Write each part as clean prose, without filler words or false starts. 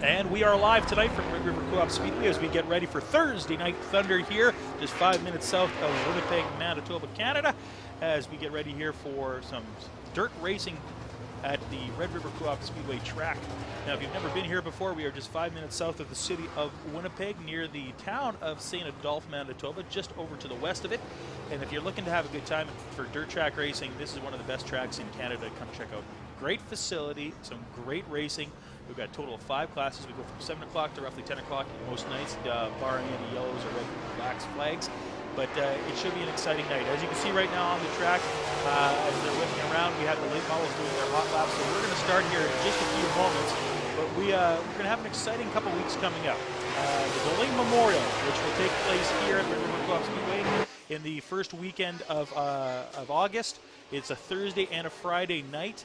And we are live tonight from Red River Coop Speedway as we get ready for Thursday Night Thunder here, just 5 minutes south of Winnipeg, Manitoba, Canada, as we get ready here for some dirt racing at the Red River Coop Speedway track. Now, if you've never been here before, we are just 5 minutes south of the city of Winnipeg, near the town of St. Adolphe, Manitoba, just over to the west of it. And if you're looking to have a good time for dirt track racing, this is one of the best tracks in Canada to come check out. Great facility, some great racing. We've got a total of 5 classes. We go from 7 o'clock to roughly 10 o'clock most nights, barring any yellows or red blacks flags. But it should be an exciting night. As you can see right now on the track, as they're whipping around, we have the late models doing their hot laps. So we're going to start here in just a few moments. But we're going to have an exciting couple weeks coming up. The Delaney Memorial, which will take place here at Red River Coop Speedway in the first weekend of August. It's a Thursday and a Friday night.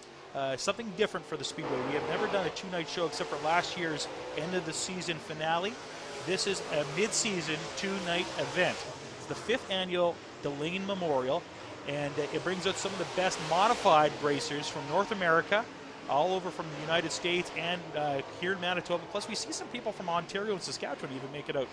Something different for the Speedway. We have never done a 2-night show except for last year's end of the season finale. This is a mid-season 2-night event. It's the 5th annual Delaney Memorial, and it brings out some of the best modified racers from North America, all over from the United States and here in Manitoba. Plus, we see some people from Ontario and Saskatchewan even make it out.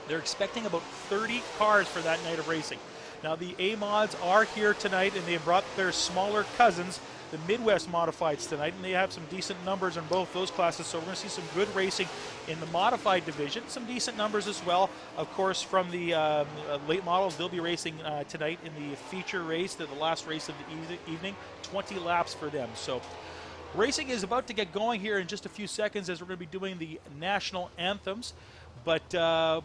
They're expecting about 30 cars for that night of racing. Now, the A-Mods are here tonight, and they have brought their smaller cousins, the Midwest Modifieds, tonight, and they have some decent numbers in both those classes, so we're going to see some good racing in the Modified division, some decent numbers as well. Of course, from the late models, they'll be racing tonight in the feature race, the last race of the evening, 20 laps for them. So racing is about to get going here in just a few seconds as we're going to be doing the national anthems. But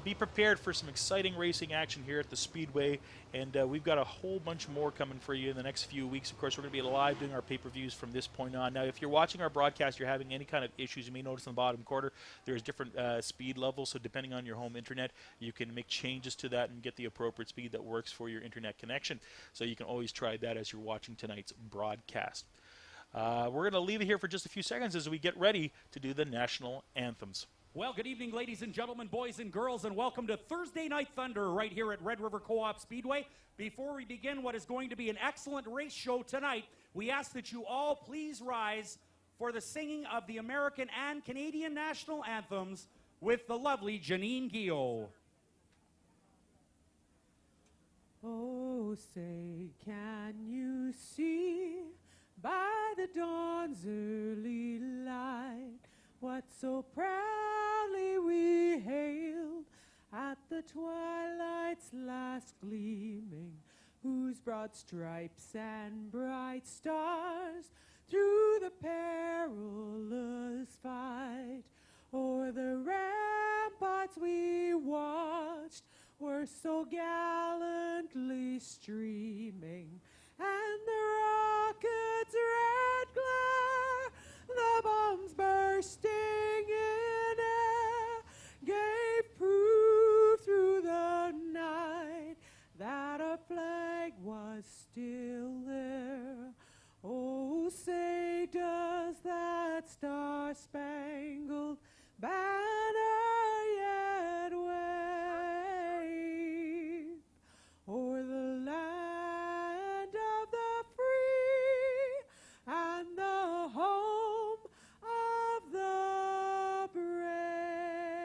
be prepared for some exciting racing action here at the Speedway, and we've got a whole bunch more coming for you in the next few weeks. Of course, we're going to be live doing our pay-per-views from this point on. Now, if you're watching our broadcast, you're having any kind of issues, you may notice in the bottom corner there's different speed levels, so depending on your home internet, you can make changes to that and get the appropriate speed that works for your internet connection. So you can always try that as you're watching tonight's broadcast. We're going to leave it here for just a few seconds as we get ready to do the national anthems. Well, good evening, ladies and gentlemen, boys and girls, and welcome to Thursday Night Thunder right here at Red River Co-op Speedway. Before we begin what is going to be an excellent race show tonight, we ask that you all please rise for the singing of the American and Canadian national anthems with the lovely Janine Guillot. Oh, say, can you see by the dawn's early light what so proudly we hailed at the twilight's last gleaming, whose broad stripes and bright stars through the perilous fight o'er the ramparts we watched were so gallantly streaming, and the rocket's red glare, the bombs bursting in air, gave proof through the night that our flag was still there. Oh, say, does that star-spangled banner yet wave o'er the land of the free and the home of the brave?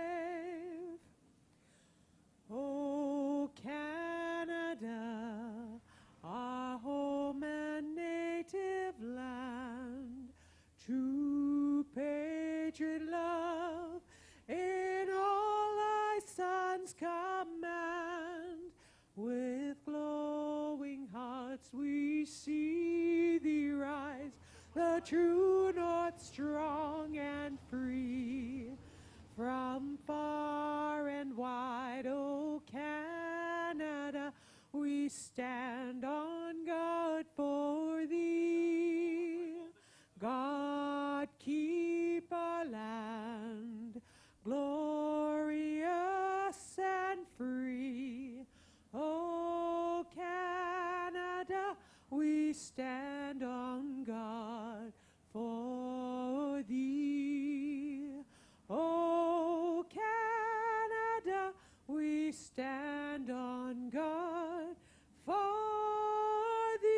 Oh, Canada, our home and native land, true patriot love in all thy sons command. With glowing hearts we see thee rise, the true north strong and free. From far and wide, oh Canada, we stand on guard for thee. God keep our land glorious and free. Oh Canada, we stand on guard for thee. Oh Canada, we stand on guard for thee.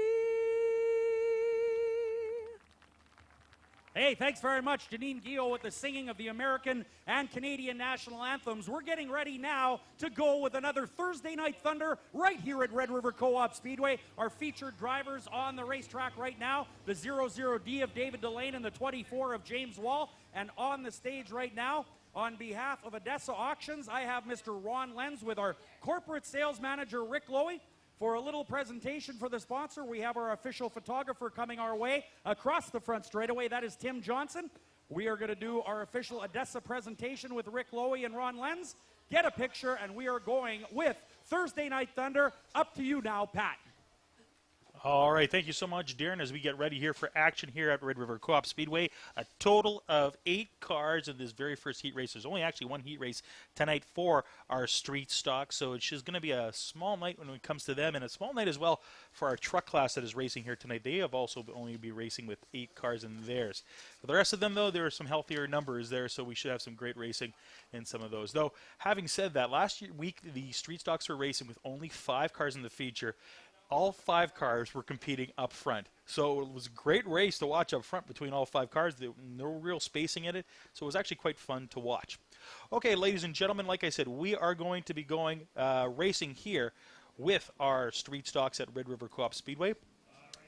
Hey, thanks very much, Janine Guillot, with the singing of the American and Canadian national anthems. We're getting ready now to go with another Thursday Night Thunder right here at Red River Co-op Speedway. Our featured drivers on the racetrack right now, the 00D of David Delane and the 24 of James Wall. And on the stage right now, on behalf of Odessa Auctions, I have Mr. Ron Lenz with our corporate sales manager, Rick Lowy. For a little presentation for the sponsor, we have our official photographer coming our way across the front straightaway. That is Tim Johnson. We are going to do our official Odessa presentation with Rick Lowy and Ron Lenz. Get a picture, and we are going with Thursday Night Thunder. Up to you now, Pat. All right, thank you so much, Darren, as we get ready here for action here at Red River Co-op Speedway. A total of 8 cars in this very first heat race. There's only actually one heat race tonight for our street stock, so it's just going to be a small night when it comes to them, and a small night as well for our truck class that is racing here tonight. They have also only be racing with 8 cars in theirs. For the rest of them, though, there are some healthier numbers there, so we should have some great racing in some of those. Though, having said that, last week the street stocks were racing with only 5 cars in the feature. All 5 cars were competing up front. So it was a great race to watch up front between all 5 cars. There was no real spacing in it, so it was actually quite fun to watch. Okay, ladies and gentlemen, like I said, we are going to be going racing here with our street stocks at Red River Co-op Speedway.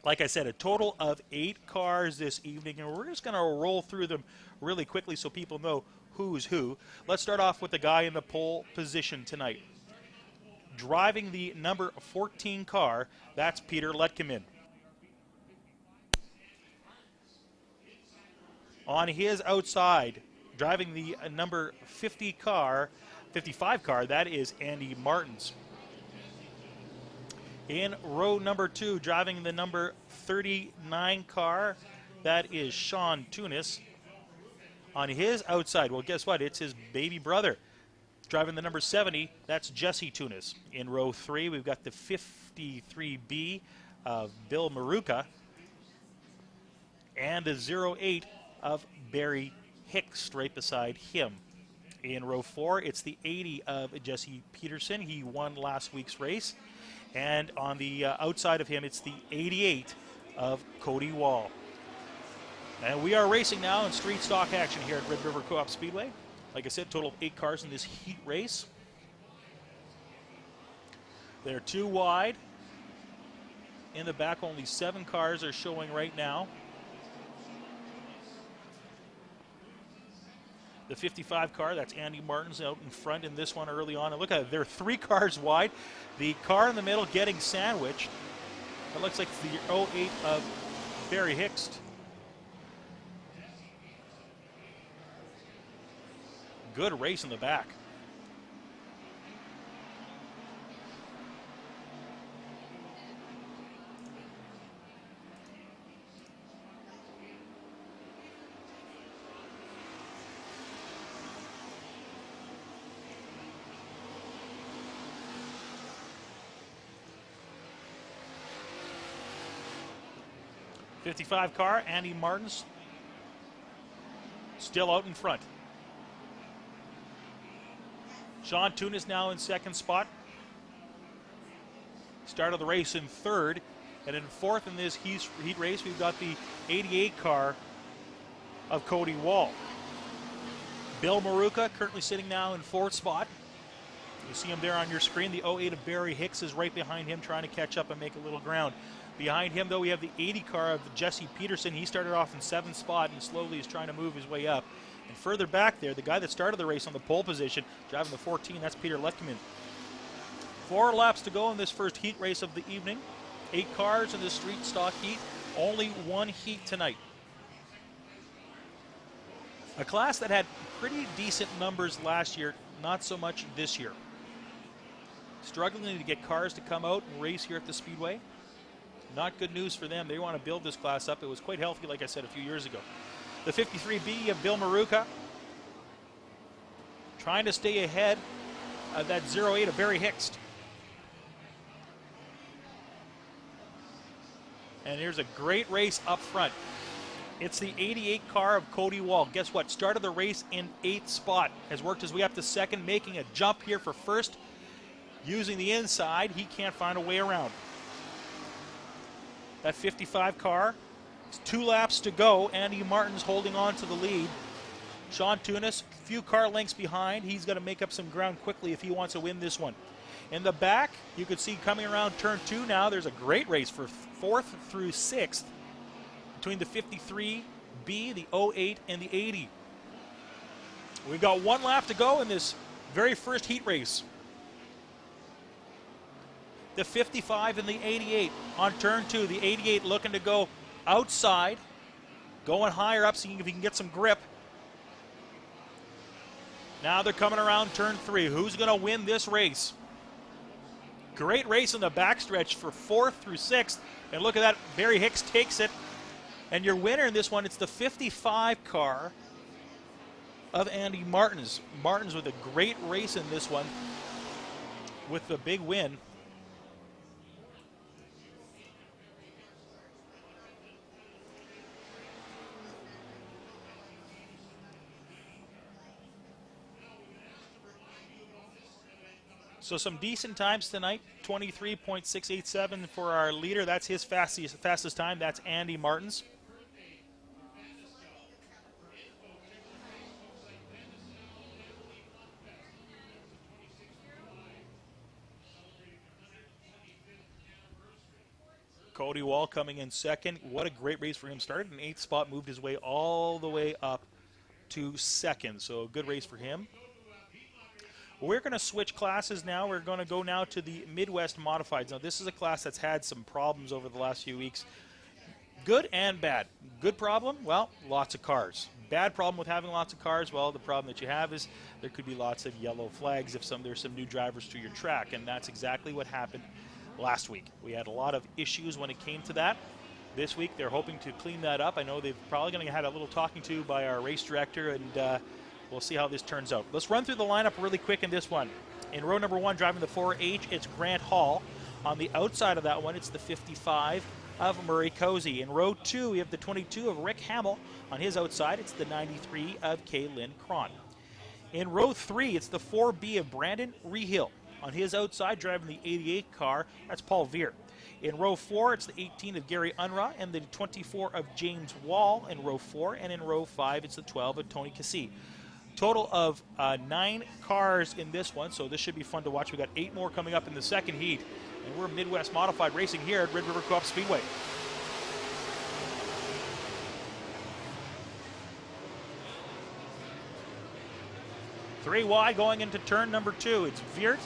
Like I said, a total of 8 cars this evening, and we're just going to roll through them really quickly so people know who's who. Let's start off with the guy in the pole position tonight. Driving the number 14 car, that's Peter Letkeman. On his outside, driving the number 55 car, that is Andy Martins. In row number 2, driving the number 39 car, that is Sean Tunis. On his outside, well, guess what? It's his baby brother. Driving the number 70, that's Jesse Tunis. In row 3, we've got the 53B of Bill Maruka and the 08 of Barry Hicks right beside him. In row 4, it's the 80 of Jesse Peterson. He won last week's race. And on the outside of him, it's the 88 of Cody Wall. And we are racing now in street stock action here at Red River Co-op Speedway. Like I said, total of 8 cars in this heat race. They're 2 wide. In the back, only 7 cars are showing right now. The 55 car, that's Andy Martins out in front in this one early on. And look at it, they're 3 cars wide. The car in the middle getting sandwiched. It looks like the 08 of Barry Hicks. Good race in the back. '55 car, Andy Martins, still out in front. Sean Tunis now in second spot. Start of the race in third. And in fourth in this heat race, we've got the 88 car of Cody Wall. Bill Maruka currently sitting now in fourth spot. You see him there on your screen. The 08 of Barry Hicks is right behind him, trying to catch up and make a little ground. Behind him, though, we have the 80 car of Jesse Peterson. He started off in seventh spot and slowly is trying to move his way up. And further back there, the guy that started the race on the pole position, driving the 14, that's Peter Letkeman. 4 laps to go in this first heat race of the evening. 8 cars in this street stock heat. Only 1 heat tonight. A class that had pretty decent numbers last year, not so much this year. Struggling to get cars to come out and race here at the Speedway. Not good news for them. They want to build this class up. It was quite healthy, like I said, a few years ago. The 53B of Bill Maruka, trying to stay ahead of that 08 of Barry Hicks. And here's a great race up front. It's the 88 car of Cody Wall. Guess what? Started the race in 8th spot. Has worked his way up to second, making a jump here for first. Using the inside, he can't find a way around. That 55 car 2 laps to go. Andy Martin's holding on to the lead. Sean Tunis, a few car lengths behind. He's got to make up some ground quickly if he wants to win this one. In the back, you can see coming around turn 2 now, there's a great race for 4th through 6th between the 53B, the 08, and the 80. We've got 1 lap to go in this very first heat race. The 55 and the 88 on turn 2. The 88 looking to go outside, going higher up, seeing if he can get some grip. Now they're coming around turn 3. Who's going to win this race? Great race in the backstretch for 4th through 6th. And look at that, Barry Hicks takes it. And your winner in this one, it's the 55 car of Andy Martins. Martins with a great race in this one with the big win. So some decent times tonight, 23.687 for our leader. That's his fastest time. That's Andy Martins. Cody Wall coming in second. What a great race for him. Started in 8th spot, moved his way all the way up to 2nd. So good race for him. We're going to switch classes now. We're going to go now to the Midwest Modifieds. Now, this is a class that's had some problems over the last few weeks. Good and bad. Good problem? Well, lots of cars. Bad problem with having lots of cars? Well, the problem that you have is there could be lots of yellow flags if there's some new drivers to your track, and that's exactly what happened last week. We had a lot of issues when it came to that. This week, they're hoping to clean that up. I know they've probably going to have a little talking to by our race director, and we'll see how this turns out. Let's run through the lineup really quick in this one. In row number 1, driving the 4H, it's Grant Hall. On the outside of that one, it's the 55 of Murray Cozy. In row 2, we have the 22 of Rick Hamill. On his outside, it's the 93 of Kaylin Cron. In row 3, it's the 4B of Brandon Rehill. On his outside, driving the 88 car, that's Paul Veer. In row 4, it's the 18 of Gary Unruh and the 24 of James Wall in row 4. And in row 5, it's the 12 of Tony Cassie. Total of 9 cars in this one, so this should be fun to watch. We got 8 more coming up in the second heat, and we're Midwest Modified racing here at Red River Coop Speedway. Three wide going into turn number 2. It's Veert,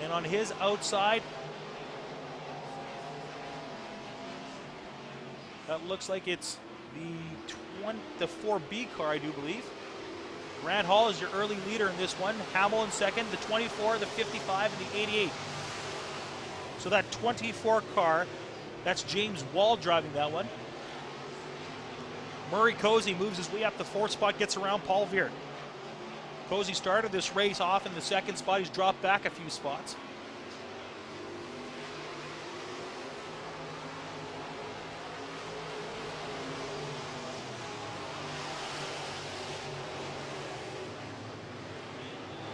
and on his outside, that looks like it's the 4B car, I do believe. Grant Hall is your early leader in this one. Hamill in second, the 24, the 55, and the 88. So that 24 car, that's James Wall driving that one. Murray Cozy moves his way up the 4th spot, gets around Paul Veert. Cozy started this race off in the 2nd spot. He's dropped back a few spots.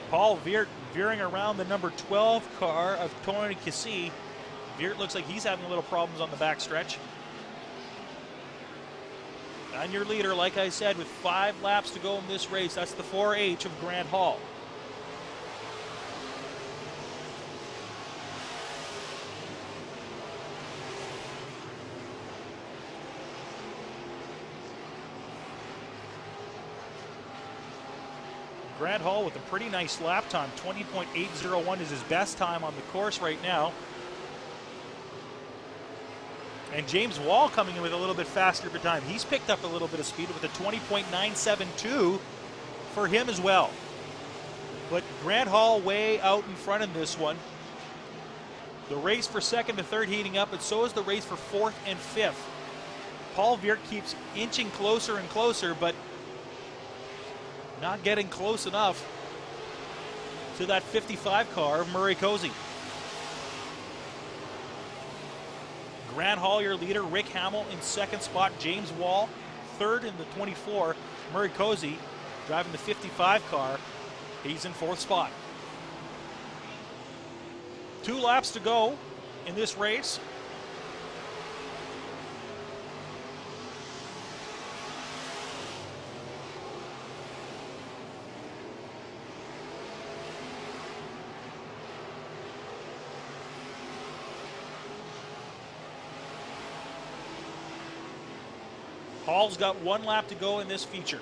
Paul Veert veering around the number 12 car of Tony Cassie. Veert looks like he's having a little problems on the backstretch. And your leader, like I said, with 5 laps to go in this race, that's the 4H of Grant Hall. Grant Hall with a pretty nice lap time. 20.801 is his best time on the course right now. And James Wall coming in with a little bit faster of a time. He's picked up a little bit of speed with a 20.972 for him as well. But Grant Hall way out in front in this one. The race for 2nd to 3rd heating up, and so is the race for 4th and 5th. Paul Veert keeps inching closer and closer, but not getting close enough to that 55 car of Murray Cozy. Grant Hall, your leader. Rick Hamill in 2nd spot. James Wall, 3rd in the 24. Murray Cozy driving the 55 car. He's in 4th spot. 2 laps to go in this race. Hall's got 1 lap to go in this feature.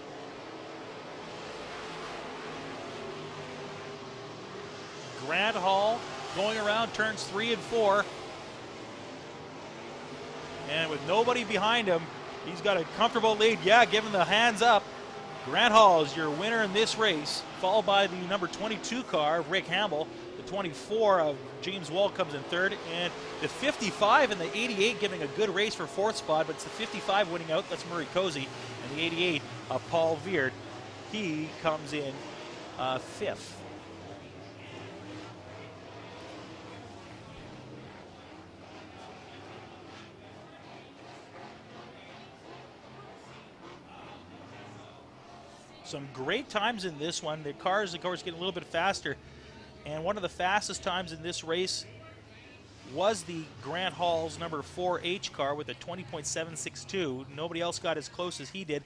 Grant Hall going around turns 3 and 4. And with nobody behind him, he's got a comfortable lead. Yeah, give him the hands up. Grant Hall is your winner in this race, followed by the number 22 car, Rick Hamble. The 24 of James Wall comes in third, and the 55 and the 88 giving a good race for 4th spot, but it's the 55 winning out. That's Murray Cozy, and the 88 of Paul Veard. He comes in 5th. Some great times in this one. The cars, of course, get a little bit faster. And one of the fastest times in this race was the Grant Hall's number 4H car with a 20.762. Nobody else got as close as he did.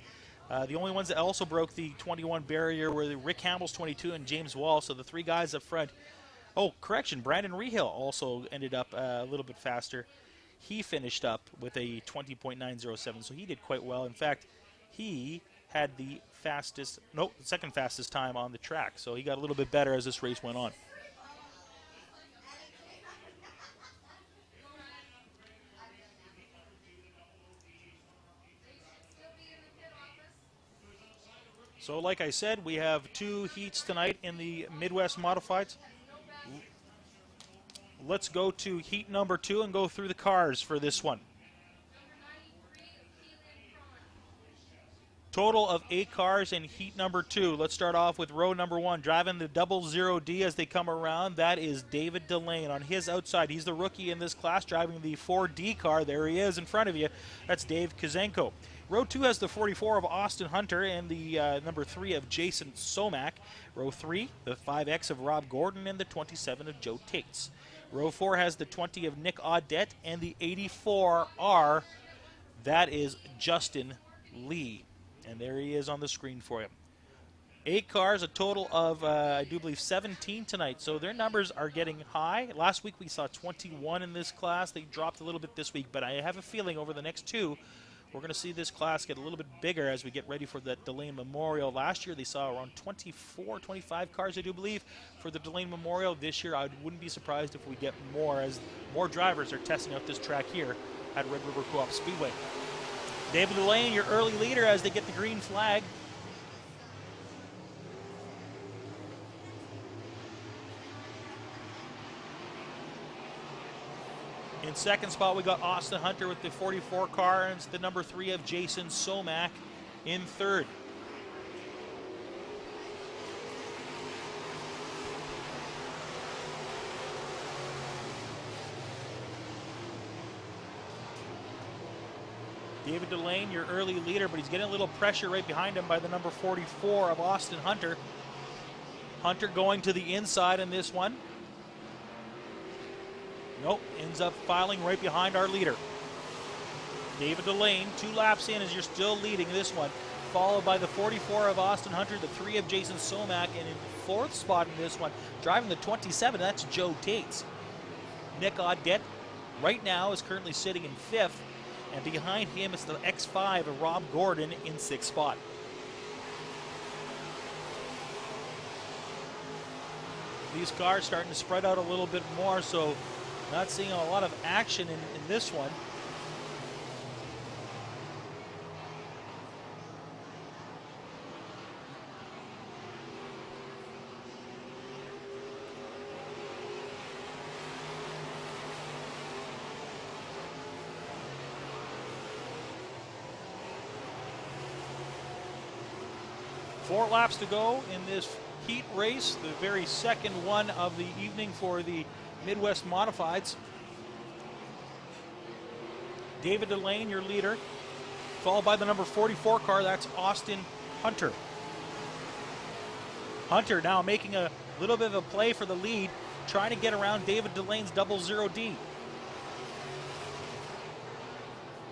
The only ones that also broke the 21 barrier were Rick Hamill's 22 and James Wall. So the 3 guys up front. Oh, correction, Brandon Rehill also ended up a little bit faster. He finished up with a 20.907, so he did quite well. In fact, he had the second fastest time on the track. So he got a little bit better as this race went on. So like I said, we have 2 heats tonight in the Midwest Modifieds. Let's go to heat number 2 and go through the cars for this one. Total of 8 cars in heat number 2. Let's start off with row number 1. Driving the 00D as they come around, that is David Delane. On his outside, he's the rookie in this class, driving the 4D car. There he is in front of you. That's Dave Kazenko. Row 2 has the 44 of Austin Hunter and the number 3 of Jason Somack. Row 3, the 5X of Rob Gordon and the 27 of Joe Tates. Row 4 has the 20 of Nick Audette and the 84R. That is Justin Lee. And there he is on the screen for you. 8 cars, a total of, I do believe, 17 tonight. So their numbers are getting high. Last week we saw 21 in this class. They dropped a little bit this week. But I have a feeling over the next 2, we're going to see this class get a little bit bigger as we get ready for the Delane Memorial. Last year they saw around 24, 25 cars, I do believe, for the Delane Memorial. This year I wouldn't be surprised if we get more, as more drivers are testing out this track here at Red River Coop Speedway. David Delane, your early leader as they get the green flag. In second spot, we got Austin Hunter with the 44 car, and it's the number 3 of Jason Somack in third. David Delane, your early leader, but he's getting a little pressure right behind him by the number 44 of Austin Hunter. Hunter going to the inside in this one. Nope, ends up filing right behind our leader. David Delane, 2 laps in as you're still leading this one, followed by the 44 of Austin Hunter, the 3 of Jason Somack, and in 4th spot in this one, driving the 27, that's Joe Tates. Nick Audette right now is currently sitting in 5th. And behind him is the X5 of Rob Gordon in 6th spot. These cars starting to spread out a little bit more, so not seeing a lot of action in this one. Four laps to go in this heat race, the very second one of the evening for the Midwest Modifieds. David Delane, your leader, followed by the number 44 car, that's Austin Hunter. Hunter now making a little bit of a play for the lead, trying to get around David Delane's 00D.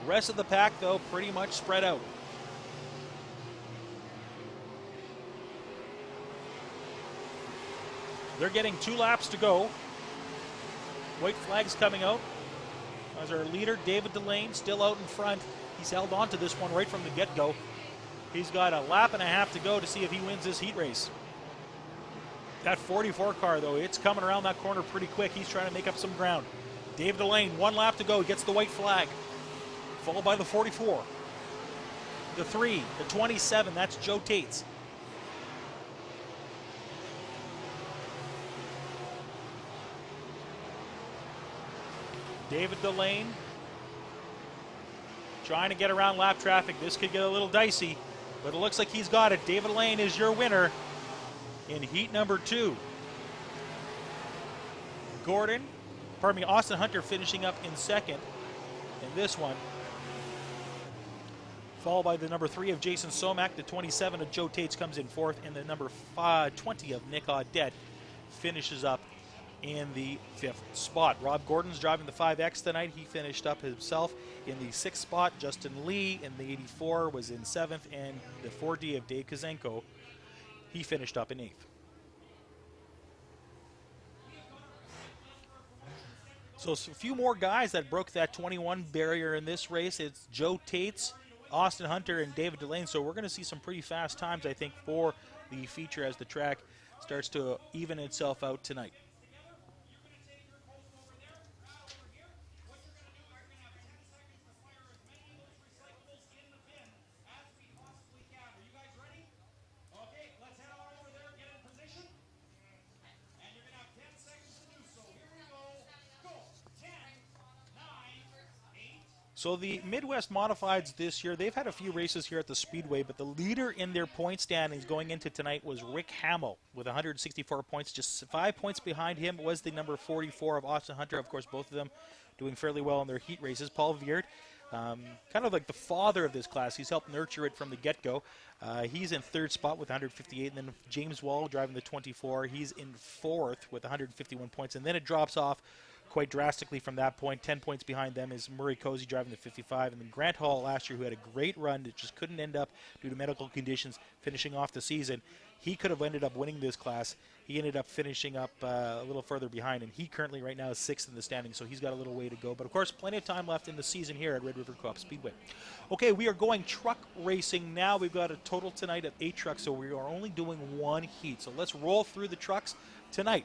Rest of the pack, though, pretty much spread out. They're getting 2 laps to go. White flag's coming out. As our leader, David Delane, still out in front. He's held on to this one right from the get-go. He's got a lap and a half to go to see if he wins this heat race. That 44 car, though, it's coming around that corner pretty quick. He's trying to make up some ground. David Delane, 1 lap to go, gets the white flag. Followed by the 44. The 3, the 27, that's Joe Tates. David Delane trying to get around lap traffic. This could get a little dicey, but it looks like he's got it. David Delane is your winner in heat number 2. Austin Hunter finishing up in second in this one. Followed by the number 3 of Jason Somack. The 27 of Joe Tates comes in fourth, and the number 20 of Nick Audette finishes up in the 5th spot. Rob Gordon's driving the 5X tonight. He finished up himself in the 6th spot. Justin Lee in the 84 was in 7th, and the 4D of Dave Kazenko, he finished up in 8th. So a few more guys that broke that 21 barrier in this race. It's Joe Tates, Austin Hunter, and David Delane. So we're going to see some pretty fast times, I think, for the feature as the track starts to even itself out tonight. So the Midwest Modifieds this year, they've had a few races here at the Speedway, but the leader in their point standings going into tonight was Rick Hamill with 164 points. Just 5 points behind him was the number 44 of Austin Hunter. Of course, both of them doing fairly well in their heat races. Paul Viert, kind of like the father of this class. He's helped nurture it from the get-go. He's in 3rd spot with 158, and then James Wall driving the 24. He's in 4th with 151 points, and then it drops off quite drastically from that point. 10 points behind them is Murray Cozy driving the 55, and then Grant Hall last year, who had a great run that just couldn't end up due to medical conditions finishing off the season. He could have ended up winning this class. He ended up finishing up a little further behind, and he currently right now is 6th in the standings, so he's got a little way to go. But of course, plenty of time left in the season here at Red River Co-op Speedway. Okay, we are going truck racing now. We've got a total tonight of 8 trucks, so we are only doing 1 heat. So let's roll through the trucks tonight.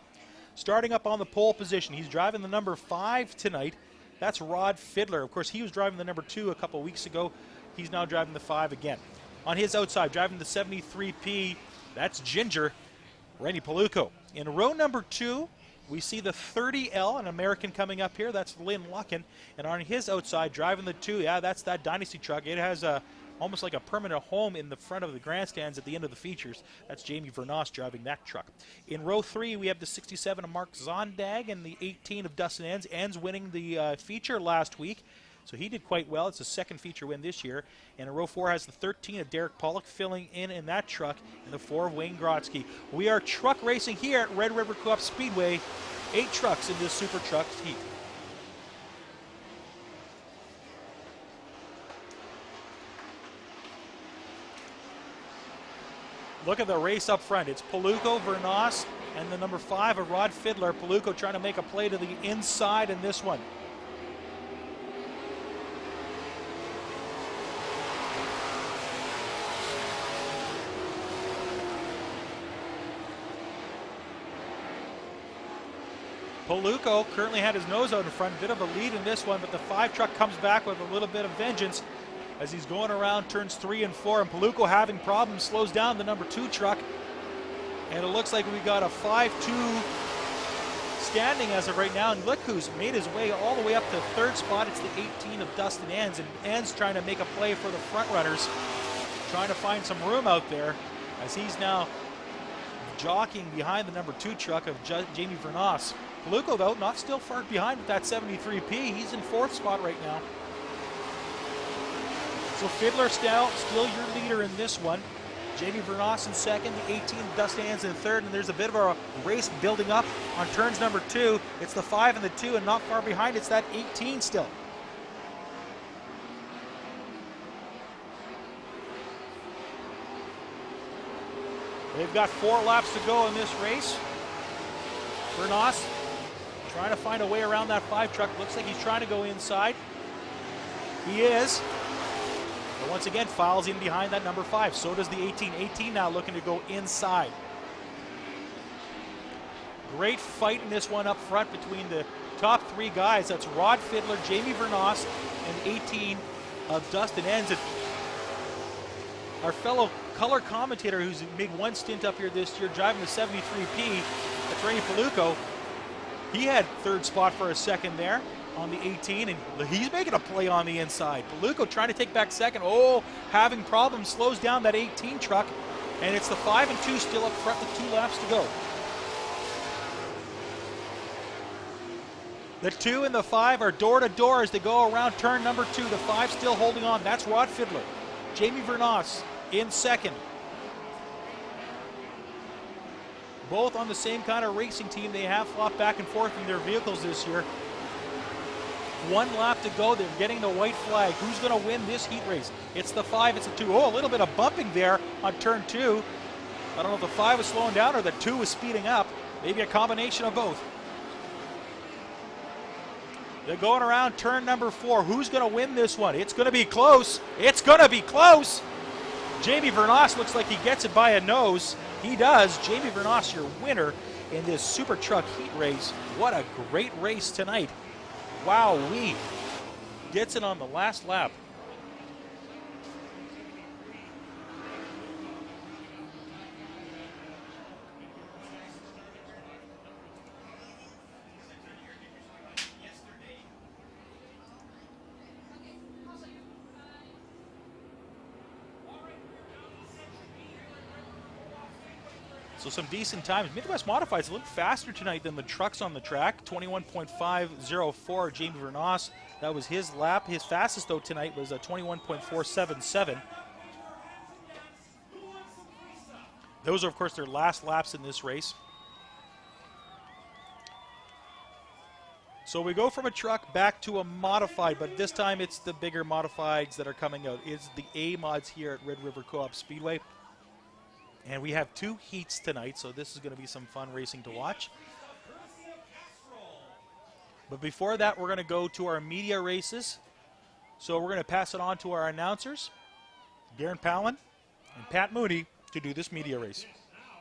Starting up on the pole position, he's driving the number 5 tonight. That's Rod Fiddler. Of course, he was driving the number 2 a couple weeks ago. He's now driving the 5 again. On his outside, driving the 73P, that's Ginger, Randy Paluco. In row number 2, we see the 30L, an American coming up here. That's Lynn Luckin. And on his outside, driving the 2, yeah, that's that Dynasty truck. It has almost like a permanent home in the front of the grandstands at the end of the features. That's Jamie Vernos driving that truck. In row 3, we have the 67 of Mark Zondag and the 18 of Dustin Enns. Enns winning the feature last week, so he did quite well. It's a 2nd feature win this year. And in row 4 has the 13 of Derek Pollock filling in that truck, and the 4 of Wayne Grotzky. We are truck racing here at Red River Co-op Speedway. 8 trucks in this Super Trucks heat. Look at the race up front. It's Paluco, Vernos, and the number 5 of Rod Fiddler. Paluco trying to make a play to the inside in this one. Paluco currently had his nose out in front, bit of a lead in this one, but the 5 truck comes back with a little bit of vengeance as he's going around turns 3 and 4, and Paluco having problems, slows down the number 2 truck, and it looks like we got a 5-2 standing as of right now, and look who's made his way all the way up to 3rd spot. It's the 18 of Dustin Enns, and Enns trying to make a play for the front runners, trying to find some room out there as he's now jockeying behind the number 2 truck of Jamie Vernos. Paluco, though, not still far behind with that 73P. He's in 4th spot right now. So Fiddler still your leader in this one. Jamie Vernos in 2nd, the 18 Dustin Enns in 3rd, and there's a bit of a race building up on turns number 2. It's the 5 and the 2, and not far behind, it's that 18 still. They've got 4 laps to go in this race. Vernos trying to find a way around that 5 truck. Looks like he's trying to go inside. He is. But once again, files in behind that number 5. So does the 18. 18 now looking to go inside. Great fight in this one up front between the top 3 guys. That's Rod Fiddler, Jamie Vernos, and 18 of Dustin Enns. And our fellow color commentator who's made one stint up here this year driving the 73P, that's Randy Paluco. He had 3rd spot for a second there on the 18, and he's making a play on the inside. Paluco trying to take back 2nd. Oh, having problems, slows down that 18 truck, and it's the 5 and 2 still up front with 2 laps to go. The 2 and the 5 are door to door as they go around turn number 2. The 5 still holding on. That's Rod Fiddler. Jamie Vernos in 2nd. Both on the same kind of racing team. They have flopped back and forth in their vehicles this year. 1 lap to go. They're getting the white flag. Who's going to win this heat race? It's the 5, it's the 2. Oh, a little bit of bumping there on turn 2. I don't know if the 5 is slowing down or the 2 is speeding up. Maybe a combination of both. They're going around turn number 4. Who's going to win this one? It's going to be close. It's going to be close. Jamie Vernos looks like he gets it by a nose. He does. Jamie Vernos, your winner in this Super Truck heat race. What a great race tonight. Wow-wee. Gets it on the last lap. So some decent times. Midwest Modifieds a little faster tonight than the trucks on the track. 21.504, Jamie Vernos. That was his lap. His fastest, though, tonight was a 21.477. Those are, of course, their last laps in this race. So we go from a truck back to a modified, but this time it's the bigger modifieds that are coming out. It's the A mods here at Red River Co-op Speedway. And we have 2 heats tonight, so this is going to be some fun racing to watch. But before that, we're going to go to our media races. So we're going to pass it on to our announcers, Darren Palin and Pat Mooney, to do this media race.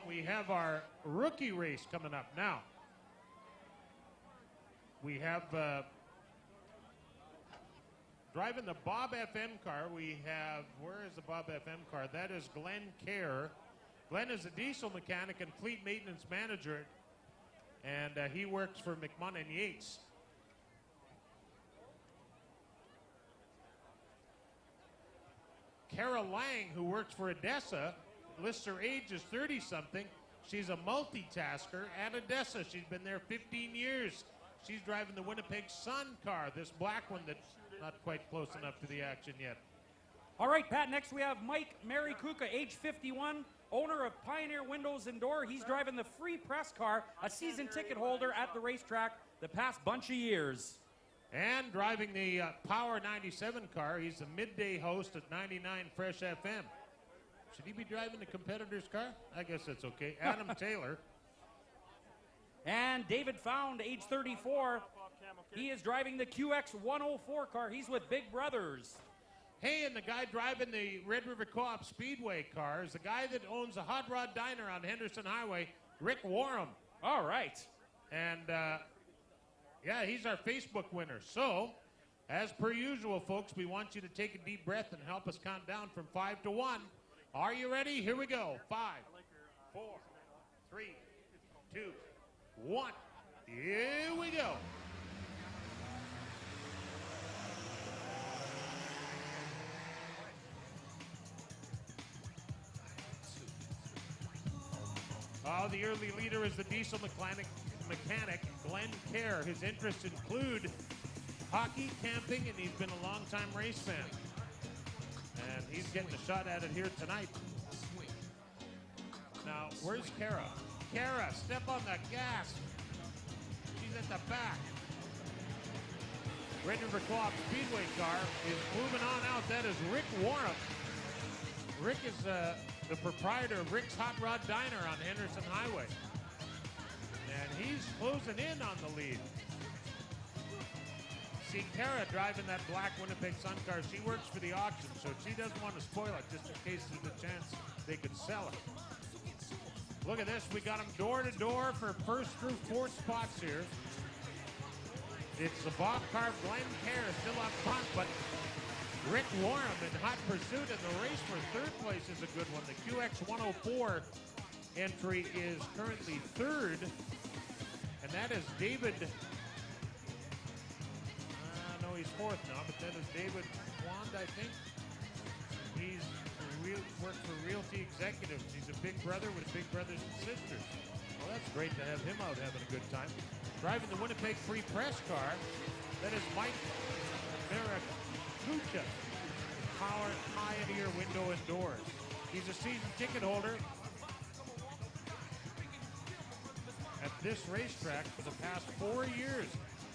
We have our rookie race coming up now. We have driving the Bob FM car. We have, where is the Bob FM car? That is Glenn Kerr. Glenn is a diesel mechanic and fleet maintenance manager, and he works for McMahon and Yates. Kara Lang, who works for Odessa, lists her age as 30-something. She's a multitasker at Odessa. She's been there 15 years. She's driving the Winnipeg Sun car, this black one that's not quite close enough to the action yet. All right, Pat, next we have Mike Marikuka, age 51, owner of Pioneer Windows and Door. He's driving the free press car, a season ticket holder at the racetrack the past bunch of years. And driving the Power 97 car, he's the midday host at 99 Fresh FM. Should he be driving the competitor's car? I guess that's okay. Adam Taylor. And David Found, age 34, he is driving the QX 104 car. He's with Big Brothers. Hey, and the guy driving the Red River Co-op Speedway car is the guy that owns the Hot Rod Diner on Henderson Highway, Rick Warham. All right. And, yeah, he's our Facebook winner. So, as per usual, folks, we want you to take a deep breath and help us count down from 5 to 1. Are you ready? Here we go. 5, 4, 3, 2, 1. Here we go. Oh, the early leader is the diesel mechanic Glenn Kerr. His interests include hockey, camping, and he's been a long-time race fan. And he's getting a shot at it here tonight. Now, where's Kara? Kara, step on the gas. She's at the back. Red River Co-op Speedway car is moving on out. That is Rick Warham. Rick is the proprietor of Rick's Hot Rod Diner on Henderson Highway. And he's closing in on the lead. See, Kara driving that black Winnipeg Sun car, she works for the auction, so she doesn't want to spoil it just in case there's a chance they could sell it. Look at this. We got them door to door for first through fourth spots here. It's the Bob Carr, Glenn Kerr still up front, but Rick Warren in hot pursuit, and the race for third place is a good one. The QX 104 entry is currently third, and that is David. No, he's fourth now, but that is David Wand, I think. He's works for Realty Executives. He's a big brother with big brothers and sisters. Well, that's great to have him out having a good time. Driving the Winnipeg Free Press car, that is Mike Maracucha, Power Pioneer Window and Doors. He's a season ticket holder at this racetrack for the past 4 years.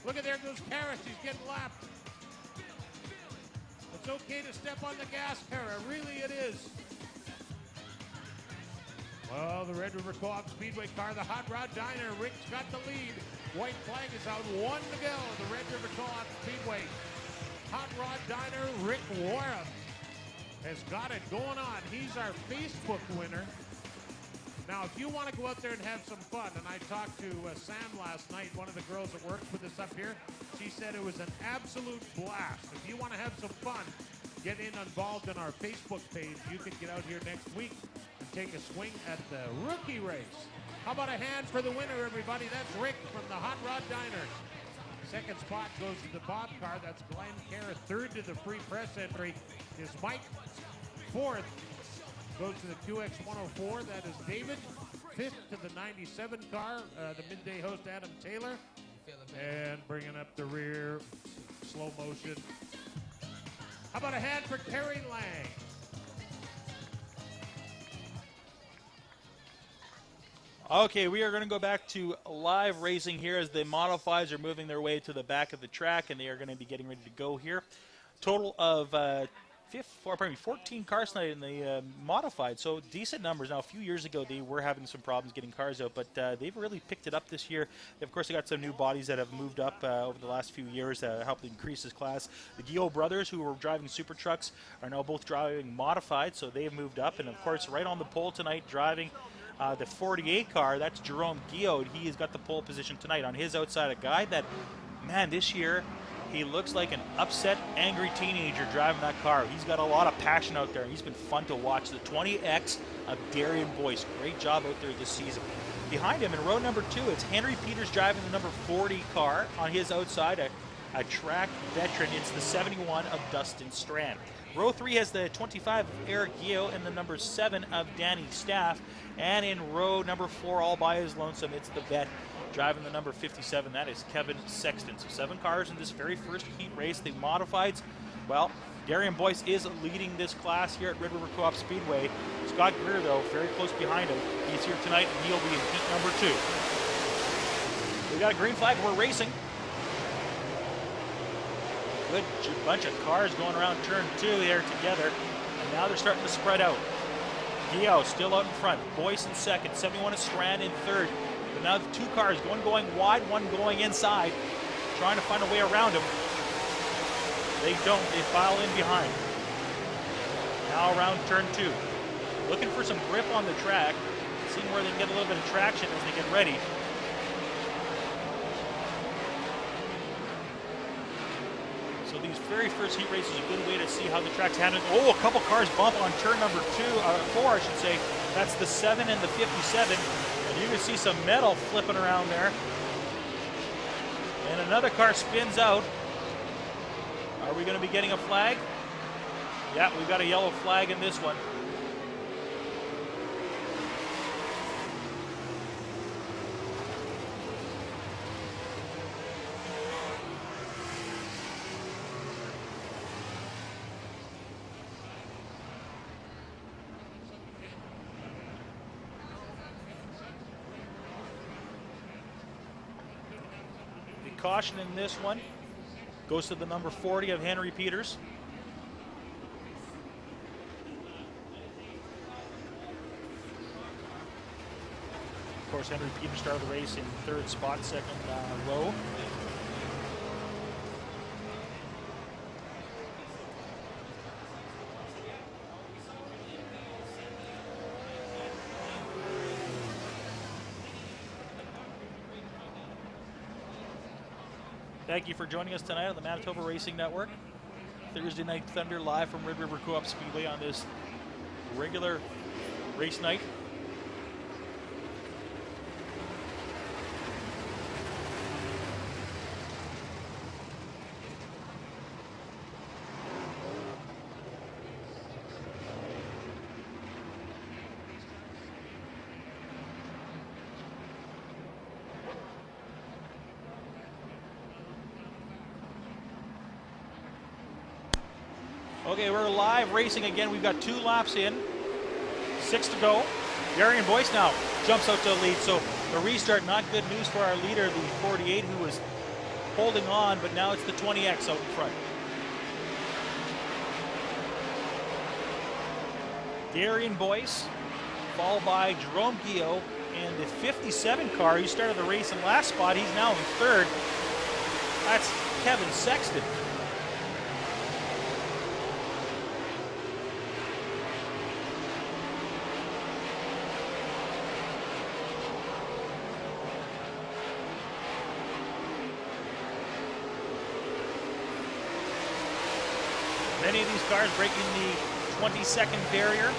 Look at, there goes Karras. He's getting lapped. It's okay to step on the gas, Kara. Really, it is. Well, the Red River Co-op Speedway car, the Hot Rod Diner. Rick's got the lead. White flag is out. 1 to go. The Red River Co-op Speedway. Hot Rod Diner, Rick Warren has got it going on. He's our Facebook winner. Now, if you want to go out there and have some fun, and I talked to Sam last night, one of the girls that works with us up here, she said it was an absolute blast. If you want to have some fun, get involved in our Facebook page. You can get out here next week and take a swing at the rookie race. How about a hand for the winner, everybody? That's Rick from the Hot Rod Diner. Second spot goes to the Bob car. That's Glenn Kerr. Third to the Free Press entry is Mike. Fourth goes to the QX 104. That is David. Fifth to the 97 car, the midday host Adam Taylor. And bringing up the rear, slow motion. How about a hand for Kerry Lang? Okay, we are going to go back to live racing here as the modifieds are moving their way to the back of the track, and they are going to be getting ready to go here. Total of 14 cars tonight in the modified, so decent numbers. Now, a few years ago, they were having some problems getting cars out, but they've really picked it up this year. Of course, they got some new bodies that have moved up over the last few years, helped increase this class. The Guillot brothers, who were driving super trucks, are now both driving modified, so they've moved up. And, of course, right on the pole tonight, driving the 48 car, that's Jerome Guillot. He has got the pole position tonight. On his outside, a guy that, man, this year, he looks like an upset, angry teenager driving that car. He's got a lot of passion out there. He's been fun to watch. The 20X of Darian Boyce. Great job out there this season. Behind him in row number 2, it's Henry Peters driving the number 40 car. On his outside, a track veteran. It's the 71 of Dustin Strand. Row 3 has the 25 of Eric Guillot and the number 7 of Danny Staff. And in row number 4, all by his lonesome, it's the vet driving the number 57. That is Kevin Sexton. So 7 cars in this very first heat race. The modifieds, well, Darian Boyce is leading this class here at Red River Co-op Speedway. Scott Greer, though, very close behind him. He's here tonight, and he'll be in heat number 2. We got a green flag. We're racing. Good bunch of cars going around turn 2 here together, and now they're starting to spread out. Guillot still out in front. Boyce in second. 71 is Strand in third. But now the 2 cars, one going wide, one going inside, trying to find a way around him. They don't. They file in behind. Now around turn 2. Looking for some grip on the track, seeing where they can get a little bit of traction as they get ready. So these very first heat races are a good way to see how the track's handling. Oh, a couple cars bump on turn number 4, I should say. That's the 7 and the 57. And you can see some metal flipping around there. And another car spins out. Are we going to be getting a flag? Yeah, we've got a yellow flag in this one. Caution in this one goes to the number 40 of Henry Peters. Of course, Henry Peters started the race in third spot, second row. Thank you for joining us tonight on the Manitoba Racing Network. Thursday Night Thunder live from Red River Co-op Speedway on this regular race night. Okay, we're live racing again. We've got 2 laps in, 6 to go. Darian Boyce now jumps out to the lead. So the restart, not good news for our leader, the 48, who was holding on, but now it's the 20X out in front. Darian Boyce, followed by Jerome Guillot, and the 57 car, he started the race in last spot. He's now in third. That's Kevin Sexton. Many of these cars breaking the 20-second barrier.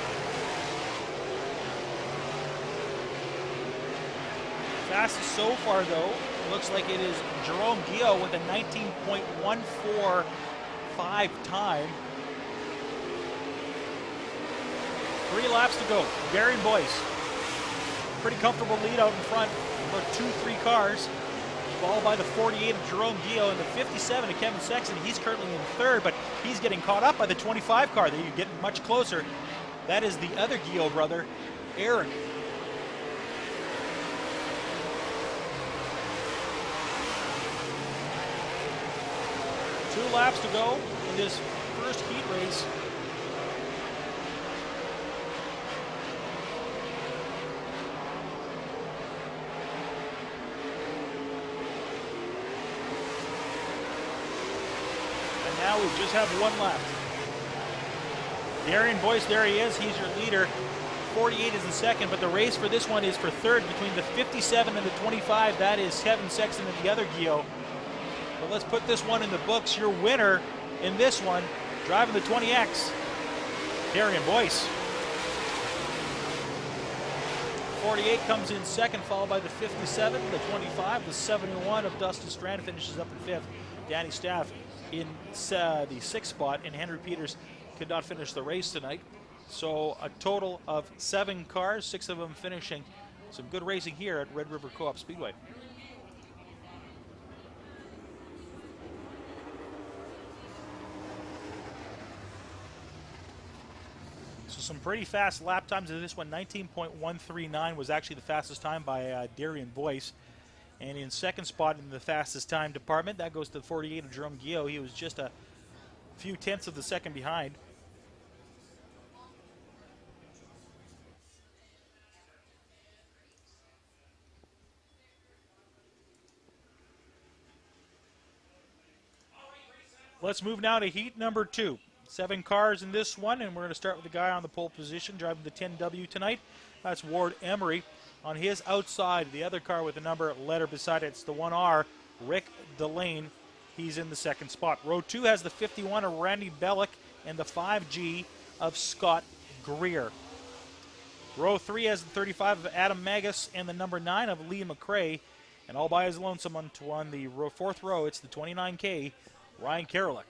Fastest so far, though, looks like it is Jerome Guillot with a 19.145 time. 3 laps to go. Darian Boyce, pretty comfortable lead out in front, about 2-3 cars. Followed by the 48 of Jerome Guillot and the 57 of Kevin Sexton. He's currently in third, but he's getting caught up by the 25 car. They're getting much closer. That is the other Guillot brother, Aaron. Two laps to go in this first heat race. Now we just have 1 left. Darian Boyce, there he is. He's your leader. 48 is in second, but the race for this one is for third between the 57 and the 25. That is Kevin Sexton and the other Guillot. But let's put this one in the books. Your winner in this one, driving the 20X, Darian Boyce. 48 comes in second, followed by the 57, the 25, the 71 of Dustin Strand finishes up in fifth. Danny Staff in the 6th spot, and Henry Peters could not finish the race tonight. So a total of 7 cars, 6 of them finishing. Some good racing here at Red River Co-op Speedway. So some pretty fast lap times in this one. 19.139 was actually the fastest time by Darian Boyce. And in second spot in the fastest time department, that goes to the 48 of Jerome Guillot. He was just a few tenths of the second behind. Let's move now to heat number 2. 7 cars in this one, and we're going to start with the guy on the pole position driving the 10W tonight. That's Ward Emery. On his outside, the other car with the number letter beside it, it's the 1R, Rick Delane. He's in the second spot. Row 2 has the 51 of Randy Bellick and the 5G of Scott Greer. Row 3 has the 35 of Adam Magus and the number 9 of Lee McRae. And all by his lonesome on the 4th row, it's the 29K, Ryan Karalik.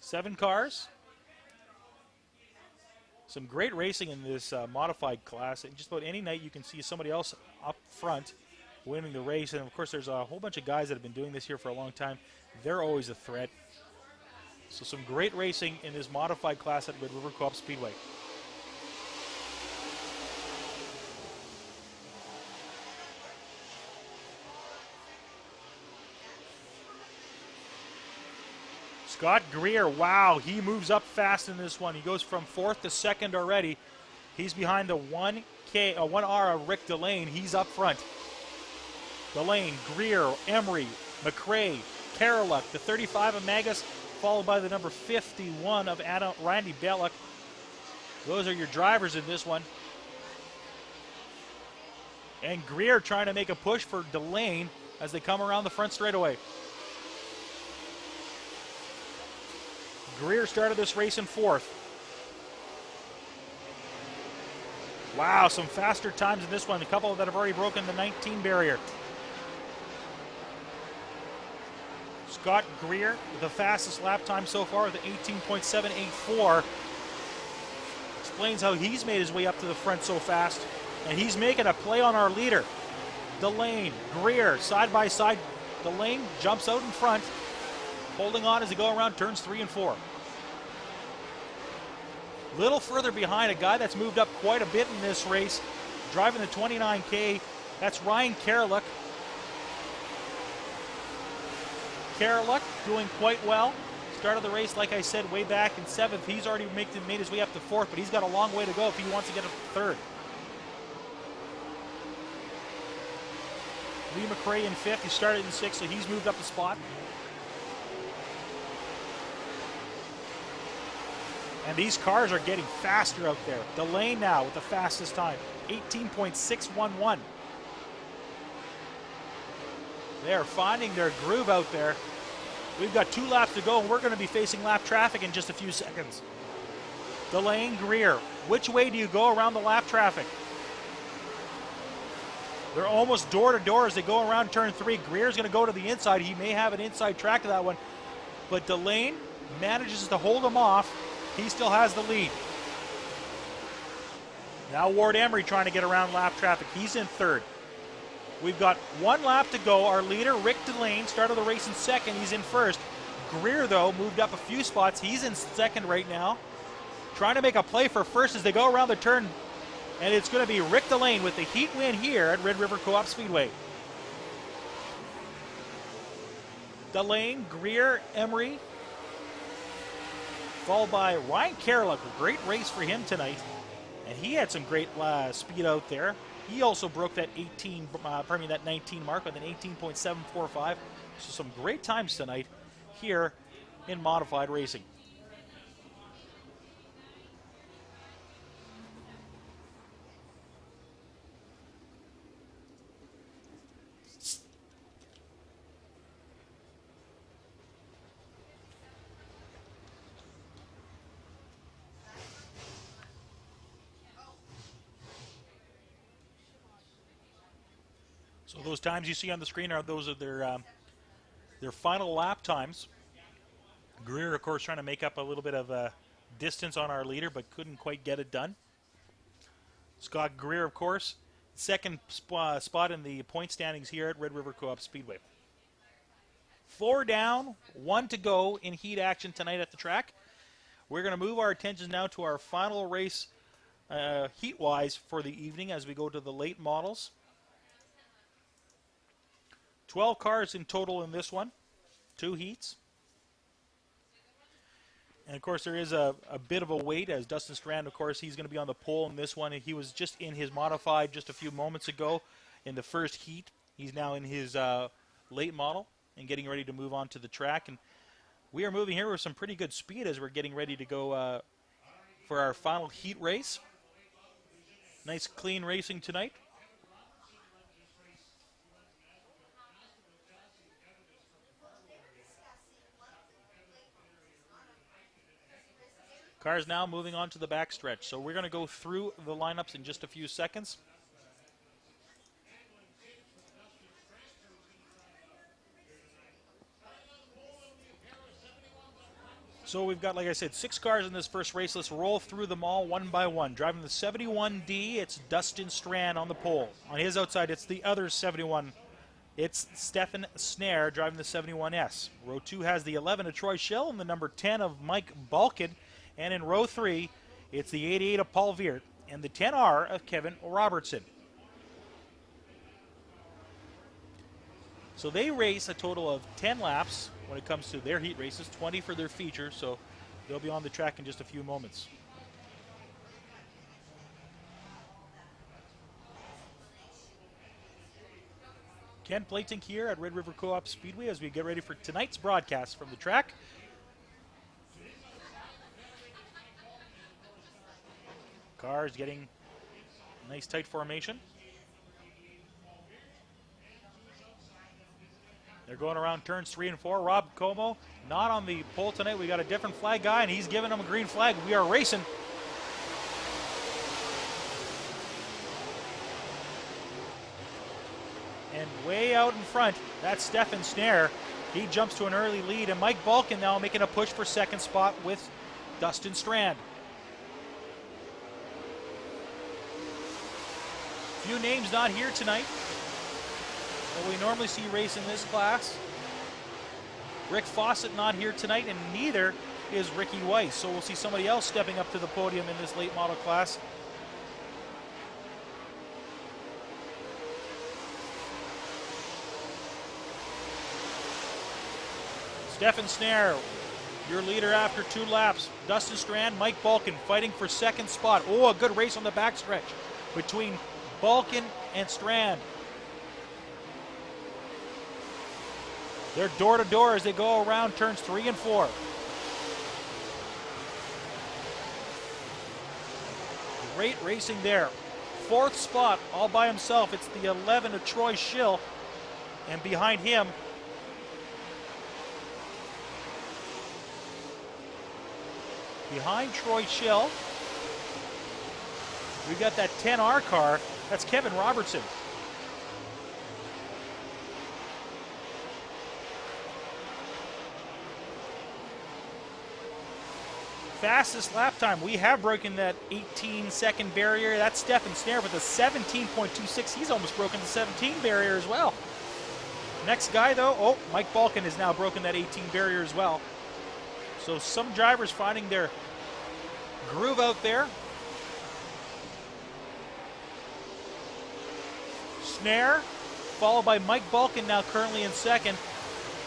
7 cars. Some great racing in this modified class. And just about any night you can see somebody else up front winning the race. And, of course, there's a whole bunch of guys that have been doing this here for a long time. They're always a threat. So some great racing in this modified class at Red River Co-op Speedway. Scott Greer, wow, he moves up fast in this one. He goes from 4th to 2nd already. He's behind the 1R of Rick Delane. He's up front. Delane, Greer, Emery, McRae, Karalik, the 35 of Magus, followed by the number 51 of Randy Bellick. Those are your drivers in this one. And Greer trying to make a push for Delane. as they come around the front straightaway. Greer started this race in 4th. Wow, some faster times in this one. A couple that have already broken the 19 barrier. Scott Greer, the fastest lap time so far with an 18.784. Explains how he's made his way up to the front so fast. And he's making a play on our leader. Delane, Greer, side by side. Delane jumps out in front, holding on as they go around turns 3 and 4. Little further behind, a guy that's moved up quite a bit in this race, driving the 29K. That's Ryan Karalik. Karalik doing quite well. Started the race, like I said, way back in 7th. He's already made his way up to 4th, but he's got a long way to go if he wants to get up to 3rd. Lee McRae in 5th. He started in 6th, so he's moved up a spot. And these cars are getting faster out there. Delane now with the fastest time, 18.611. They're finding their groove out there. We've got 2 laps to go, and we're going to be facing lap traffic in just a few seconds. Delane, Greer, which way do you go around the lap traffic? They're almost door to door as they go around turn 3. Greer's going to go to the inside. He may have an inside track to that one, but Delane manages to hold him off. He still has the lead. Now Ward Emery trying to get around lap traffic. He's in 3rd. We've got 1 lap to go. Our leader, Rick Delane, started the race in 2nd. He's in 1st. Greer, though, moved up a few spots. He's in 2nd right now. Trying to make a play for 1st as they go around the turn. And it's going to be Rick Delane with the heat win here at Red River Co-op Speedway. Delane, Greer, Emery, followed by Ryan Karalik. A great race for him tonight. And he had some great speed out there. He also broke that 19 mark with an 18.745. So some great times tonight here in modified racing. So those times you see on the screen are those of their final lap times. Greer, of course, trying to make up a little bit of distance on our leader, but couldn't quite get it done. Scott Greer, of course, 2nd spot in the point standings here at Red River Co-op Speedway. 4 down, 1 to go in heat action tonight at the track. We're going to move our attention now to our final race heat-wise for the evening as we go to the late models. 12 cars in total in this one, 2 heats. And, of course, there is a bit of a wait as Dustin Strand, of course, he's going to be on the pole in this one. And he was just in his modified just a few moments ago in the first heat. He's now in his late model and getting ready to move on to the track. And we are moving here with some pretty good speed as we're getting ready to go for our final heat race. Nice, clean racing tonight. Cars now moving on to the backstretch. So we're going to go through the lineups in just a few seconds. So we've got, like I said, 6 cars in this first race. Let's roll through them all one by one. Driving the 71D, it's Dustin Strand on the pole. On his outside, it's the other 71. It's Stefan Snare driving the 71S. Row 2 has the 11 of Troy Schell and the number 10 of Mike Balkin. And in row 3, it's the 88 of Paul Veert and the 10R of Kevin Robertson. So they race a total of 10 laps when it comes to their heat races, 20 for their feature, so they'll be on the track in just a few moments. Ken Platink here at Red River Co-op Speedway as we get ready for tonight's broadcast from the track. Cars getting a nice tight formation. They're going around turns 3 and 4. Rob Como not on the pole tonight. We got a different flag guy, and he's giving them a green flag. We are racing. And way out in front, that's Stefan Snare. He jumps to an early lead, and Mike Balkin now making a push for second spot with Dustin Strand. Few names not here tonight that we normally see race in this class. Rick Fawcett not here tonight, and neither is Ricky Weiss. So we'll see somebody else stepping up to the podium in this late model class. Stefan Snare, your leader after 2 laps. Dustin Strand, Mike Balkin fighting for second spot. Oh, a good race on the backstretch between Balkin and Strand. They're door to door as they go around turns 3 and 4. Great racing there. 4th spot all by himself. It's the 11 of Troy Schill. And behind him, Troy Schill, we got that 10R car. That's Kevin Robertson. Fastest lap time. We have broken that 18-second barrier. That's Stefan Snare with a 17.26. He's almost broken the 17 barrier as well. Next guy, though, oh, Mike Balkin has now broken that 18 barrier as well. So some drivers finding their groove out there. Snare, followed by Mike Balkin now currently in second.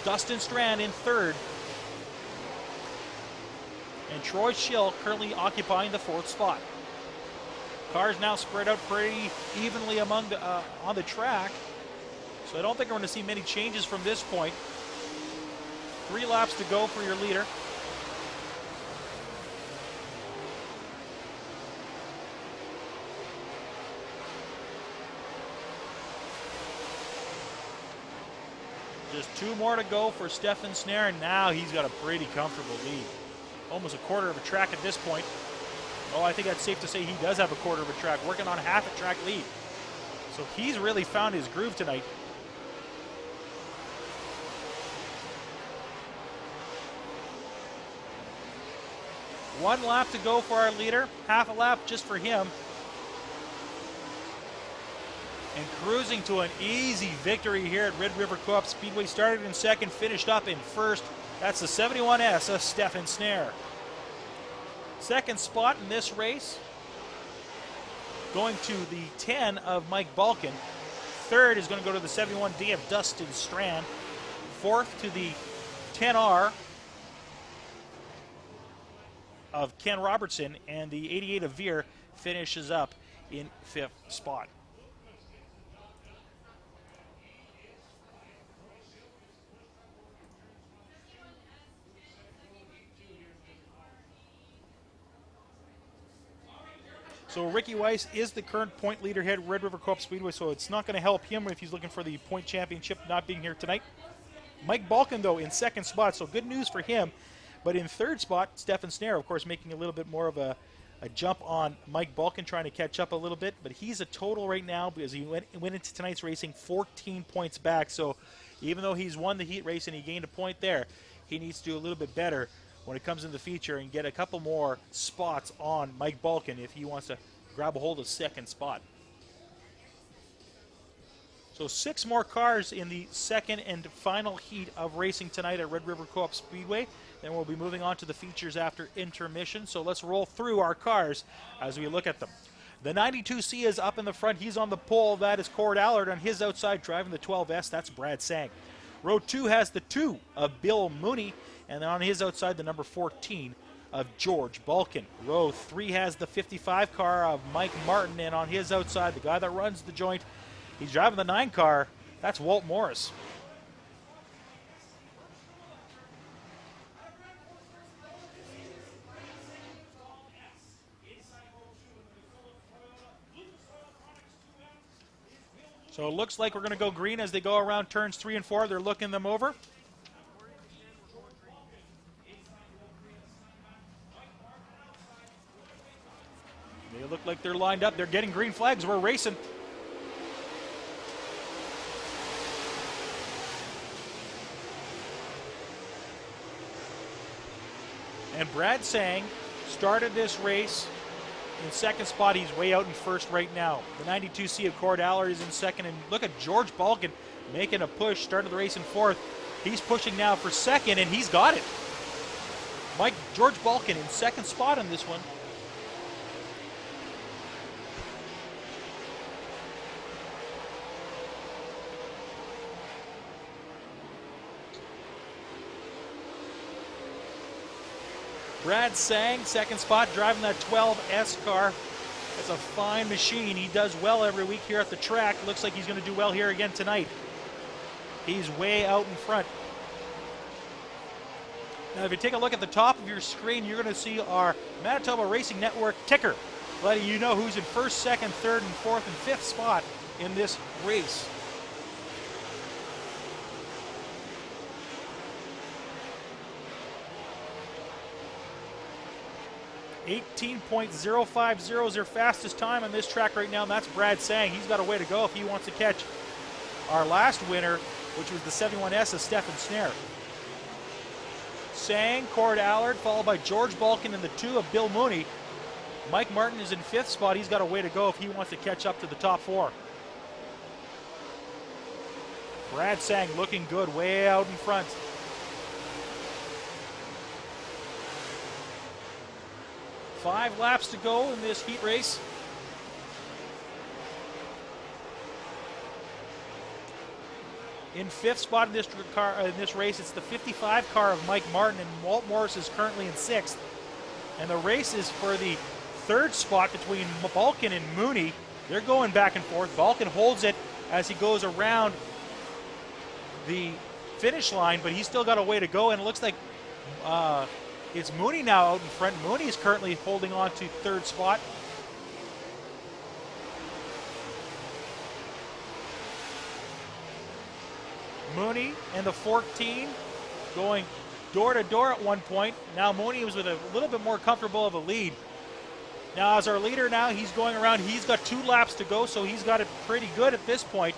Dustin Strand in third. And Troy Schill currently occupying the 4th spot. Cars now spread out pretty evenly among the, on the track. So I don't think we're going to see many changes from this point. 3 laps to go for your leader. Just 2 more to go for Stefan Snare, and now he's got a pretty comfortable lead. Almost a quarter of a track at this point. Oh, I think that's safe to say he does have a quarter of a track, working on half a track lead. So he's really found his groove tonight. One lap to go for our leader, half a lap just for him. And cruising to an easy victory here at Red River Co-op Speedway. Started in second, finished up in first. That's the 71S of Stefan Snare. Second spot in this race, going to the 10 of Mike Balkin. Third is going to go to the 71D of Dustin Strand. Fourth to the 10R of Ken Robertson. And the 88 of Veer finishes up in 5th spot. So Ricky Weiss is the current point leader here at Red River Co-op Speedway, so it's not going to help him if he's looking for the point championship not being here tonight. Mike Balkin, though, in second spot, so good news for him. But in third spot, Stefan Snare, of course, making a little bit more of a jump on Mike Balkin, trying to catch up a little bit. But he's a total right now, because he went into tonight's racing 14 points back. So even though he's won the heat race and he gained a point there, he needs to do a little bit better when it comes in the feature and get a couple more spots on Mike Balkin if he wants to grab a hold of second spot. So 6 more cars in the second and final heat of racing tonight at Red River Co-op Speedway. Then we'll be moving on to the features after intermission. So let's roll through our cars as we look at them. The 92C is up in the front. He's on the pole. That is Cord Allard. On his outside, driving the 12S, that's Brad Sang. Row 2 has the 2 of Bill Mooney. And then on his outside, the number 14 of George Balkin. Row 3 has the 55 car of Mike Martin. And on his outside, the guy that runs the joint, he's driving the 9 car. That's Walt Morris. So it looks like we're going to go green as they go around turns 3 and 4. They're looking them over. They look like they're lined up. They're getting green flags. We're racing. And Brad Sang started this race in second spot. He's way out in first right now. The 92C of Cord Allard is in second. And look at George Balkin making a push. Started the race in fourth. He's pushing now for second, and he's got it. George Balkin in second spot on this one. Brad Sang, second spot, driving that 12S car. It's a fine machine. He does well every week here at the track. Looks like he's going to do well here again tonight. He's way out in front. Now, if you take a look at the top of your screen, you're going to see our Manitoba Racing Network ticker, letting you know who's in first, second, third, and fourth, and fifth spot in this race. .050 is their fastest time on this track right now, and that's Brad Sang. He's got a way to go if he wants to catch our last winner, which was the 71S of Stefan Snare. Sang, Cord Allard, followed by George Balkin in the 2 of Bill Mooney. Mike Martin is in fifth spot. He's got a way to go if he wants to catch up to the top 4. Brad Sang looking good, way out in front. Five laps to go in this heat race. In fifth spot in this race, it's the 55 car of Mike Martin, and Walt Morris is currently in sixth. And the race is for the third spot between Balkin and Mooney. They're going back and forth. Balkin holds it as he goes around the finish line, but he's still got a way to go, and it looks like it's Mooney now out in front. Mooney is currently holding on to third spot. Mooney and the 14 going door to door at one point. Now Mooney was with a little bit more comfortable of a lead. Now as our leader now, he's going around. He's got 2 laps to go, so he's got it pretty good at this point.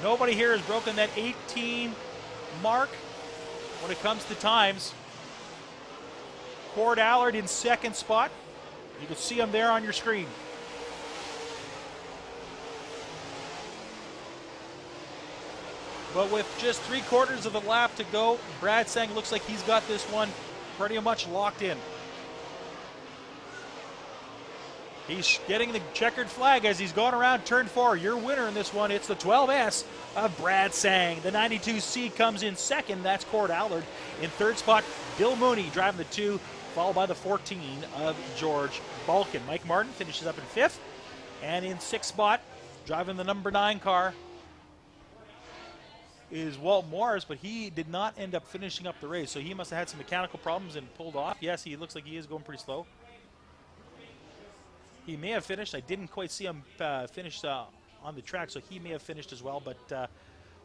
Nobody here has broken that 18 mark when it comes to times. Cord Allard in second spot. You can see him there on your screen. But with just 3/4 of the lap to go, Brad Sang looks like he's got this one pretty much locked in. He's getting the checkered flag as he's going around turn 4. Your winner in this one, it's the 12S of Brad Sang. The 92C comes in second. That's Cord Allard. In third spot, Bill Mooney driving the 2, followed by the 14 of George Balkin. Mike Martin finishes up in fifth. And in sixth spot, driving the number 9 car, is Walt Morris, but he did not end up finishing up the race. So he must have had some mechanical problems and pulled off. Yes, he looks like he is going pretty slow. He may have finished. I didn't quite see him finish on the track, so he may have finished as well, but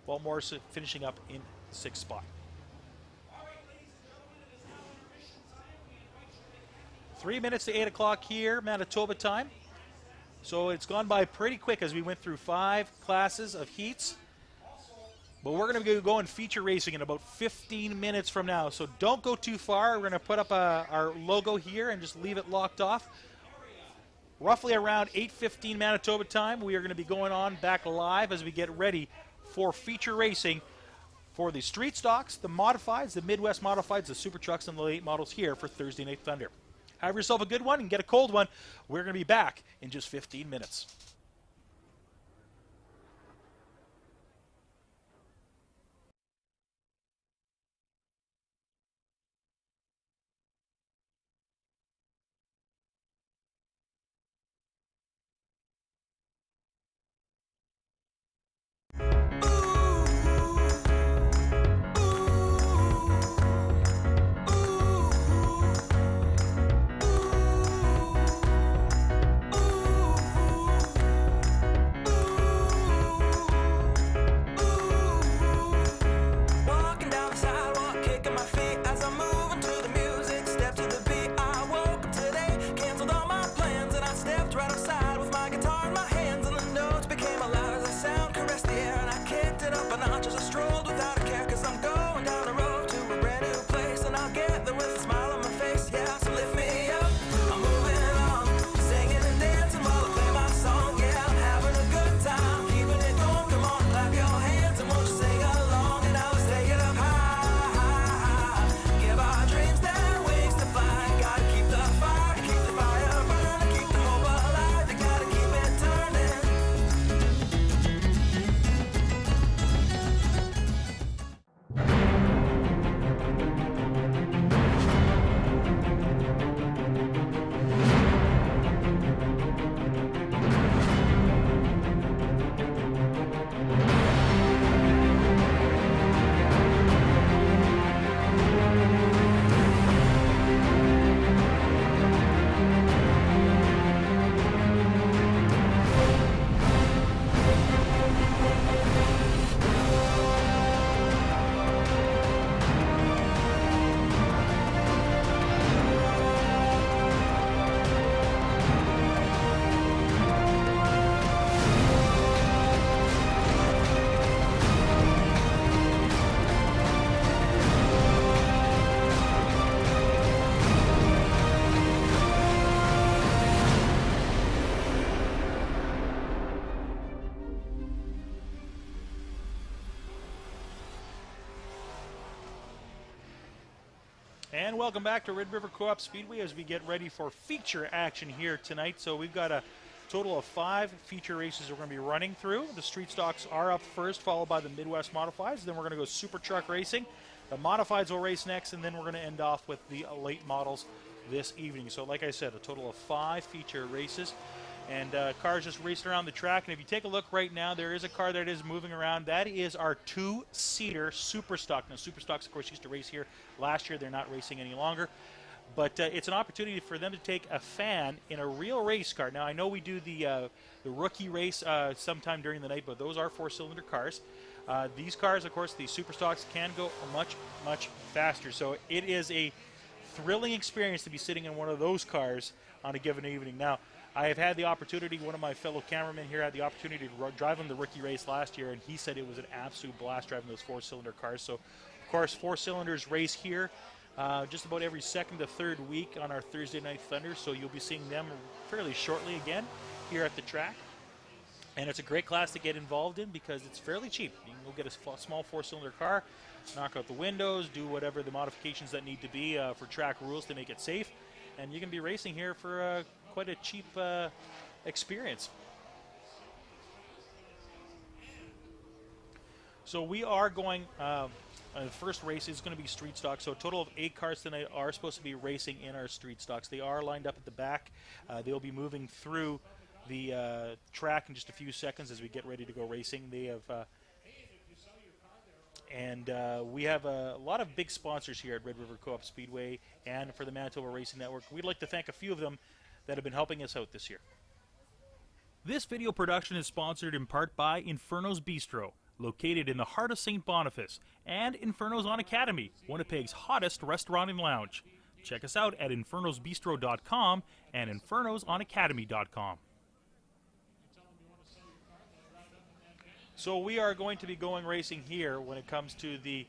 Walt Morris finishing up in sixth spot. 3 minutes to 8 o'clock here, Manitoba time. So it's gone by pretty quick as we went through 5 classes of heats. But we're going to go and feature racing in about 15 minutes from now. So don't go too far. We're going to put up our logo here and just leave it locked off. Roughly around 8:15 Manitoba time, we are going to be going on back live as we get ready for feature racing for the street stocks, the modifieds, the Midwest modifieds, the super trucks, and the late models here for Thursday Night Thunder. Have yourself a good one and get a cold one. We're going to be back in just 15 minutes. And welcome back to Red River Co-op Speedway as we get ready for feature action here tonight. So we've got a total of 5 feature races we're going to be running through. The street stocks are up first, followed by the Midwest Modifieds. Then we're going to go super truck racing. The Modifieds will race next, and then we're going to end off with the late models this evening. So like I said, a total of 5 feature races. And cars just racing around the track. And if you take a look right now, there is a car that is moving around. That is our 2-seater Super Stock. Now, Super Stocks, of course, used to race here last year. They're not racing any longer. But it's an opportunity for them to take a fan in a real race car. Now, I know we do the rookie race sometime during the night, but those are 4-cylinder cars. These cars, of course, the Super Stocks can go much, much faster. So it is a thrilling experience to be sitting in one of those cars on a given evening. Now, I have had the opportunity, one of my fellow cameramen here had the opportunity to drive in the rookie race last year, and he said it was an absolute blast driving those 4-cylinder cars. So, of course, 4 cylinders race here just about every second to third week on our Thursday Night Thunder, so you'll be seeing them fairly shortly again here at the track. And it's a great class to get involved in because it's fairly cheap. You can go get a small 4-cylinder car, knock out the windows, do whatever the modifications that need to be for track rules to make it safe, and you can be racing here for quite a cheap experience. So we are going, the first race is going to be street stock. So a total of 8 cars tonight are supposed to be racing in our street stocks. They are lined up at the back. They'll be moving through the track in just a few seconds as we get ready to go racing. They have, we have a lot of big sponsors here at Red River Co-op Speedway and for the Manitoba Racing Network. We'd like to thank a few of them that have been helping us out this year. This video production is sponsored in part by Inferno's Bistro, located in the heart of St. Boniface, and Inferno's on Academy, Winnipeg's hottest restaurant and lounge. Check us out at infernosbistro.com and infernosonacademy.com. So we are going to be going racing here when it comes to the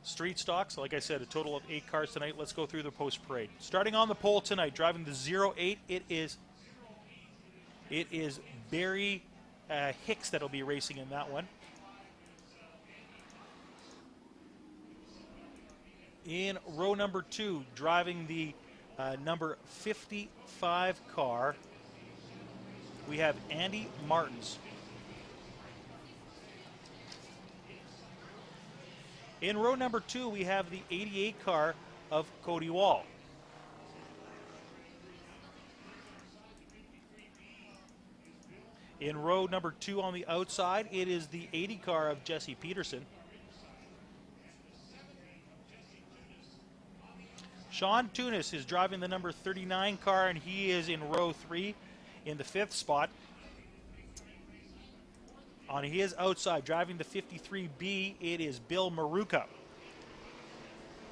street stocks. Like I said, a total of 8 cars tonight. Let's go through the post-parade. Starting on the pole tonight, driving the 08, it is Barry Hicks that'll be racing in that one. In row number 2, driving the number 55 car, we have Andy Martins. In row number 2, we have the 88 car of Cody Wall. In row number 2 on the outside, it is the 80 car of Jesse Peterson. Sean Tunis is driving the number 39 car, and he is in row 3 in the 5th spot. On his outside, driving the 53B, it is Bill Maruka.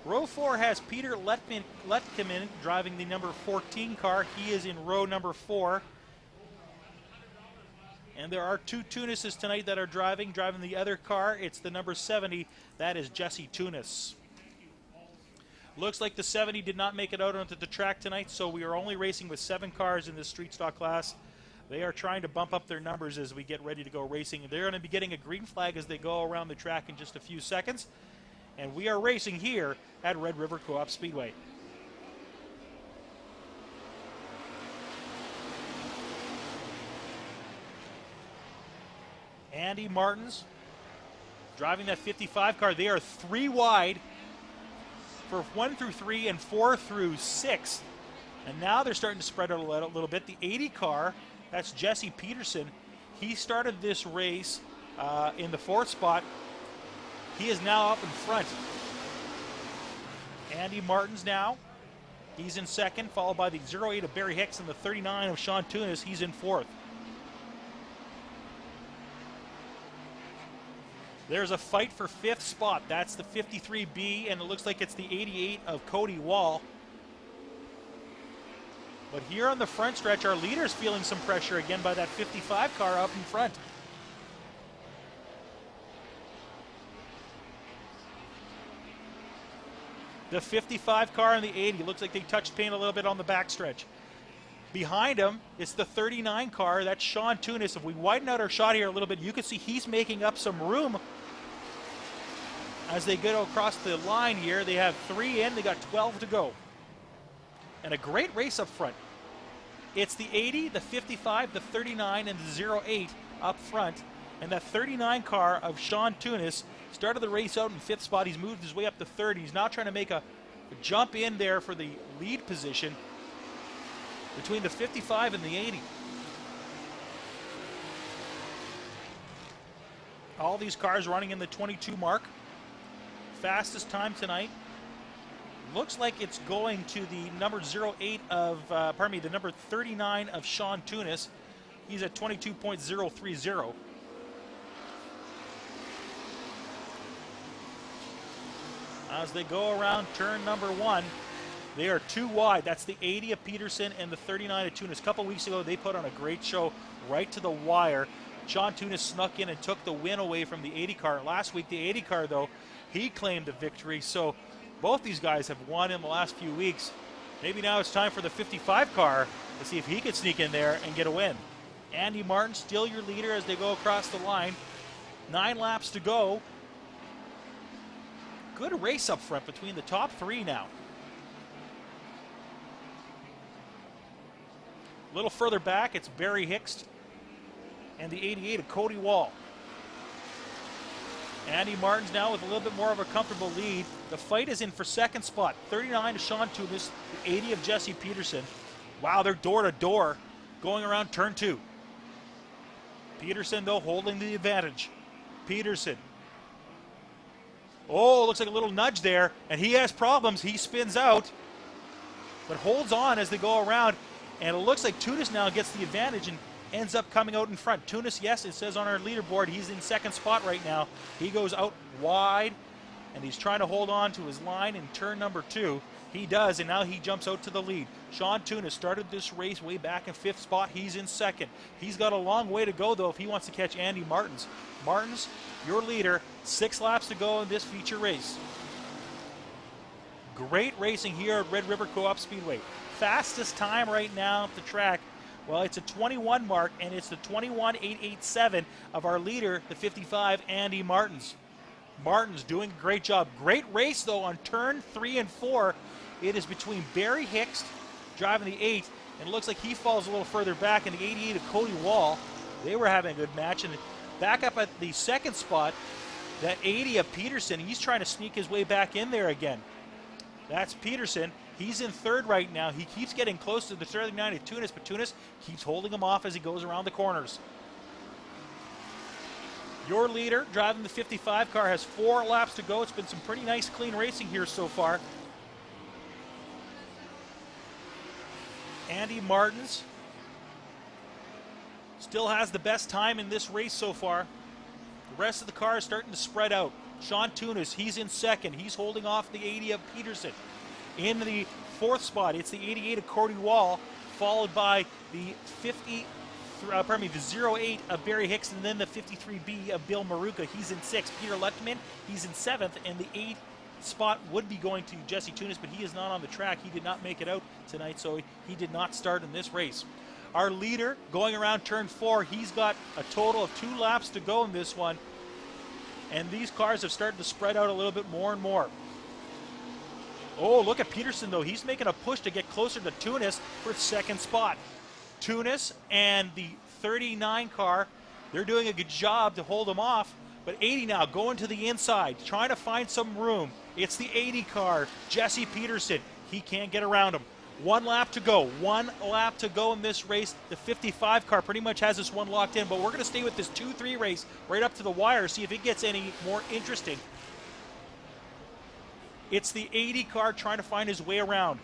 Row 4 has Peter Letkeman driving the number 14 car. He is in row number 4. And there are 2 Tunises tonight that are driving the other car. It's the number 70. That is Jesse Tunis. Looks like the 70 did not make it out onto the track tonight, so we are only racing with 7 cars in this street stock class. They are trying to bump up their numbers as we get ready to go racing. They're going to be getting a green flag as they go around the track in just a few seconds. And we are racing here at Red River Co-op Speedway. Andy Martins driving that 55 car. They are 3 wide for 1 through 3 and 4 through 6. And now they're starting to spread out a little bit. The 80 car, that's Jesse Peterson. He started this race in the 4th spot. He is now up in front. Andy Martins now. He's in 2nd, followed by the 08 of Barry Hicks and the 39 of Sean Tunis. He's in 4th. There's a fight for 5th spot. That's the 53B, and it looks like it's the 88 of Cody Wall. But here on the front stretch, our leader's feeling some pressure again by that 55 car up in front. The 55 car and the 80 looks like they touched paint a little bit on the backstretch. Behind him is the 39 car. That's Sean Tunis. If we widen out our shot here a little bit, you can see he's making up some room as they go across the line here. They have 3 in, they got 12 to go. And a great race up front. It's the 80, the 55, the 39, and the 08 up front. And that 39 car of Sean Tunis started the race out in 5th spot. He's moved his way up to 3rd. He's now trying to make a jump in there for the lead position between the 55 and the 80. All these cars running in the 22 mark. Fastest time tonight. Looks like it's going to the number 08 of, the number 39 of Sean Tunis. He's at 22.030. As they go around turn number 1, they are 2 wide. That's the 80 of Peterson and the 39 of Tunis. A couple weeks ago, they put on a great show right to the wire. Sean Tunis snuck in and took the win away from the 80 car. Last week, the 80 car, though, he claimed the victory. So both these guys have won in the last few weeks. Maybe now it's time for the 55 car to see if he could sneak in there and get a win. Andy Martin, still your leader as they go across the line. 9 laps to go. Good race up front between the top 3 now. A little further back, it's Barry Hicks and the 88 of Cody Wall. Andy Martin's now with a little bit more of a comfortable lead. The fight is in for 2nd spot. 39 to Sean Tunis, the 80 of Jesse Peterson. Wow, they're door to door going around turn 2. Peterson, though, holding the advantage. Peterson. Oh, looks like a little nudge there, and he has problems. He spins out, but holds on as they go around, and it looks like Tunis now gets the advantage and ends up coming out in front. Tunis, yes, it says on our leaderboard, he's in 2nd spot right now. He goes out wide, and he's trying to hold on to his line in turn number 2. He does, and now he jumps out to the lead. Sean Tunis started this race way back in 5th spot. He's in 2nd. He's got a long way to go, though, if he wants to catch Andy Martins. Martins, your leader, 6 laps to go in this feature race. Great racing here at Red River Co-op Speedway. Fastest time right now at the track, well, it's a 21 mark, and it's the 21.887 of our leader, the 55, Andy Martins. Martins doing a great job. Great race, though, on turn 3 and 4. It is between Barry Hicks driving the 8, and it looks like he falls a little further back, and the 88 of Cody Wall. They were having a good match, and back up at the 2nd spot, that 80 of Peterson, he's trying to sneak his way back in there again. That's Peterson. He's in 3rd right now. He keeps getting close to the 39 of Tunis, but Tunis keeps holding him off as he goes around the corners. Your leader, driving the 55 car, has 4 laps to go. It's been some pretty nice, clean racing here so far. Andy Martins still has the best time in this race so far. The rest of the car is starting to spread out. Sean Tunis, he's in 2nd. He's holding off the 80 of Peterson. In the 4th spot, it's the 88 of Cody Wall, followed by the 08 of Barry Hicks, and then the 53B of Bill Maruka. He's in 6th. Peter Lechtman, he's in 7th, and the 8th spot would be going to Jesse Tunis, but he is not on the track. He did not make it out tonight, so he did not start in this race. Our leader, going around turn 4, he's got a total of 2 laps to go in this one, and these cars have started to spread out a little bit more and more. Oh, look at Peterson, though. He's making a push to get closer to Tunis for 2nd spot. Tunis and the 39 car, they're doing a good job to hold him off, but 80 now going to the inside, trying to find some room. It's the 80 car, Jesse Peterson. He can't get around him. 1 lap to go. 1 lap to go in this race. The 55 car pretty much has this one locked in, but we're going to stay with this 2-3 race right up to the wire, see if it gets any more interesting. It's the 80 car trying to find his way around.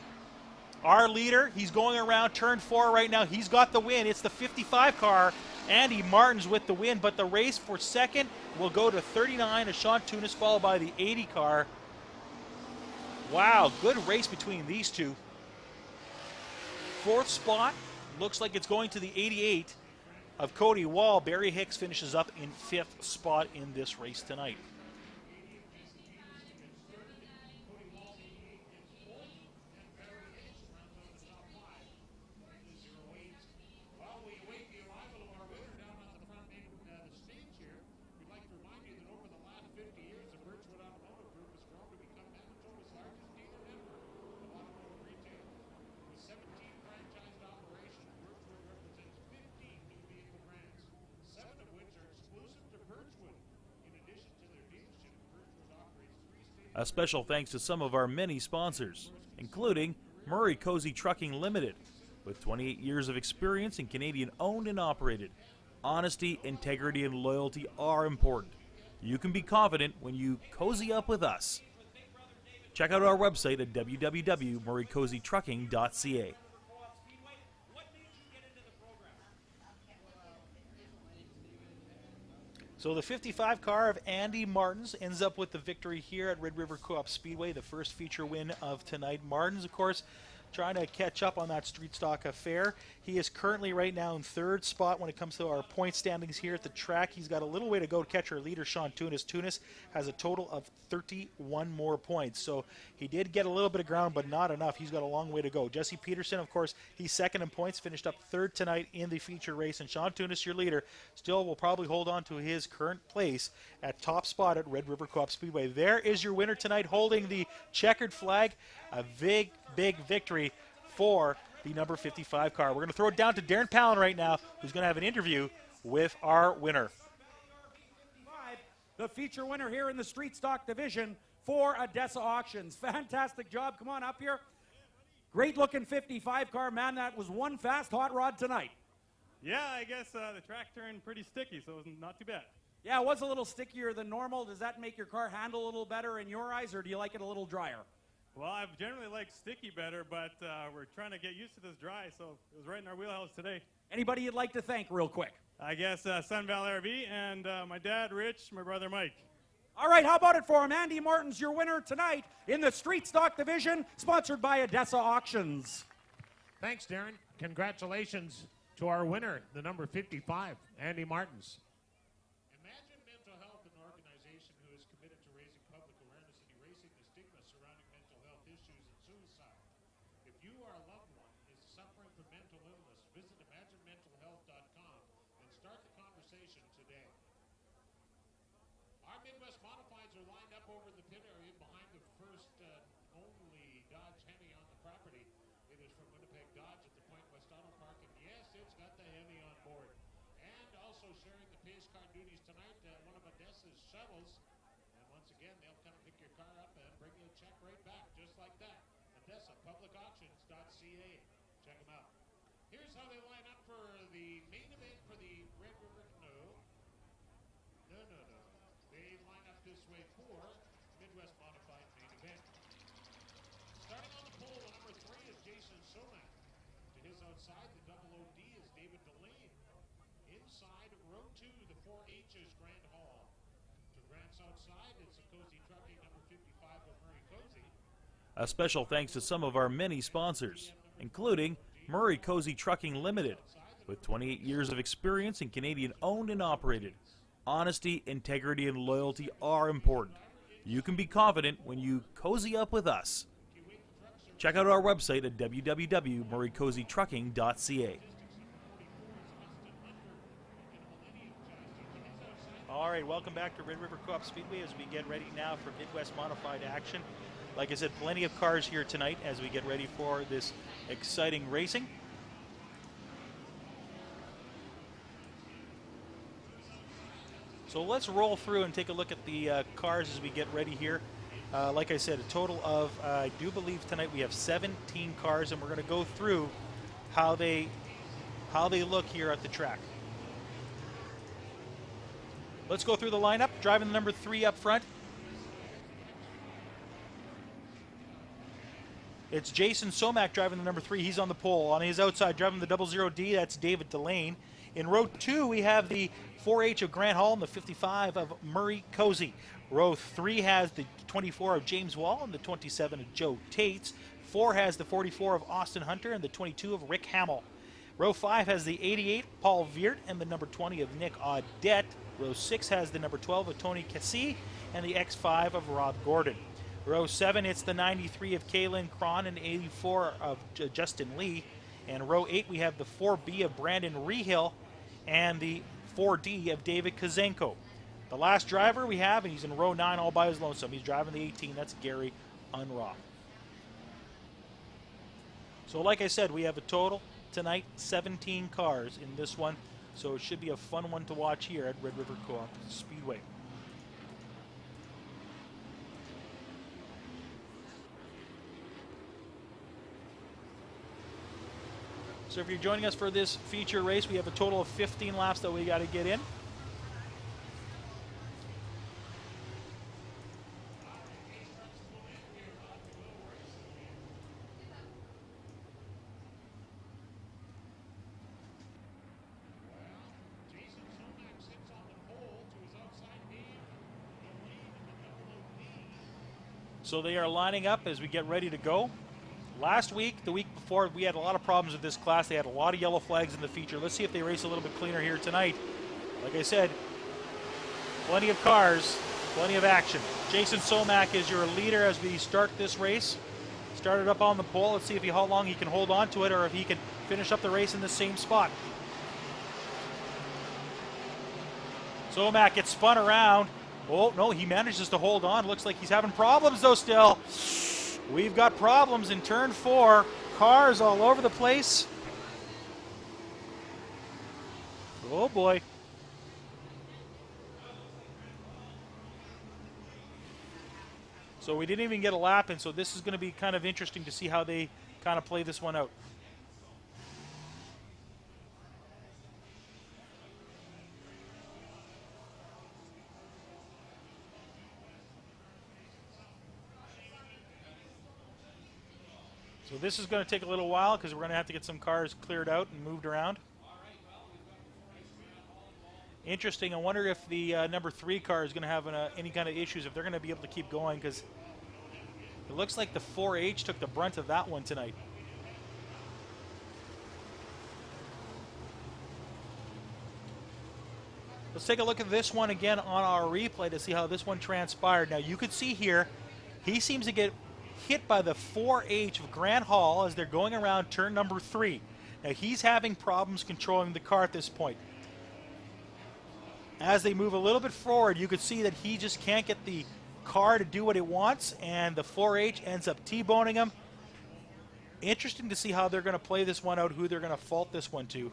Our leader, he's going around turn 4 right now. He's got the win. It's the 55 car, Andy Martins with the win, but the race for 2nd will go to 39 of Sean Tunis, followed by the 80 car. Wow, good race between these two. 4th spot, looks like it's going to the 88 of Cody Wall. Barry Hicks finishes up in 5th spot in this race tonight. A special thanks to some of our many sponsors, including Murray Cozy Trucking Limited, with 28 years of experience and Canadian owned and operated. Honesty, integrity, and loyalty are important. You can be confident when you cozy up with us. Check out our website at www.murraycozytrucking.ca. So the 55 car of Andy Martins ends up with the victory here at Red River Co-op Speedway, the first feature win of tonight. Martins, of course, trying to catch up on that street stock affair. He is currently right now in third spot when it comes to our point standings here at the track. He's got a little way to go to catch our leader, Sean Tunis. Tunis has a total of 31 more points. So he did get a little bit of ground, but not enough. He's got a long way to go. Jesse Peterson, of course, he's second in points, finished up third tonight in the feature race. And Sean Tunis, your leader, still will probably hold on to his current place at top spot at Red River Co-op Speedway. There is your winner tonight, holding the checkered flag. A big, big victory for the number 55 car. We're going to throw it down to Darren Palin right now, who's going to have an interview with our winner. The feature winner here in the street stock division for Odessa Auctions. Fantastic job. Come on up here. Great looking 55 car, man. That was one fast hot rod tonight. Yeah, I guess the track turned pretty sticky, so it was not too bad. Yeah, it was a little stickier than normal. Does that make your car handle a little better in your eyes, or do you like it a little drier? Well, I've generally liked sticky better, but we're trying to get used to this dry, so it was right in our wheelhouse today. Anybody you'd like to thank real quick? I guess Sun Valley RV and my dad, Rich, my brother, Mike. All right, how about it for him? Andy Martins, your winner tonight in the street stock division, sponsored by Odessa Auctions. Thanks, Darren. Congratulations to our winner, the number 55, Andy Martins. Imagine Mental Health, an organization who is committed to raising public awareness and erasing the stigma surrounding mental health issues and suicide. If you or a loved one is suffering from mental illness, visit imaginementalhealth.com and start the conversation today. Our Midwest Modifieds are lined up over the pit area behind the first only Dodge Hemi on the property. It is from Winnipeg Dodge at the Point West Auto Park, and yes, it's got the Hemi on board. And also sharing the pace car duties tonight, one of Odessa's shuttles. And once again, they'll come pick your car up and bring you a check right back, just like that. Odessa, publicauctions.ca. Check them out. Here's how they line up for the main event for the Red River. No. They line up this way for Midwest Modified main event. Starting on the pole, the number 3 is Jason Somak. To his outside, the double OD is David Delane. Inside, row 2, the 4H is Grant Hall. To Grant's outside, it's a Cozy Trucking number 55 of Murray Cozy. A special thanks to some of our many sponsors, including Murray Cozy Trucking Limited, with 28 years of experience and Canadian owned and operated. Honesty, integrity, and loyalty are important. You can be confident when you cozy up with us. Check out our website at www.murraycozytrucking.ca. All right, welcome back to Red River Co-op Speedway as we get ready now for Midwest Modified action. Like I said, plenty of cars here tonight as we get ready for this exciting racing. So let's roll through and take a look at the cars as we get ready here. Like I said, a total of, I do believe tonight we have 17 cars, and we're going to go through how they look here at the track. Let's go through the lineup. Driving the number 3 up front, it's Jason Somak driving the number 3. He's on the pole. On his outside, driving the 00D, that's David Delane. In row 2, we have the 4H of Grant Hall and the 55 of Murray Cozy. Row 3 has the 24 of James Wall and the 27 of Joe Tates. 4 has the 44 of Austin Hunter and the 22 of Rick Hamill. Row 5 has the 88 Paul Viert and the number 20 of Nick Audette. Row 6 has the number 12 of Tony Cassie and the X5 of Rob Gordon. Row 7, it's the 93 of Kaylin Cron and 84 of Justin Lee. And row 8, we have the 4B of Brandon Rehill and the 4D of David Kazenko. The last driver we have, and he's in row 9 all by his lonesome. He's driving the 18. That's Gary Unroth. So like I said, we have a total tonight 17 cars in this one. So it should be a fun one to watch here at Red River Co-op Speedway. So if you're joining us for this feature race, we have a total of 15 laps that we got to get in. Jason Somak sits on the pole to his outside name. The lead in the double OD. So they are lining up as we get ready to go. Last week, the week before, we had a lot of problems with this class. They had a lot of yellow flags in the feature. Let's see if they race a little bit cleaner here tonight. Like I said, plenty of cars, plenty of action. Jason Somak is your leader as we start this race. Started up on the pole. Let's see if how long he can hold on to it or if he can finish up the race in the same spot. Somak gets spun around. Oh, no, he manages to hold on. Looks like he's having problems, though, still. We've got problems in turn 4. Cars all over the place. Oh, boy. So we didn't even get a lap in, so this is going to be kind of interesting to see how they kind of play this one out. So this is going to take a little while because we're going to have to get some cars cleared out and moved around. Interesting. I wonder if the number 3 car is going to have any kind of issues, if they're going to be able to keep going, because it looks like the 4H took the brunt of that one tonight. Let's take a look at this one again on our replay to see how this one transpired. Now you can see here, he seems to get hit by the 4H of Grant Hall as they're going around turn number 3. Now he's having problems controlling the car at this point. As they move a little bit forward, you can see that he just can't get the car to do what it wants, and the 4H ends up T-boning him. Interesting to see how they're going to play this one out, who they're going to fault this one to.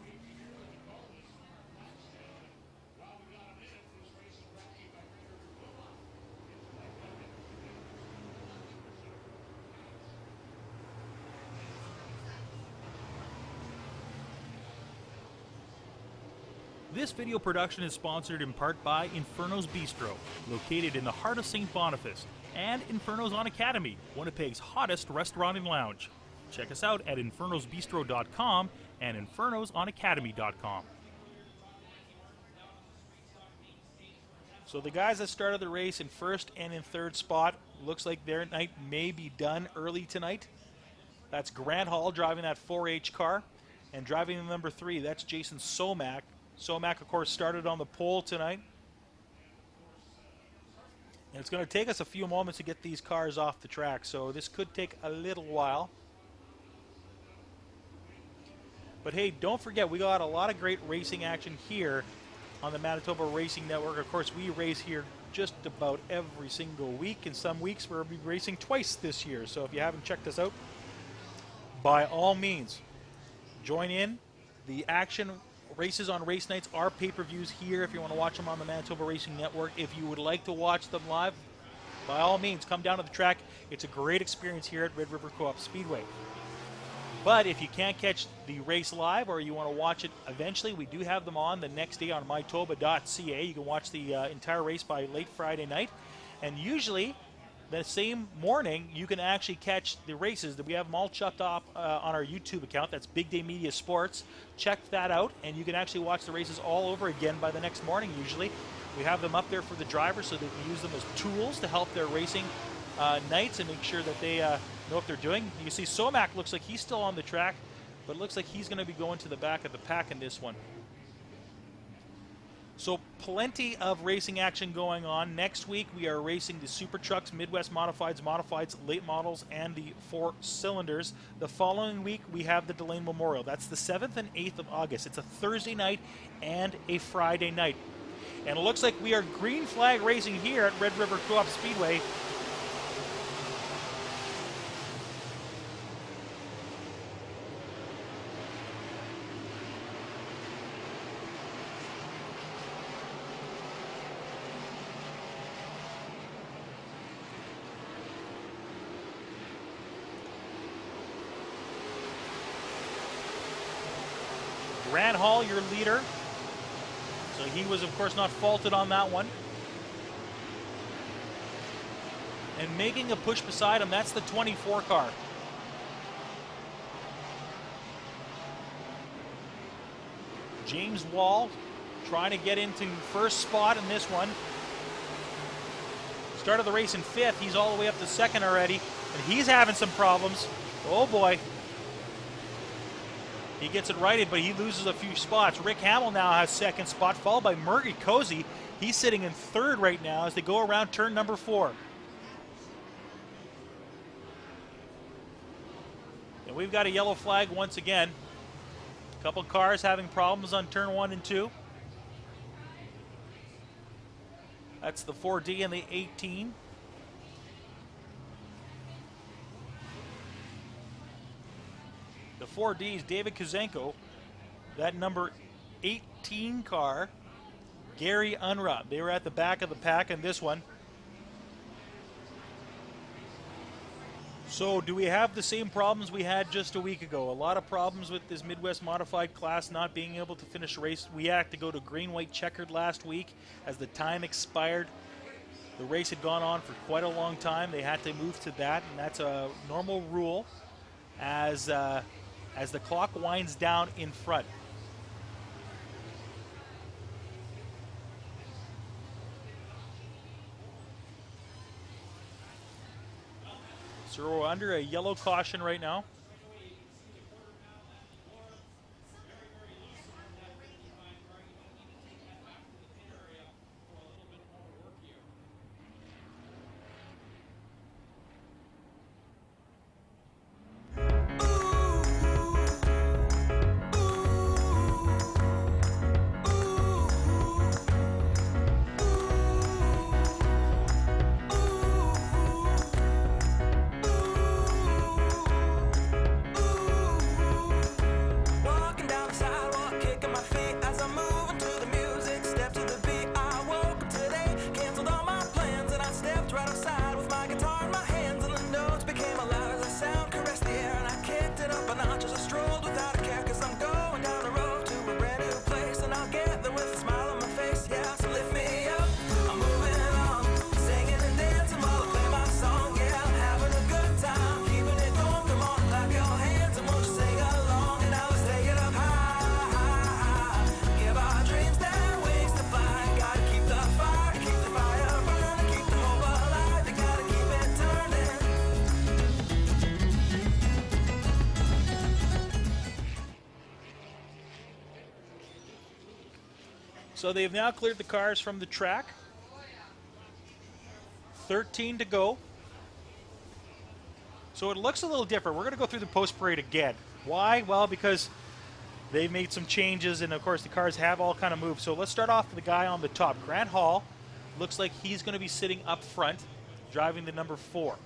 This video production is sponsored in part by Inferno's Bistro, located in the heart of St. Boniface, and Inferno's on Academy, Winnipeg's hottest restaurant and lounge. Check us out at infernosbistro.com and infernosonacademy.com. So the guys that started the race in first and in third spot, looks like their night may be done early tonight. That's Grant Hall driving that 4H car, and driving the number 3, that's Jason Somak. Somak, of course, started on the pole tonight. And it's going to take us a few moments to get these cars off the track, so this could take a little while. But hey, don't forget, we got a lot of great racing action here on the Manitoba Racing Network. Of course, we race here just about every single week, and some weeks we'll be racing twice this year. So if you haven't checked us out, by all means, join in. The action races on race nights are pay-per-views here if you want to watch them on the Manitoba Racing Network. If you would like to watch them live, by all means, come down to the track. It's a great experience here at Red River Coop Speedway. But if you can't catch the race live or you want to watch it eventually, we do have them on the next day on Mytoba.Ca. You can watch the entire race by late Friday night. And usually, the same morning, you can actually catch the races. We have them all chopped up on our YouTube account. That's Big Day Media Sports. Check that out, and you can actually watch the races all over again by the next morning usually. We have them up there for the drivers so they can use them as tools to help their racing nights and make sure that they know what they're doing. You can see Somak looks like he's still on the track, but it looks like he's going to be going to the back of the pack in this one. So plenty of racing action going on. Next week we are racing the Super Trucks, Midwest Modifieds, late models, and the 4 cylinders. The following week we have the Delane Memorial. That's the 7th and 8th of August. It's a Thursday night and a Friday night. And it looks like we are green flag racing here at Red River Co-op Speedway. Grant Hall, your leader. So he was, of course, not faulted on that one. And making a push beside him, that's the 24 car. James Wall trying to get into first spot in this one. Started the race in 5th. He's all the way up to 2nd already. And he's having some problems. Oh boy. He gets it righted, but he loses a few spots. Rick Hamill now has 2nd spot, followed by Murray Cozy. He's sitting in 3rd right now as they go around turn number 4. And we've got a yellow flag once again. A couple cars having problems on turn 1 and 2. That's the 4D and the 18. The 4D is David Kuzenko. That number 18 car, Gary Unruh. They were at the back of the pack in this one. So do we have the same problems we had just a week ago? A lot of problems with this Midwest Modified class not being able to finish a race. We had to go to green, white, checkered last week as the time expired. The race had gone on for quite a long time. They had to move to that, and that's a normal rule as the clock winds down in front. So we're under a yellow caution right now. So they've now cleared the cars from the track. 13 to go. So it looks a little different. We're going to go through the post parade again. Why? Well, because they've made some changes, and of course the cars have all kind of moved. So let's start off with the guy on the top. Grant Hall looks like he's going to be sitting up front, driving the number 4.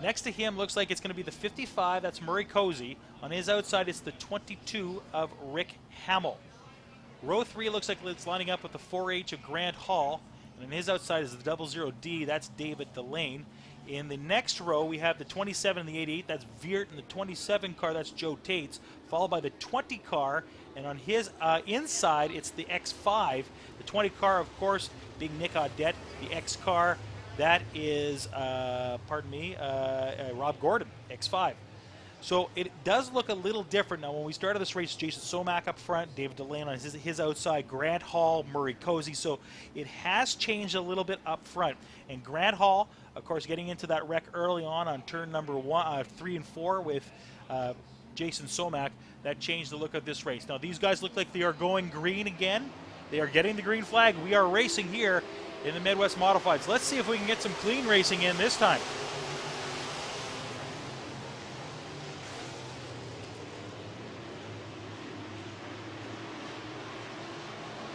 Next to him looks like it's going to be the 55. That's Murray Cozy. On his outside, it's the 22 of Rick Hamill. Row 3 looks like it's lining up with the 4H of Grant Hall. And on his outside is the 00D. That's David Delane. In the next row, we have the 27 and the 88. That's Veert. And the 27 car, that's Joe Tates. Followed by the 20 car. And on his inside, it's the X5. The 20 car, of course, being Nick Audette. The X car, that is, Rob Gordon, X5. So it does look a little different now. When we started this race, Jason Somack up front, David Delane on his outside, Grant Hall, Murray Cozy. So it has changed a little bit up front. And Grant Hall, of course, getting into that wreck early on turn number 3 and 4 with Jason Somack, that changed the look of this race. Now these guys look like they are going green again. They are getting the green flag. We are racing here in the Midwest Modifieds. Let's see if we can get some clean racing in this time.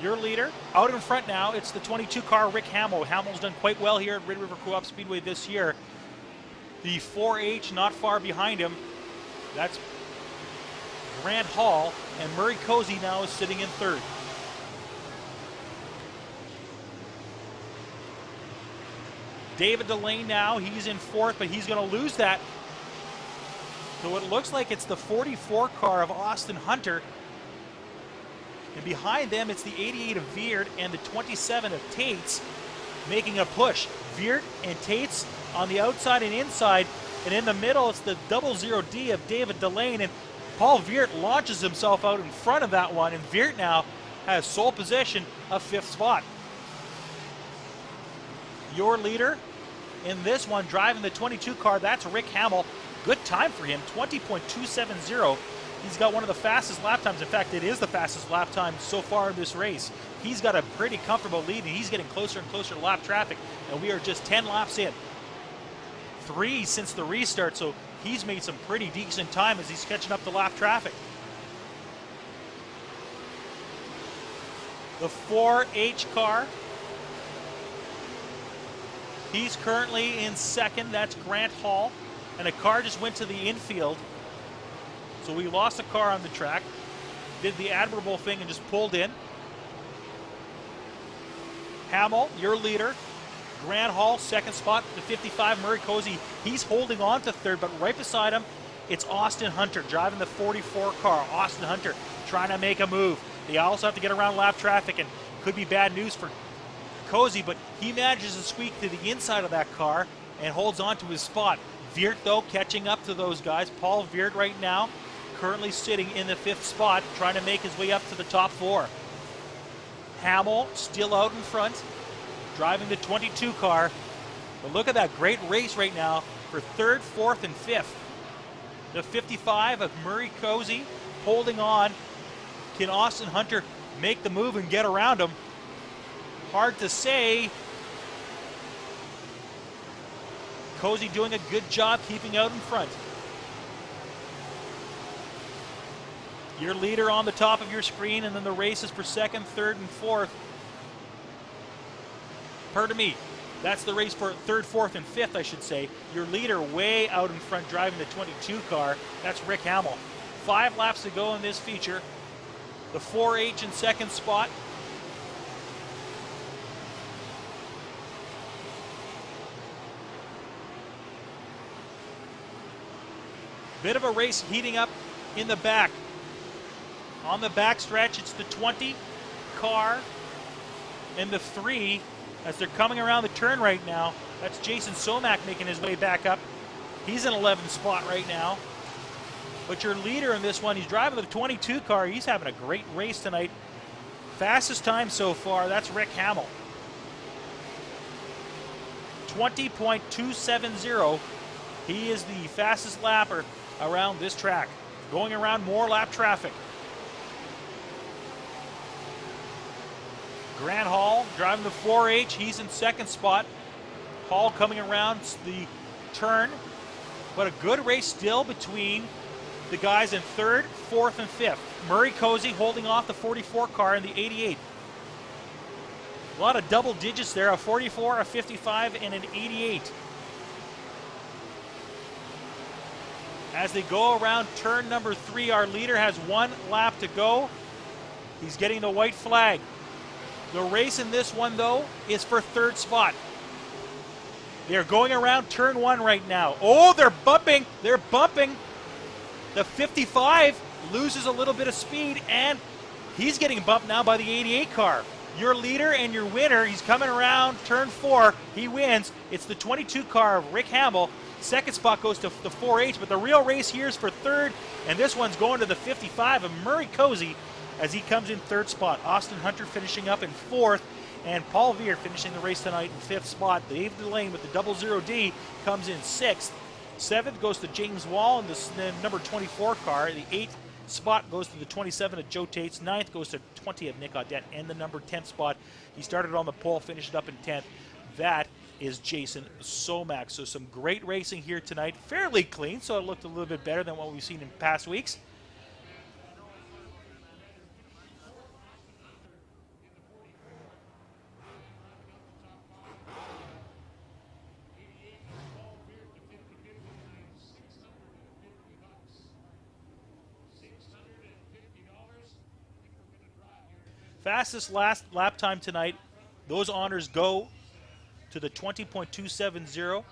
Your leader out in front now, it's the 22 car, Rick Hamill. Hamill's done quite well here at Red River Co-op Speedway this year. The 4H not far behind him, that's Grant Hall, and Murray Cozy now is sitting in 3rd. David Delane now, he's in 4th, but he's going to lose that. So it looks like it's the 44 car of Austin Hunter And behind them, it's the 88 of Veert and the 27 of Tates making a push. Veert and Tates on the outside and inside, and in the middle, it's the 00D of David Delane, and Paul Veert launches himself out in front of that one, and Veert now has sole possession of 5th spot. Your leader in this one, driving the 22 car, that's Rick Hamill. Good time for him, 20.270. He's got one of the fastest lap times. In fact, it is the fastest lap time so far in this race. He's got a pretty comfortable lead, and he's getting closer and closer to lap traffic, and we are just 10 laps in. 3 since the restart, so he's made some pretty decent time as he's catching up to lap traffic. The 4H car, he's currently in second. That's Grant Hall, and a car just went to the infield. So we lost a car on the track, did the admirable thing and just pulled in. Hamill, your leader. Grant Hall, second spot, the 55, Murray Cozy. He's holding on to third, but right beside him, it's Austin Hunter driving the 44 car. Austin Hunter trying to make a move. They also have to get around lap traffic, and could be bad news for Cozy, but he manages to squeak to the inside of that car and holds on to his spot. Veert, though, catching up to those guys. Paul Veert right now currently sitting in the 5th spot, trying to make his way up to the top 4. Hamill still out in front, driving the 22 car. But look at that great race right now for 3rd, 4th, and 5th. The 55 of Murray Cozy holding on. Can Austin Hunter make the move and get around him? Hard to say. Cozy doing a good job keeping out in front. Your leader on the top of your screen, and then the races for 2nd, 3rd, and 4th. Pardon me, that's the race for 3rd, 4th, and 5th, I should say. Your leader way out in front driving the 22 car, that's Rick Hamill. 5 laps to go in this feature. The 4H in 2nd spot. Bit of a race heating up in the back. On the back stretch, it's the 20 car and the 3 as they're coming around the turn right now. That's Jason Somack making his way back up. He's in 11th spot right now. But your leader in this one, he's driving the 22 car. He's having a great race tonight. Fastest time so far, that's Rick Hamill. 20.270. He is the fastest lapper around this track, going around more lap traffic. Grant Hall driving the 4H. He's in 2nd spot. Hall coming around the turn. But a good race still between the guys in 3rd, 4th, and 5th. Murray Cozy holding off the 44 car in the 88. A lot of double digits there, a 44, a 55, and an 88. As they go around turn number 3, our leader has 1 lap to go. He's getting the white flag. The race in this one, though, is for 3rd spot. They're going around turn 1 right now. Oh, they're bumping. They're bumping. The 55 loses a little bit of speed, and he's getting bumped now by the 88 car. Your leader and your winner, he's coming around turn 4. He wins. It's the 22 car of Rick Hamill. 2nd spot goes to the 4H, but the real race here is for 3rd, and this one's going to the 55 of Murray Cozy as he comes in 3rd spot. Austin Hunter finishing up in 4th, and Paul Veer finishing the race tonight in 5th spot. Dave Delane with the 00D comes in 6th. 7th goes to James Wall in the number 24 car. The 8th spot goes to the 27 of Joe Tates. 9th goes to 20 of Nick Audette, and the number 10 spot. He started on the pole, finished up in 10th. That is Jason Somack. So some great racing here tonight. Fairly clean, so it looked a little bit better than what we've seen in past weeks. Fastest last lap time tonight. Those honors go to the 20.270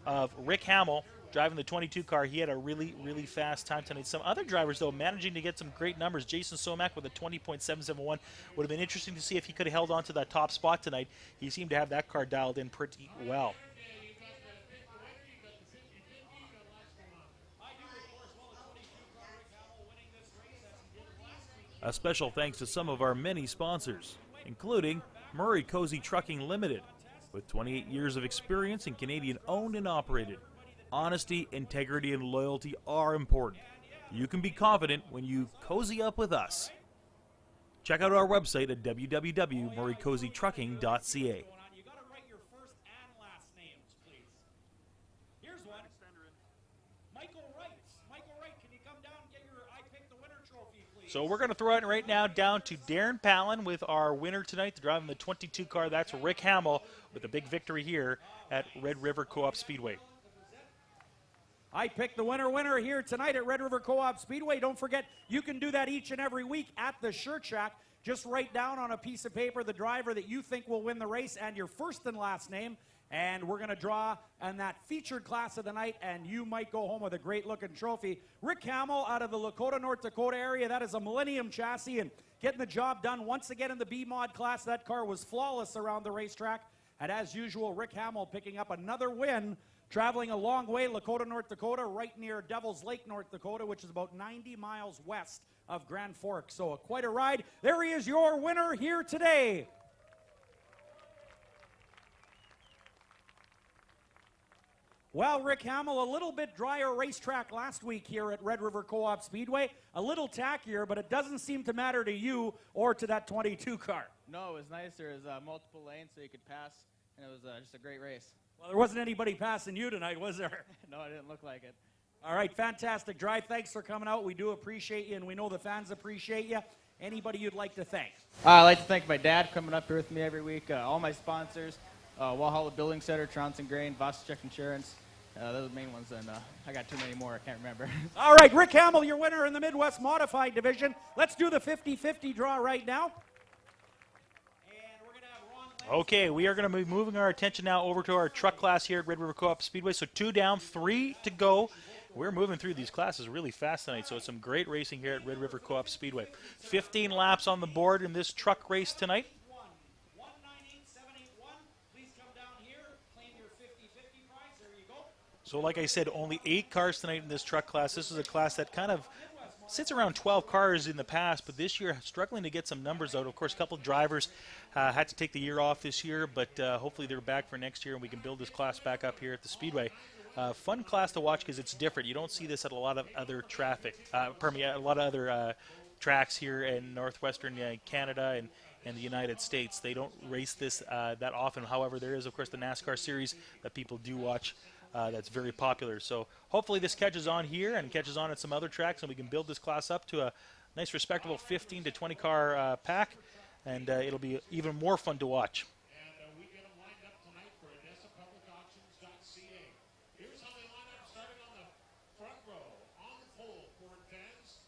of Rick Hamill, driving the 22 car. He had a really, really fast time tonight. Some other drivers, though, managing to get some great numbers. Jason Somak with a 20.771. Would have been interesting to see if he could have held on to that top spot tonight. He seemed to have that car dialed in pretty well. A special thanks to some of our many sponsors, including Murray Cozy Trucking Limited, with 28 years of experience and Canadian owned and operated. Honesty, integrity, and loyalty are important. You can be confident when you cozy up with us. Check out our website at www.murraycozytrucking.ca. You got to write your first and last names, please. Here's one. Michael Wright. Michael Wright, can you come down and get your I Picked the Winner trophy, please? So we're going to throw it right now down to Darren Palin with our winner tonight, driving the 22 car. That's Rick Hamill with a big victory here at Red River Co-op Speedway. I picked the winner here tonight at Red River Co-op Speedway. Don't forget, you can do that each and every week at the Shirt Shack. Just write down on a piece of paper the driver that you think will win the race and your first and last name. And we're going to draw on that featured class of the night, and you might go home with a great-looking trophy. Rick Hamill out of the Lakota, North Dakota area. That is a Millennium chassis and getting the job done once again in the B-Mod class. That car was flawless around the racetrack. And as usual, Rick Hamill picking up another win, traveling a long way, Lakota, North Dakota, right near Devil's Lake, North Dakota, which is about 90 miles west of Grand Forks. So quite a ride. There he is, your winner here today. Well, Rick Hamill, a little bit drier racetrack last week here at Red River Co-op Speedway. A little tackier, but it doesn't seem to matter to you or to that 22 car. No, it was nice. There was multiple lanes so you could pass, and it was just a great race. Well, there wasn't anybody passing you tonight, was there? No, it didn't look like it. All right, fantastic drive. Thanks for coming out. We do appreciate you, and we know the fans appreciate you. Anybody you'd like to thank? I'd like to thank my dad coming up here with me every week, all my sponsors, Walhalla Building Center, Tronson Grain, Voss-Check Insurance. Those are the main ones, and I got too many more. I can't remember. All right, Rick Hamill, your winner in the Midwest Modified Division. Let's do the 50-50 draw right now. Okay, we are going to be moving our attention now over to our truck class here at Red River Co-op Speedway. So 2 down, 3 to go. We're moving through these classes really fast tonight, so it's some great racing here at Red River Co-op Speedway. 15 laps on the board in this truck race tonight. So like I said, only 8 cars tonight in this truck class. This is a class that kind of sits around 12 cars in the past, but this year struggling to get some numbers out. Of course, a couple of drivers had to take the year off this year, but hopefully they're back for next year and we can build this class back up here at the Speedway. Fun class to watch because it's different. You don't see this at a lot of other a lot of other tracks here in northwestern Canada and the United States. They don't race this that often. However, there is, of course, the NASCAR series that people do watch. That's very popular. So hopefully this catches on here and catches on at some other tracks, and we can build this class up to a nice, respectable 15 to 20 car pack, and it'll be even more fun to watch. And we get them lined up tonight for AdessaPublicAuctions.ca. Here's how they line up, starting on the front row. On the pole, Ford fans.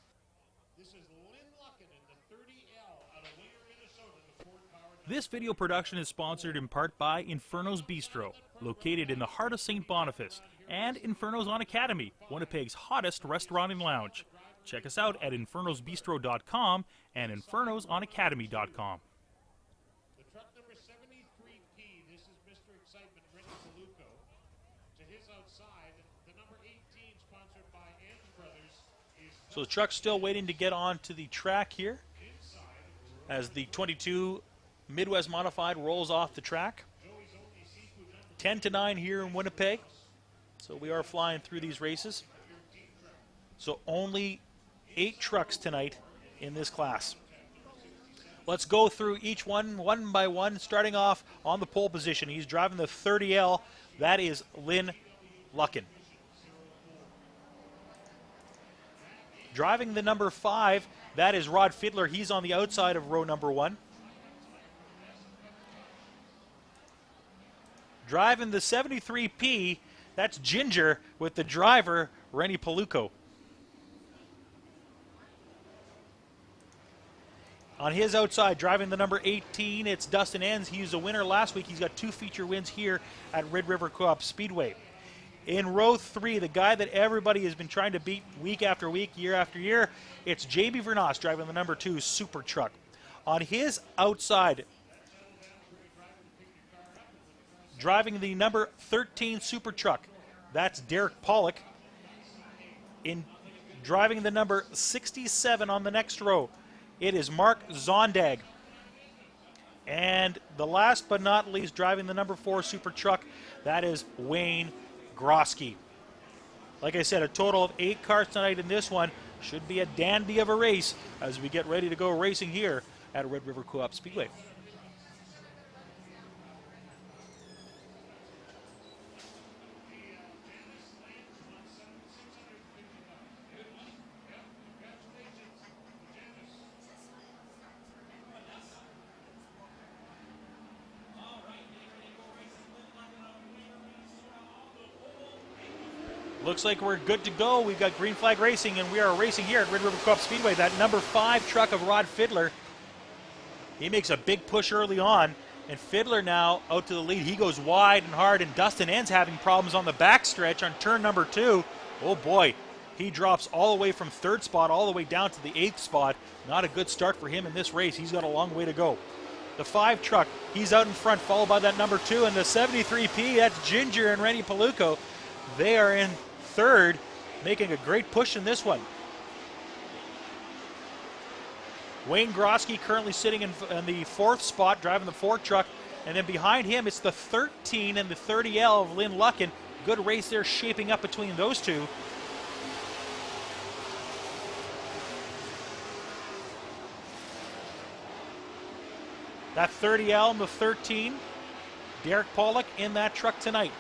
This is Lynn Lucken in the 30L out of Winger, Minnesota, the Ford Power. This video production is sponsored in part by Inferno's Bistro, located in the heart of St. Boniface, and Inferno's on Academy, Winnipeg's hottest restaurant and lounge. Check us out at infernosbistro.com and infernosonacademy.com. The truck number 73P, this is Mr. Excitement, Rick Paluco. To his outside, the number 18, sponsored by Angie Brothers, is... So the truck's still waiting to get onto the track here as the 22 Midwest Modified rolls off the track. 10-9 here in Winnipeg. So we are flying through these races. So only 8 trucks tonight in this class. Let's go through each one by one, starting off on the pole position. He's driving the 30L. That is Lynn Lucken. Driving the number 5, that is Rod Fiedler. He's on the outside of row number 1. Driving the 73P, that's Ginger with the driver, Rennie Paluco. On his outside, driving the number 18, it's Dustin Enns. He was a winner last week. He's got 2 feature wins here at Red River Co-op Speedway. In row 3, the guy that everybody has been trying to beat week after week, year after year, it's Jamie Vernos driving the number 2 Super Truck. On his outside, driving the number 13 Super Truck, that's Derek Pollock. In driving the number 67 on the next row, it is Mark Zondag. And the last but not least, driving the number 4 Super Truck, that is Wayne Grosky. Like I said, a total of 8 cars tonight in this one. Should be a dandy of a race as we get ready to go racing here at Red River Co-op Speedway. Looks like we're good to go. We've got green flag racing, and we are racing here at Red River Co-op Speedway. That number 5 truck of Rod Fiddler, he makes a big push early on, and Fiddler now out to the lead. He goes wide and hard, and Dustin End's having problems on the backstretch on turn number 2. Oh boy, he drops all the way from 3rd spot all the way down to the 8th spot. Not a good start for him in this race. He's got a long way to go. The 5 truck, he's out in front, followed by that number 2, and the 73P, that's Ginger and Rennie Paluco. They are in 3rd, making a great push in this one. Wayne Grosky currently sitting in the 4th spot, driving the 4 truck, and then behind him it's the 13 and the 30L of Lynn Luckin. Good race there shaping up between those two. That 30L and the 13, Derek Pollock in that truck tonight.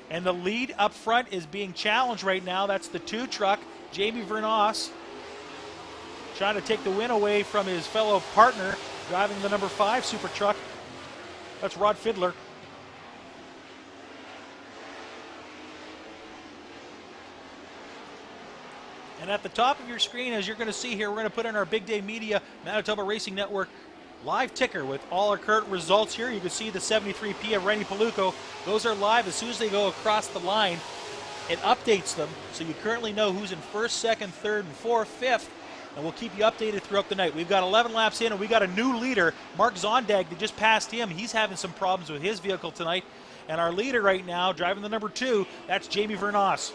And the lead up front is being challenged right now. That's the 2 truck, Jamie Vernos, trying to take the win away from his fellow partner, driving the number 5 Super Truck. That's Rod Fiddler. And at the top of your screen, as you're going to see here, we're going to put in our Big Day Media Manitoba Racing Network live ticker with all our current results here. You can see the 73P of Rennie Paluco. Those are live as soon as they go across the line. It updates them, so you currently know who's in 1st, 2nd, 3rd, and 4th, 5th, and we'll keep you updated throughout the night. We've got 11 laps in, and we got a new leader, Mark Zondag, that just passed him. He's having some problems with his vehicle tonight. And our leader right now, driving the number 2, that's Jamie Vernos.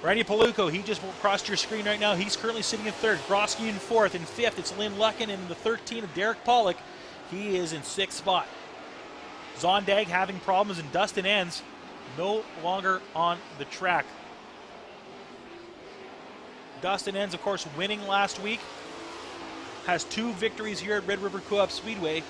Rennie Paluco, he just crossed your screen right now. He's currently sitting in 3rd. Grosky in 4th. In 5th, it's Lynn Luckin. In the 13 of Derek Pollock, he is in 6th spot. Zondag having problems, and Dustin Ends no longer on the track. Dustin Ends, of course, winning last week. Has 2 victories here at Red River Co-op Speedway.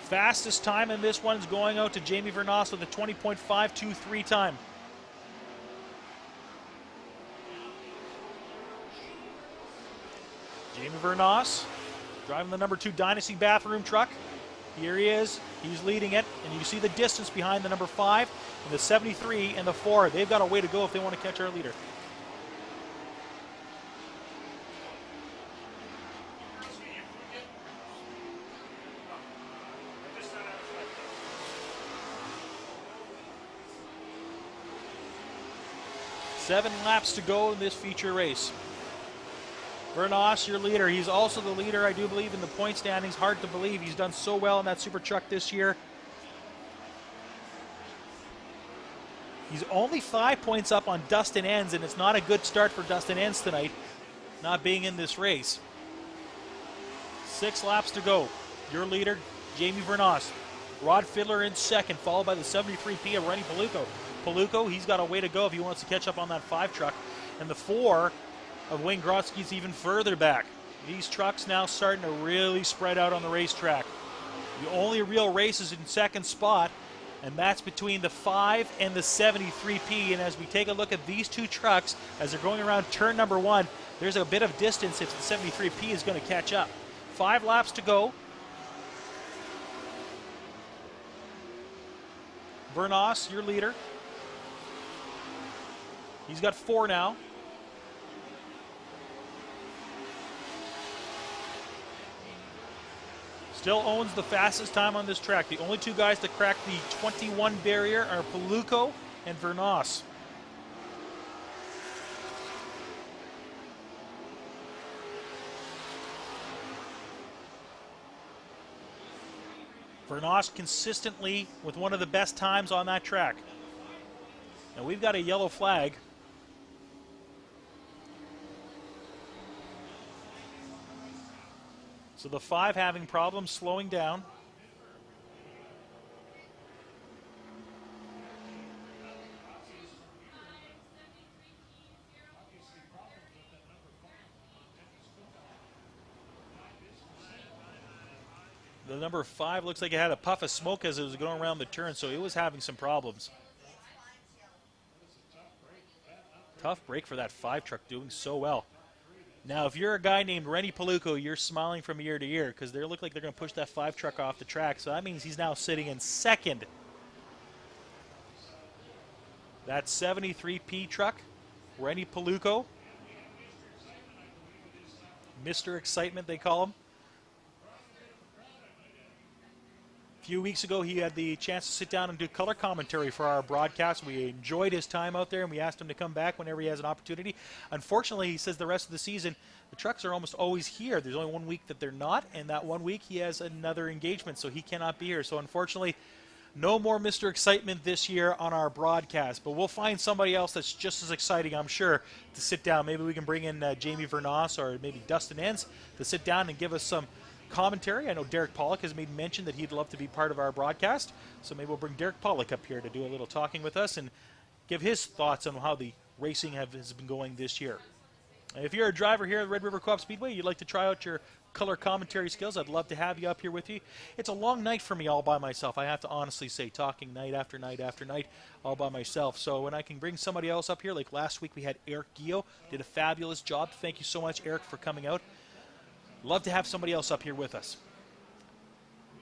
Fastest time in this one's going out to Jamie Vernos with a 20.523 time. Jamie Vernos driving the number 2 Dynasty bathroom truck. Here he is. He's leading it, and you see the distance behind the number 5 and the 73 and the 4. They've got a way to go if they want to catch our leader. Seven laps to go in this feature race. Vernos, your leader. He's also the leader, I do believe, in the point standings. Hard to believe he's done so well in that Super Truck this year. He's only 5 points up on Dustin Ends, and it's not a good start for Dustin Ends tonight, not being in this race. 6 laps to go. Your leader, Jamie Vernos. Rod Fiddler in 2nd, followed by the 73P of Rennie Paluco. Paluco, he's got a way to go if he wants to catch up on that 5 truck. And the 4 of Wayne Grosky's even further back. These trucks now starting to really spread out on the racetrack. The only real race is in 2nd spot, and that's between the 5 and the 73P. And as we take a look at these 2 trucks, as they're going around turn number 1, there's a bit of distance if the 73P is going to catch up. 5 laps to go. Vernos, your leader. He's got 4 now. still owns the fastest time on this track. The only two guys to crack the 21 barrier are Paluco and Vernos. Vernos consistently with one of the best times on that track. Now we've got a yellow flag. So the 5 having problems slowing down. The number 5 looks like it had a puff of smoke as it was going around the turn, so it was having some problems. Tough break for that 5 truck, doing so well. Now, if you're a guy named Rennie Paluco, you're smiling from ear to ear because they look like they're going to push that 5 truck off the track. So that means he's now sitting in second. That 73P truck, Rennie Paluco, Mr. Excitement, they call him. A few weeks ago, he had the chance to sit down and do color commentary for our broadcast. We enjoyed his time out there, and we asked him to come back whenever he has an opportunity. Unfortunately, he says the rest of the season, the trucks are almost always here. There's only 1 week that they're not, and that 1 week he has another engagement, so he cannot be here. So unfortunately, no more Mr. Excitement this year on our broadcast, but we'll find somebody else that's just as exciting, I'm sure, to sit down. Maybe we can bring in Jamie Vernos or maybe Dustin Enns to sit down and give us some commentary. I know Derek Pollock has made mention that he'd love to be part of our broadcast, so maybe we'll bring Derek Pollock up here to do a little talking with us and give his thoughts on how the racing has been going this year. And if you're a driver here at Red River Co-op Speedway, you'd like to try out your color commentary skills, I'd love to have you up here with you. It's a long night for me all by myself, I have to honestly say, talking night after night after night all by myself. So when I can bring somebody else up here, like last week we had Eric Gio, did a fabulous job. Thank you so much, Eric, for coming out. Love to have somebody else up here with us.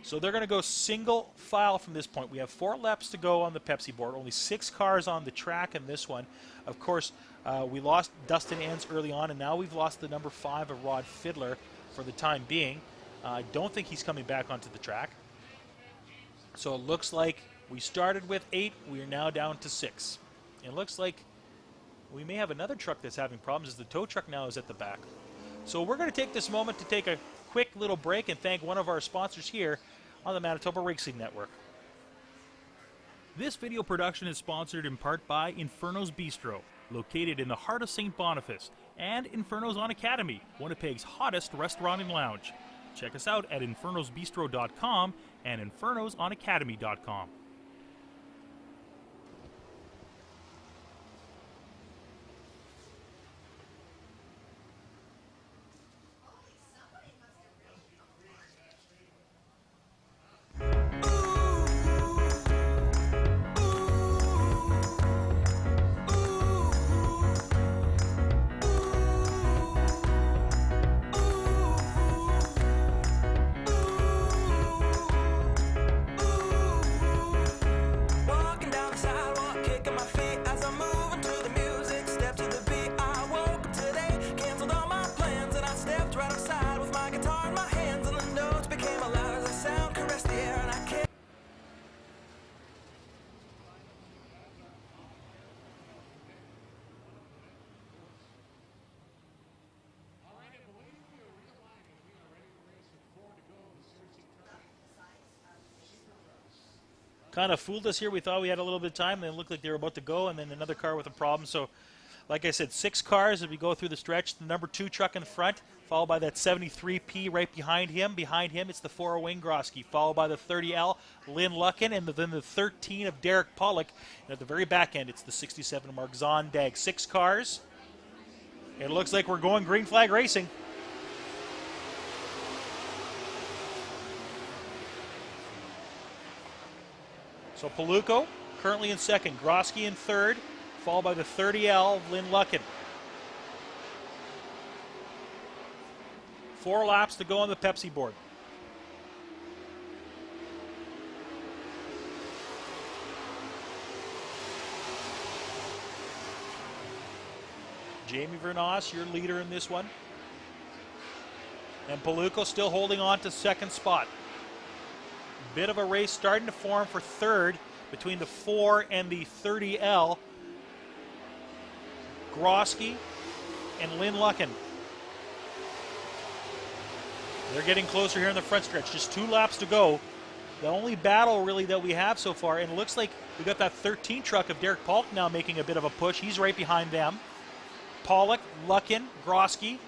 So they're going to go single file from this point. We have 4 laps to go on the Pepsi board. Only 6 cars on the track in this one. Of course, we lost Dustin Enns early on, and now we've lost the number 5 of Rod Fiddler for the time being. I don't think he's coming back onto the track. So it looks like we started with 8. We are now down to 6. It looks like we may have another truck that's having problems, as the tow truck now is at the back. So we're going to take this moment to take a quick little break and thank one of our sponsors here on the Manitoba Racing Network. This video production is sponsored in part by Inferno's Bistro, located in the heart of St. Boniface, and Inferno's on Academy, Winnipeg's hottest restaurant and lounge. Check us out at infernosbistro.com and infernosonacademy.com. Kind of fooled us here. We thought we had a little bit of time, and then it looked like they were about to go, and then another car with a problem. So, like I said, 6 cars as we go through the stretch. The number 2 truck in the front, followed by that 73P right behind him. Behind him, it's the 4 Wayne Grosky, followed by the 30L, Lynn Luckin, and then the 13 of Derek Pollock. And at the very back end, it's the 67 Mark Zondag. 6 cars. It looks like we're going green flag racing. So Paluco currently in second, Grosky in third, followed by the 30L of Lynn Luckin. 4 laps to go on the Pepsi board. Jamie Vernos, your leader in this one. And Paluco still holding on to second spot. Bit of a race starting to form for third between the 4 and the 30L. Grosky and Lynn Lucken. They're getting closer here in the front stretch. Just 2 laps to go. The only battle really that we have so far, and it looks like we got that 13 truck of Derek Polk now making a bit of a push. He's right behind them. Pollock, Lucken, Grosky.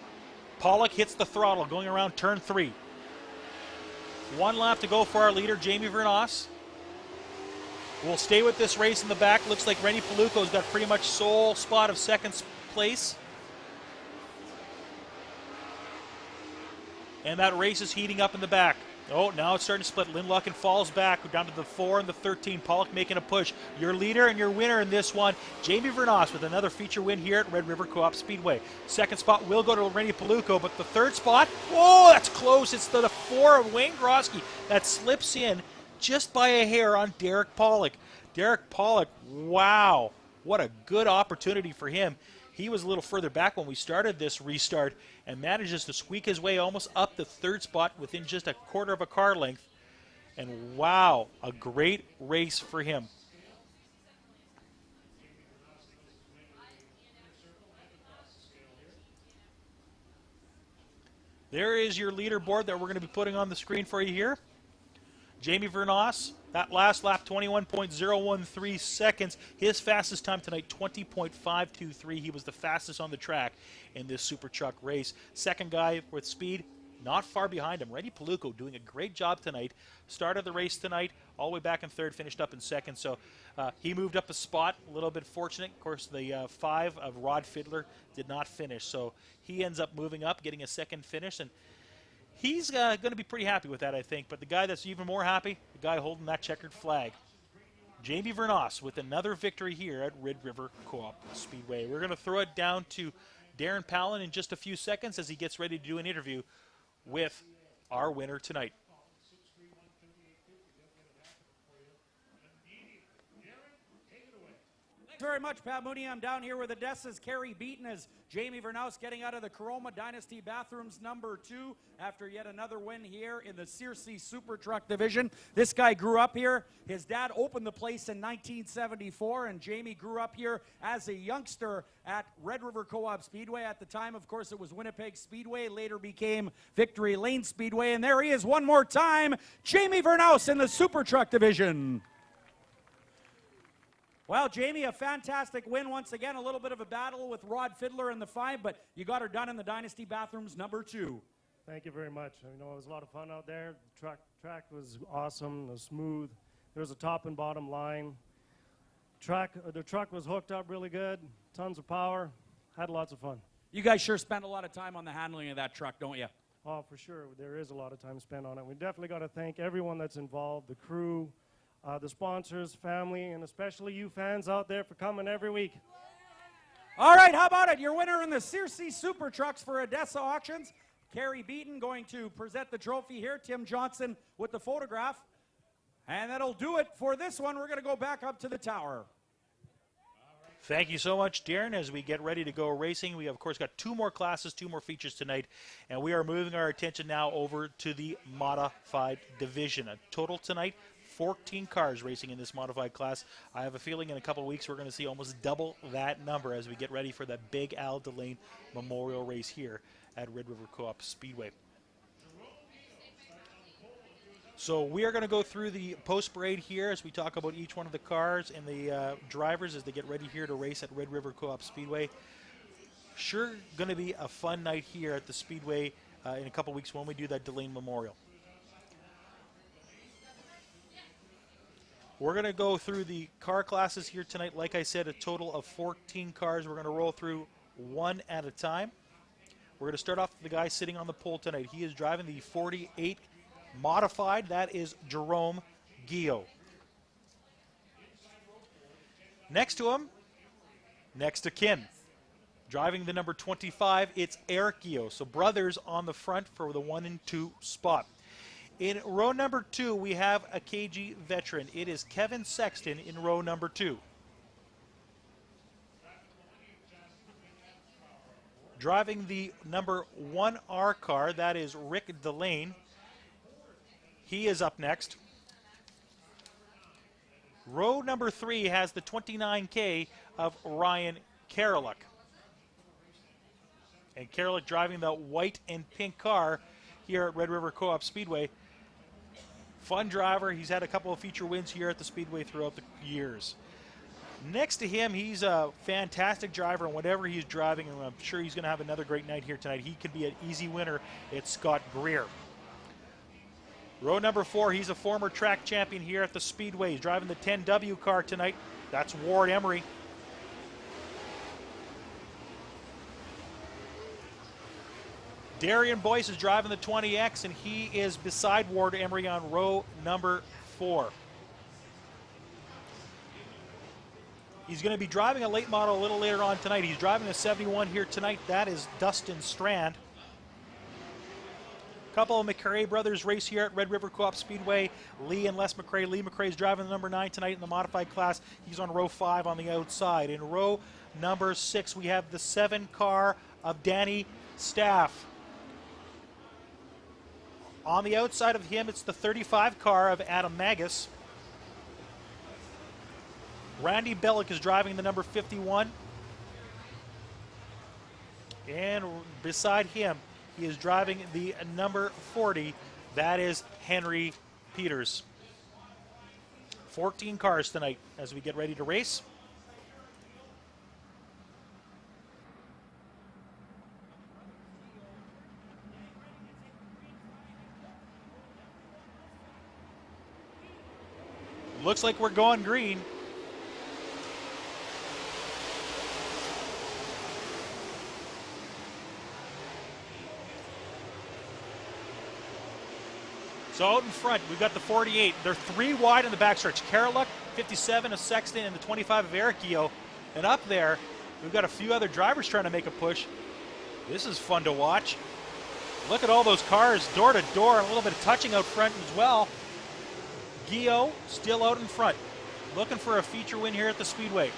Pollock hits the throttle going around turn 3. 1 lap to go for our leader, Jamie Vernos. We'll stay with this race in the back. Looks like Rennie Paluco's got pretty much sole spot of second place. And that race is heating up in the back. Oh, now it's starting to split. Lynn Lucken falls back. We're down to the 4 and the 13. Pollock making a push. Your leader and your winner in this one, Jamie Vernos, with another feature win here at Red River Co-op Speedway. Second spot will go to Rennie Paluco, but the third spot, oh, that's close. It's the 4 of Wayne Grosky that slips in just by a hair on Derek Pollock. Derek Pollock, wow, what a good opportunity for him. He was a little further back when we started this restart and manages to squeak his way almost up the third spot within just a quarter of a car length. And wow, a great race for him. There is your leaderboard that we're going to be putting on the screen for you here. Jamie Vernos, that last lap, 21.013 seconds. His fastest time tonight, 20.523. He was the fastest on the track in this Super Truck race. Second guy with speed, not far behind him. Rennie Paluco doing a great job tonight. Started the race tonight, all the way back in third, finished up in second. So he moved up a spot, a little bit fortunate. Of course, the 5 of Rod Fiddler did not finish. So he ends up moving up, getting a second finish. And he's going to be pretty happy with that, I think. But the guy that's even more happy, the guy holding that checkered flag, Jamie Vernos, with another victory here at Red River Co-op Speedway. We're going to throw it down to Darren Palin in just a few seconds as he gets ready to do an interview with our winner tonight. Thanks very much, Pat Mooney. I'm down here with Odessa's Carrie Beaton as Jamie Vernos getting out of the Caroma Dynasty Bathrooms #2 after yet another win here in the Searcy Super Truck Division. This guy grew up here. His dad opened the place in 1974, and Jamie grew up here as a youngster at Red River Co-op Speedway. At the time, of course, it was Winnipeg Speedway, later became Victory Lane Speedway, and there he is one more time, Jamie Vernos in the Super Truck Division. Well, Jamie, a fantastic win once again. A little bit of a battle with Rod Fiddler in the 5, but you got her done in the Dynasty Bathrooms #2. Thank you very much. You know, it was a lot of fun out there. The track was awesome. It was smooth. There was a top and bottom line. The truck was hooked up really good. Tons of power. Had lots of fun. You guys sure spent a lot of time on the handling of that truck, don't you? Oh, for sure. There is a lot of time spent on it. We definitely got to thank everyone that's involved, the crew, the sponsors, family, and especially you fans out there for coming every week. All right, how about it? Your winner in the Searcy Super Trucks for Odessa Auctions, Carrie Beaton, going to present the trophy here. Tim Johnson with the photograph. And that'll do it for this one. We're going to go back up to the tower. Thank you so much, Darren. As we get ready to go racing, we have, of course, got 2 more classes, 2 more features tonight, and we are moving our attention now over to the modified division. A total tonight, 14 cars racing in this modified class. I have a feeling in a couple of weeks we're going to see almost double that number as we get ready for that big Al Delane Memorial race here at Red River Co-op Speedway. So we are going to go through the post parade here as we talk about each one of the cars and the drivers as they get ready here to race at Red River Co-op Speedway. Sure going to be a fun night here at the Speedway in a couple weeks when we do that Delane Memorial. We're going to go through the car classes here tonight. Like I said, a total of 14 cars. We're going to roll through one at a time. We're going to start off with the guy sitting on the pole tonight. He is driving the 48 modified. That is Jerome Guillot. Next to him, next to Ken, driving the number 25, it's Eric Guillot. So brothers on the front for the 1 and 2 spot. In row number 2, we have a KG veteran. It is Kevin Sexton in row number 2. Driving the number 1R car, that is Rick Delane. He is up next. Row number 3 has the 29K of Ryan Karalik. And Karalik driving the white and pink car here at Red River Co-op Speedway. Fun driver. He's had a couple of feature wins here at the Speedway throughout the years. Next to him, he's a fantastic driver, and whatever he's driving, and I'm sure he's going to have another great night here tonight. He could be an easy winner. It's Scott Greer. Row number 4, he's a former track champion here at the Speedway. He's driving the 10W car tonight. That's Ward Emery. Darian Boyce is driving the 20X, and he is beside Ward Emery on row number 4. He's going to be driving a late model a little later on tonight. He's driving a 71 here tonight. That is Dustin Strand. A couple of McRae brothers race here at Red River Co-op Speedway. Lee and Les McRae. Lee McRae is driving the number 9 tonight in the modified class. He's on row 5 on the outside. In row number 6, we have the 7 car of Danny Staff. On the outside of him, it's the 35 car of Adam Magus. Randy Bellick is driving the number 51. And beside him, he is driving the number 40. That is Henry Peters. 14 cars tonight as we get ready to race. Looks like we're going green. So out in front, we've got the 48. They're 3 wide in the backstretch. Karalik, 57 of Sexton, and the 25 of Eric Gio. And up there, we've got a few other drivers trying to make a push. This is fun to watch. Look at all those cars door to door, and a little bit of touching out front as well. Gio still out in front, looking for a feature win here at the Speedway.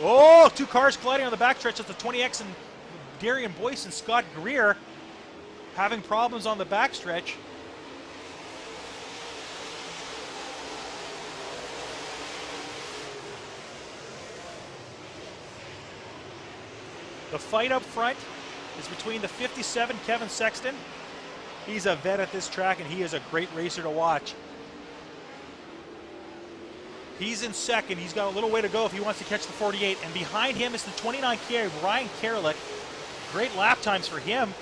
Oh, 2 cars colliding on the backstretch. It's the 20X and Darian Boyce and Scott Greer having problems on the backstretch. The fight up front is between the 57, Kevin Sexton. He's a vet at this track, and he is a great racer to watch. He's in second. He's got a little way to go if he wants to catch the 48. And behind him is the 29K of Ryan Karalik. Great lap times for him.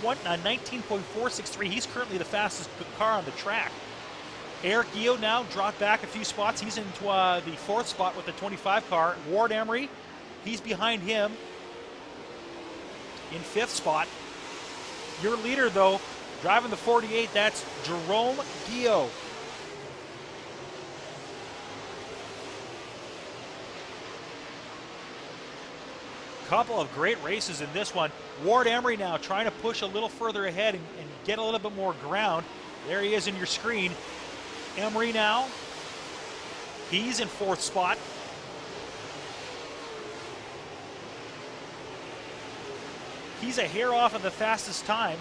19.463. He's currently the fastest car on the track. Eric Gio now dropped back a few spots. He's into the 4th spot with the 25 car. Ward Emery, he's behind him in 5th spot. Your leader, though, driving the 48, that's Jerome Gio. Couple of great races in this one. Ward Emery now trying to push a little further ahead and get a little bit more ground. There he is in your screen. Emery now, he's in 4th spot. He's a hair off of the fastest time.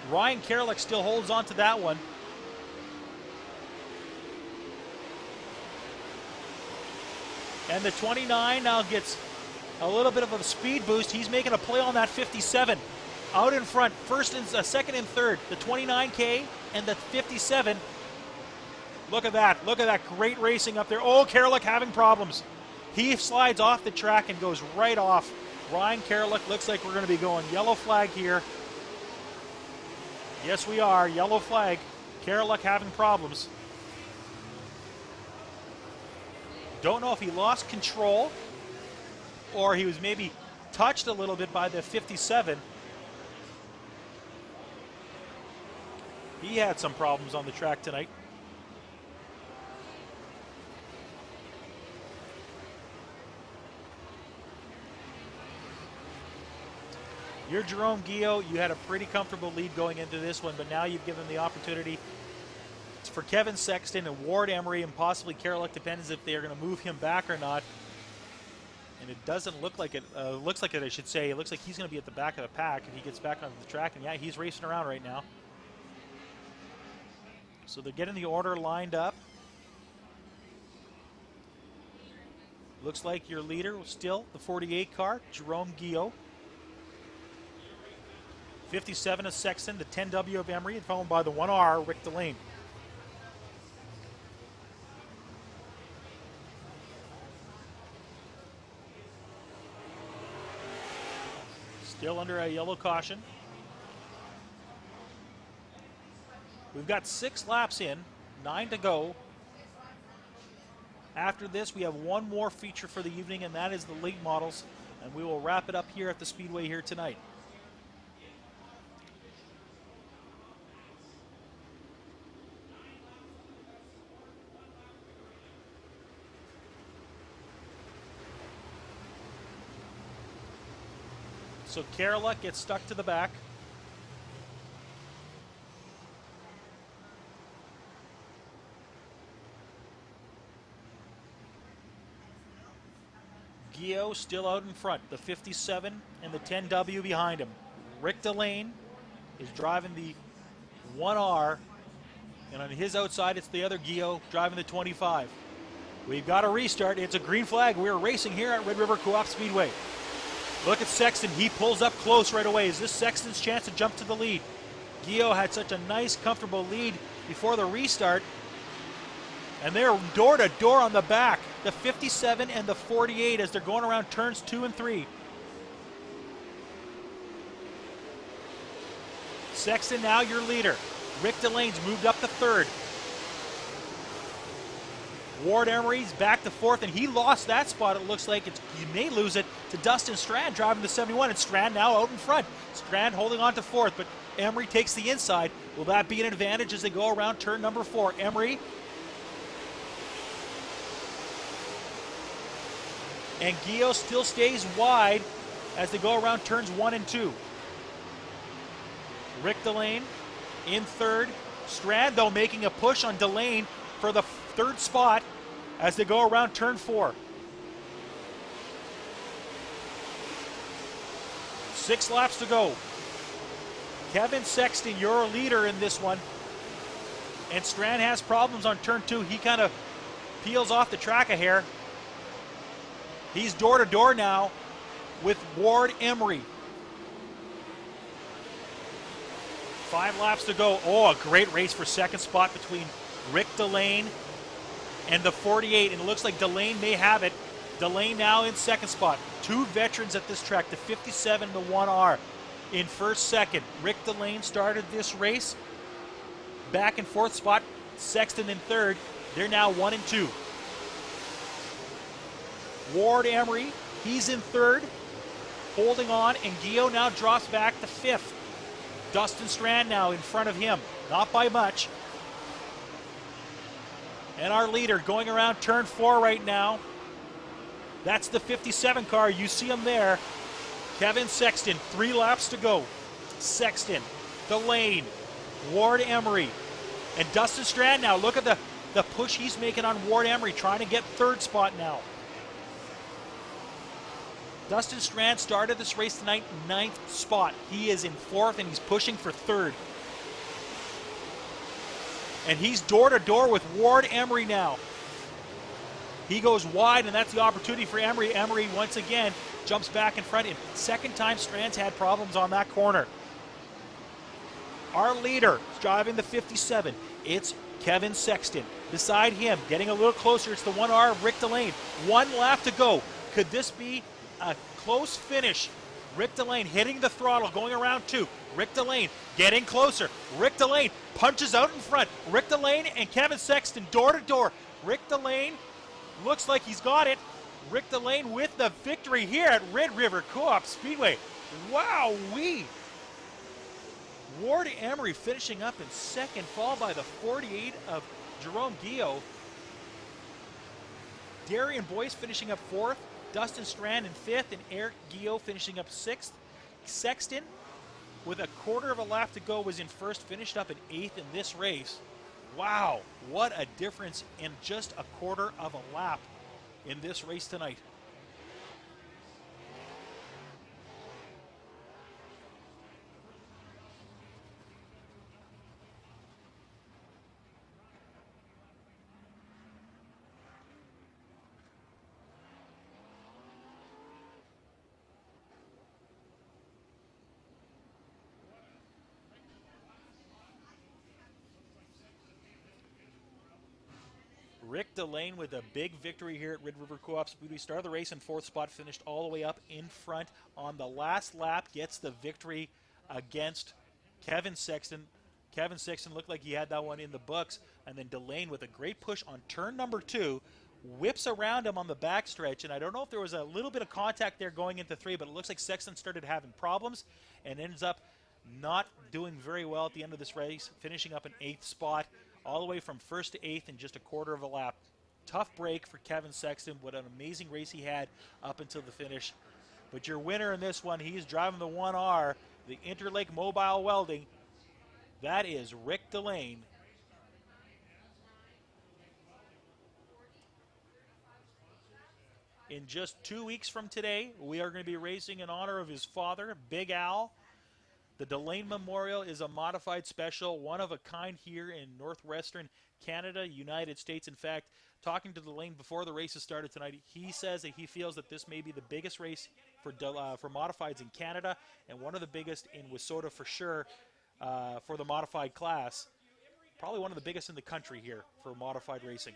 Ryan Karalik still holds on to that one. And the 29 now gets a little bit of a speed boost. He's making a play on that 57. Out in front, second and third, the 29K and the 57. Look at that. Look at that great racing up there. Oh, Karalik having problems. He slides off the track and goes right off. Ryan Karalik, looks like we're going to be going yellow flag here. Yes, we are. Yellow flag. Karalik having problems. Don't know if he lost control or he was maybe touched a little bit by the 57. He had some problems on the track tonight. You're Jerome Gio. You had a pretty comfortable lead going into this one, but now you've given the opportunity for Kevin Sexton and Ward Emery and possibly Karalik, depends if they're going to move him back or not. And it doesn't look like it. Looks like it, I should say. It looks like he's going to be at the back of the pack if he gets back onto the track. And yeah, he's racing around right now. So they're getting the order lined up. Looks like your leader was still the 48 car, Jerome Guillot. 57 is Sexton, the 10W of Emery, and followed by the 1R, Rick Delane. Still under a yellow caution. We've got 6 laps in, 9 to go. After this, we have one more feature for the evening, and that is the late models, and we will wrap it up here at the Speedway here tonight. So Carola gets stuck to the back. Guillot still out in front, the 57 and the 10W behind him. Rick Delane is driving the 1R, and on his outside it's the other Guillot driving the 25. We've got a restart. It's a green flag. We're racing here at Red River Co-op Speedway. Look at Sexton. He pulls up close right away. Is this Sexton's chance to jump to the lead? Guillot had such a nice, comfortable lead before the restart. And they're door to door on the back. The 57 and the 48 as they're going around turns 2 and 3. Sexton now your leader. Rick Delane's moved up to 3rd. Ward Emery's back to 4th, and he lost that spot. It looks like he may lose it to Dustin Strand driving the 71, and Strand now out in front. Strand holding on to 4th, but Emery takes the inside. Will that be an advantage as they go around turn number 4? Emery. And Guillot still stays wide as they go around turns 1 and 2. Rick Delane in 3rd. Strand, though, making a push on Delane for the 3rd spot as they go around turn 4. 6 laps to go. Kevin Sexton, your leader in this one. And Strand has problems on turn 2. He kind of peels off the track a hair. He's door to door now with Ward Emery. 5 laps to go. Oh, a great race for second spot between Rick Delane and the 48. And it looks like Delane may have it. Delane now in second spot. 2 veterans at this track, the 57 and the 1R in first, second. Rick Delane started this race back in 4th spot. Sexton in 3rd. They're now 1 and 2. Ward Emery, he's in 3rd, holding on, and Guillot now drops back to 5th. Dustin Strand now in front of him, not by much. And our leader going around turn 4 right now. That's the 57 car. You see him there. Kevin Sexton, 3 laps to go. Sexton, Delane, Ward Emery, and Dustin Strand now. Look at the push he's making on Ward Emery, trying to get 3rd spot now. Dustin Strand started this race tonight, 9th spot. He is in 4th and he's pushing for 3rd. And he's door to door with Ward Emery now. He goes wide, and that's the opportunity for Emery. Emery once again jumps back in front of him. Second time Strand's had problems on that corner. Our leader is driving the 57. It's Kevin Sexton. Beside him, getting a little closer, it's the 1R of Rick Delane. 1 lap to go. Could this be a close finish? Rick Delane hitting the throttle, going around 2. Rick Delane getting closer. Rick Delane punches out in front. Rick Delane and Kevin Sexton door to door. Rick Delane looks like he's got it. Rick Delane with the victory here at Red River Co-op Speedway. Wow-wee. Ward Emery finishing up in 2nd, followed by the 48 of Jerome Guillot. Darian Boyce finishing up 4th. Dustin Strand in 5th, and Eric Guillot finishing up 6th. Sexton, with a quarter of a lap to go, was in 1st, finished up in 8th in this race. Wow, what a difference in just a quarter of a lap in this race tonight. Rick Delane with a big victory here at Red River Co-op Speedway. Started the race in 4th spot, finished all the way up in front on the last lap, gets the victory against Kevin Sexton. Kevin Sexton looked like he had that one in the books, and then Delane with a great push on turn number 2, whips around him on the backstretch, and I don't know if there was a little bit of contact there going into 3, but it looks like Sexton started having problems and ends up not doing very well at the end of this race, finishing up in 8th spot, all the way from 1st to 8th in just a quarter of a lap. Tough break for Kevin Sexton. What an amazing race he had up until the finish. But your winner in this one, he's driving the 1R, the Interlake Mobile Welding. That is Rick Delane. In just 2 weeks from today, we are going to be racing in honor of his father, Big Al. The Delane Memorial is a modified special, one of a kind here in northwestern Canada, United States. In fact, talking to Delane before the races started tonight, he says that he feels that this may be the biggest race for modifieds in Canada, and one of the biggest in Wissota for sure for the modified class. Probably one of the biggest in the country here for modified racing.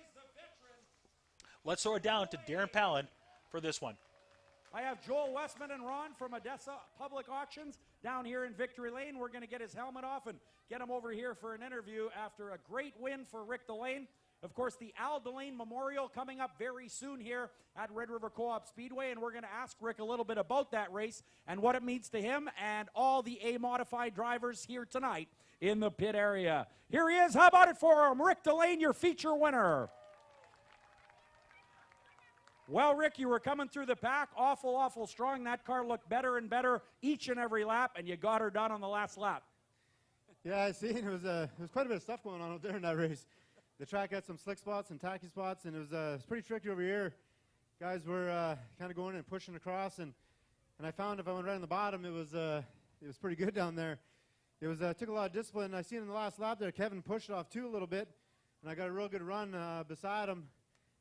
Let's throw it down to Darren Palin for this one. I have Joel Westman and Ron from Odessa Public Auctions down here in Victory Lane. We're going to get his helmet off and get him over here for an interview after a great win for Rick Delane. Of course, the Al Delane Memorial coming up very soon here at Red River Co-op Speedway, and we're going to ask Rick a little bit about that race and what it means to him and all the A-modified drivers here tonight in the pit area. Here he is. How about it for him? Rick Delane, your feature winner. Well, Rick, you were coming through the pack awful strong. That car looked better and better each and every lap, and you got her done on the last lap. Yeah, I seen it was quite a bit of stuff going on out there in that race. The track had some slick spots and tacky spots, and it was pretty tricky over here. Guys were kind of going and pushing across, and I found if I went right on the bottom, it was pretty good down there. It was took a lot of discipline. I seen in the last lap there, Kevin pushed off too a little bit, and I got a real good run beside him.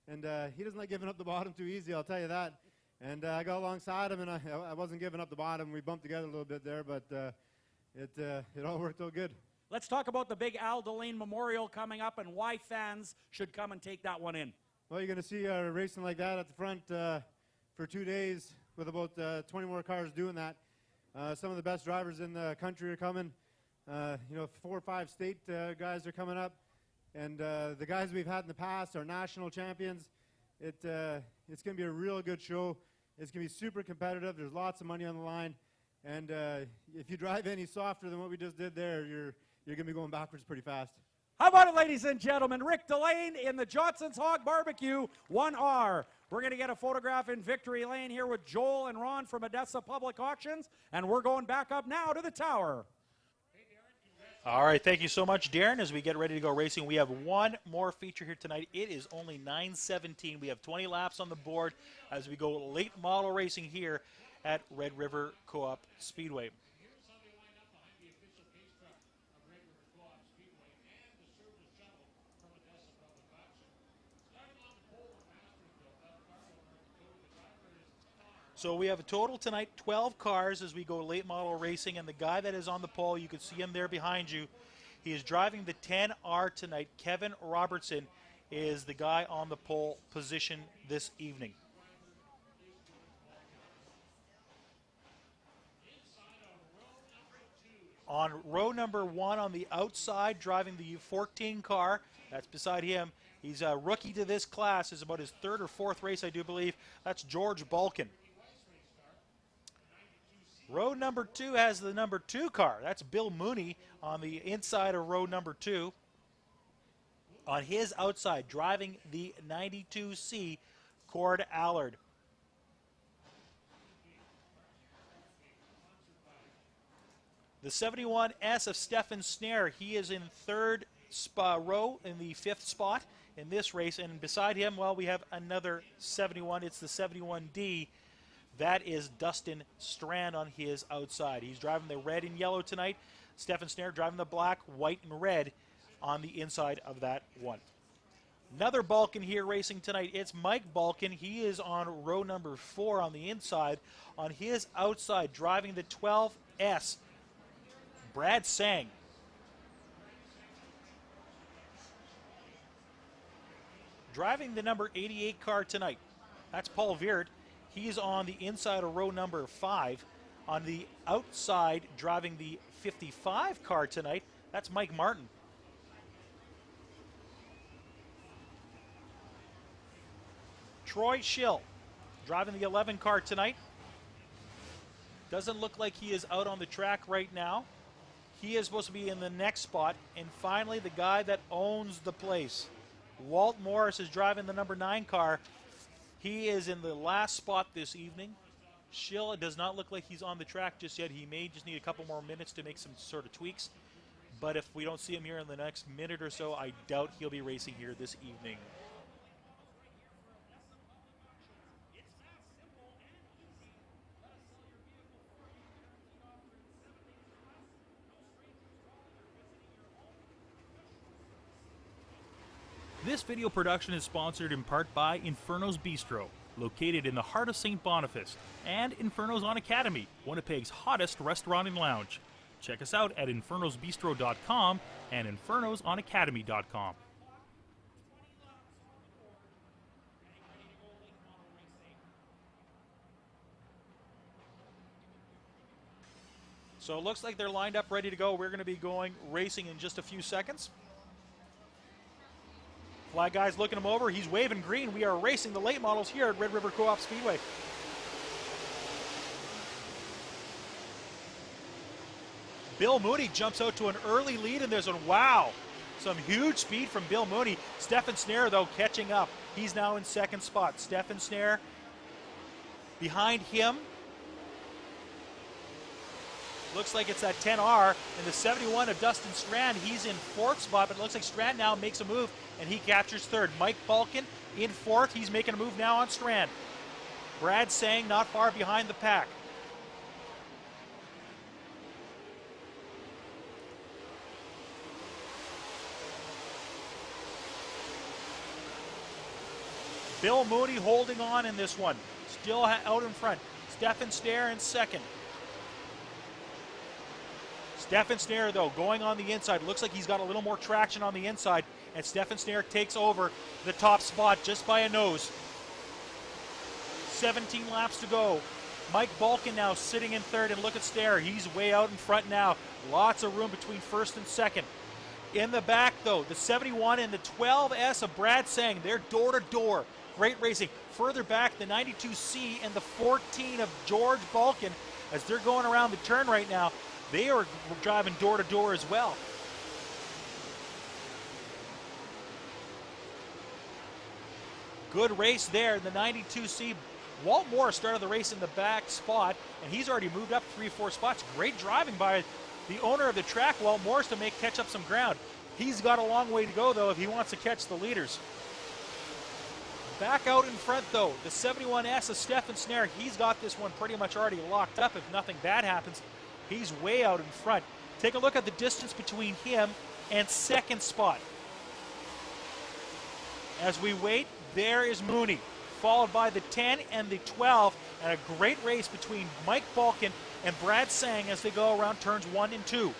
And he doesn't like giving up the bottom too easy, I'll tell you that. And I got alongside him, and I wasn't giving up the bottom. We bumped together a little bit there, but it all worked out good. Let's talk about the big Al Delane Memorial coming up and why fans should come and take that one in. Well, you're going to see racing like that at the front for 2 days with about 20 more cars doing that. Some of the best drivers in the country are coming. 4 or 5 state guys are coming up. And the guys we've had in the past are national champions. It's going to be a real good show. It's going to be super competitive. There's lots of money on the line. And if you drive any softer than what we just did there, you're going to be going backwards pretty fast. How about it, ladies and gentlemen? Rick Delane in the Johnson's Hog Barbecue 1R. We're going to get a photograph in Victory Lane here with Joel and Ron from Odessa Public Auctions. And we're going back up now to the tower. All right, thank you so much, Darren. As we get ready to go racing, we have one more feature here tonight. It is only 9:17. We have 20 laps on the board as we go late model racing here at Red River Co-op Speedway. So we have a total tonight, 12 cars as we go late model racing, and the guy that is on the pole, you can see him there behind you. He is driving the 10R tonight. Kevin Robertson is the guy on the pole position this evening. On row number 1 on the outside, driving the 14 car, that's beside him. He's a rookie to this class. It's about his 3rd or 4th race, I do believe. That's George Balkin. Row number 2 has the number 2 car. That's Bill Mooney on the inside of row number 2. On his outside, driving the 92C, Cord Allard. The 71S of Stefan Snare, he is in 3rd row in the 5th spot in this race. And beside him, well, we have another 71. It's the 71D. That is Dustin Strand on his outside. He's driving the red and yellow tonight. Stefan Snare driving the black, white, and red on the inside of that one. Another Balkan here racing tonight. It's Mike Balkan. He is on row number 4 on the inside. On his outside, driving the 12S, Brad Sang. Driving the number 88 car tonight, that's Paul Veert. He's on the inside of row number 5. On the outside, driving the 55 car tonight, that's Mike Martin. Troy Schill, driving the 11 car tonight. Doesn't look like he is out on the track right now. He is supposed to be in the next spot. And finally, the guy that owns the place, Walt Morris, is driving the number 9 car. He is in the last spot this evening. Schill does not look like he's on the track just yet. He may just need a couple more minutes to make some sort of tweaks. But if we don't see him here in the next minute or so, I doubt he'll be racing here this evening. This video production is sponsored in part by Inferno's Bistro, located in the heart of St. Boniface, and Inferno's on Academy, Winnipeg's hottest restaurant and lounge. Check us out at infernosbistro.com and infernosonacademy.com. So it looks like they're lined up, ready to go. We're going to be going racing in just a few seconds. Flag guy's looking him over. He's waving green. We are racing the late models here at Red River Co-op Speedway. Bill Mooney jumps out to an early lead in this one. Wow. Some huge speed from Bill Mooney. Stefan Snare, though, catching up. He's now in second spot. Stefan Snare behind him. Looks like it's that 10R, and the 71 of Dustin Strand, he's in fourth spot, but it looks like Strand now makes a move, and he captures third. Mike Balkin in fourth. He's making a move now on Strand. Brad Sang not far behind the pack. Bill Mooney holding on in this one. Still out in front. Stefan Snare in second. Stefan Snare, though, going on the inside. Looks like he's got a little more traction on the inside, and Stefan Snare takes over the top spot just by a nose. 17 laps to go. Mike Balkin now sitting in third, and look at Snare. He's way out in front now. Lots of room between first and second. In the back, though, the 71 and the 12S of Brad Sang. They're door-to-door. Great racing. Further back, the 92C and the 14 of George Balkin, as they're going around the turn right now. They are driving door-to-door as well. Good race there. The 92C, Walt Morris started the race in the back spot, and he's already moved up 3-4 spots. Great driving by the owner of the track, Walt Morris, to catch up some ground. He's got a long way to go, though, if he wants to catch the leaders. Back out in front, though, the 71S of Stefan Snare. He's got this one pretty much already locked up if nothing bad happens. He's way out in front. Take a look at the distance between him and second spot. As we wait, there is Mooney, followed by the 10 and the 12, and a great race between Mike Balkin and Brad Sang as they go around turns 1 and 2.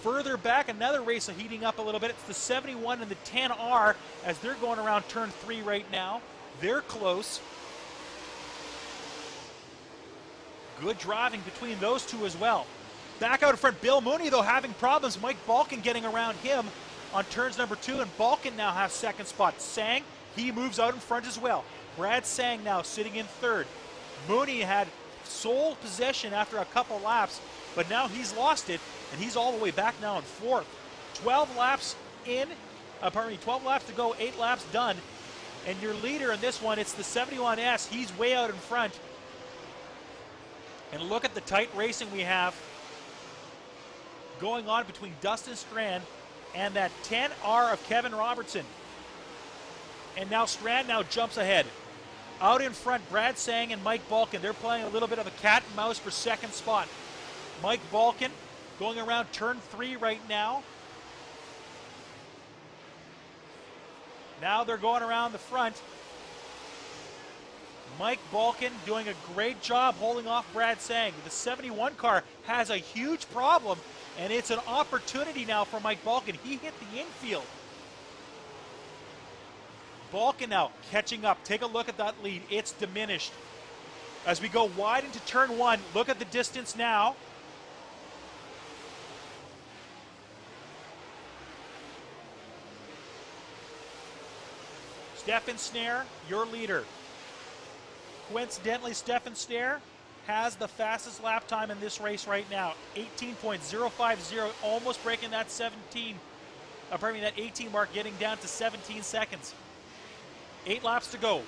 Further back, another race heating up a little bit. It's the 71 and the 10R as they're going around turn 3 right now. They're close. Good driving between those two as well. Back out in front, Bill Mooney, though, having problems. Mike Balkin getting around him on turns number 2, and Balkin now has second spot. Sang, he moves out in front as well. Brad Sang now sitting in third. Mooney had sole possession after a couple laps, but now he's lost it, and he's all the way back now in fourth. 12 laps to go, 8 laps done. And your leader in this one, it's the 71S. He's way out in front. And look at the tight racing we have going on between Dustin Strand and that 10R of Kevin Robertson. And now Strand now jumps ahead. Out in front, Brad Sang and Mike Balkin. They're playing a little bit of a cat and mouse for second spot. Mike Balkin going around turn 3 right now. Now they're going around the front. Mike Balkin doing a great job holding off Brad Sang. The 71 car has a huge problem, and it's an opportunity now for Mike Balkin. He hit the infield. Balkan now catching up. Take a look at that lead. It's diminished. As we go wide into turn 1, look at the distance now. Stefan Snare, your leader. Coincidentally, Stefan Snare has the fastest lap time in this race right now. 18.050, almost breaking that 18 mark, getting down to 17 seconds. 8 laps to go.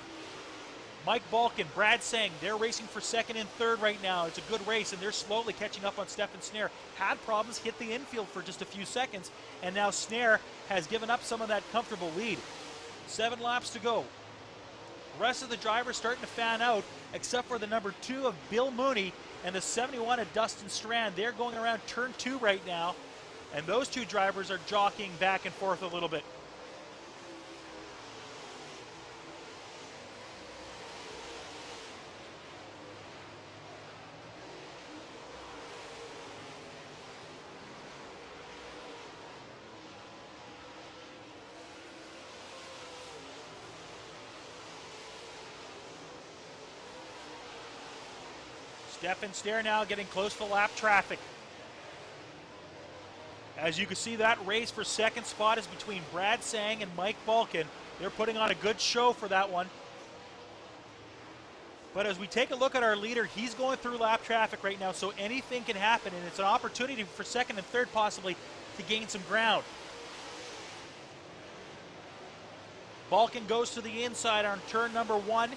Mike Balkan, Brad Sang, they're racing for second and third right now. It's a good race, and they're slowly catching up on Stefan Snare. Had problems, hit the infield for just a few seconds, and now Snare has given up some of that comfortable lead. 7 laps to go. The rest of the drivers starting to fan out, except for the number 2 of Bill Mooney and the 71 of Dustin Strand. They're going around turn 2 right now, and those 2 drivers are jockeying back and forth a little bit. Stefan Snare now getting close to lap traffic. As you can see, that race for second spot is between Brad Sang and Mike Balkan. They're putting on a good show for that one. But as we take a look at our leader, he's going through lap traffic right now, so anything can happen, and it's an opportunity for second and third possibly to gain some ground. Balkan goes to the inside on turn number 1.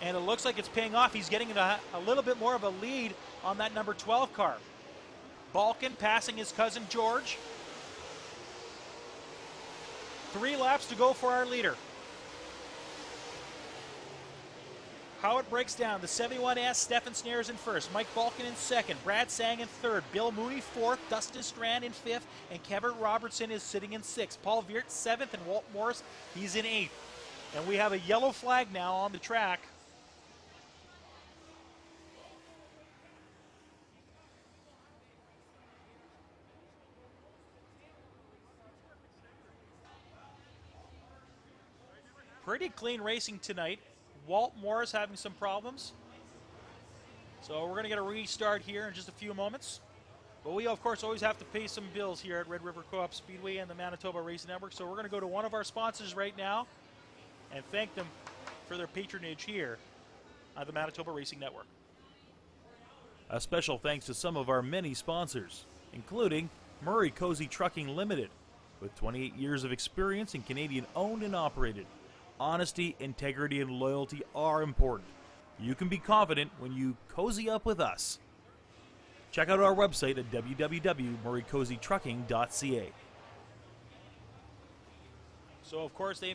And it looks like it's paying off. He's getting a little bit more of a lead on that number 12 car. Balkan passing his cousin George. 3 laps to go for our leader. How it breaks down. The 71S, Stefan Snares in first. Mike Balkan in second. Brad Sang in third. Bill Mooney fourth. Dustin Strand in fifth. And Kevin Robertson is sitting in sixth. Paul Veert seventh. And Walt Morris, he's in eighth. And we have a yellow flag now on the track. Pretty clean racing tonight. Walt Morris having some problems. So we're going to get a restart here in just a few moments. But we, of course, always have to pay some bills here at Red River Co-op Speedway and the Manitoba Racing Network. So we're going to go to one of our sponsors right now and thank them for their patronage here on the Manitoba Racing Network. A special thanks to some of our many sponsors, including Murray Cozy Trucking Limited, with 28 years of experience and Canadian owned and operated. Honesty, integrity, and loyalty are important. You can be confident when you cozy up with us. Check out our website at www.murraycozytrucking.ca. So, of course, they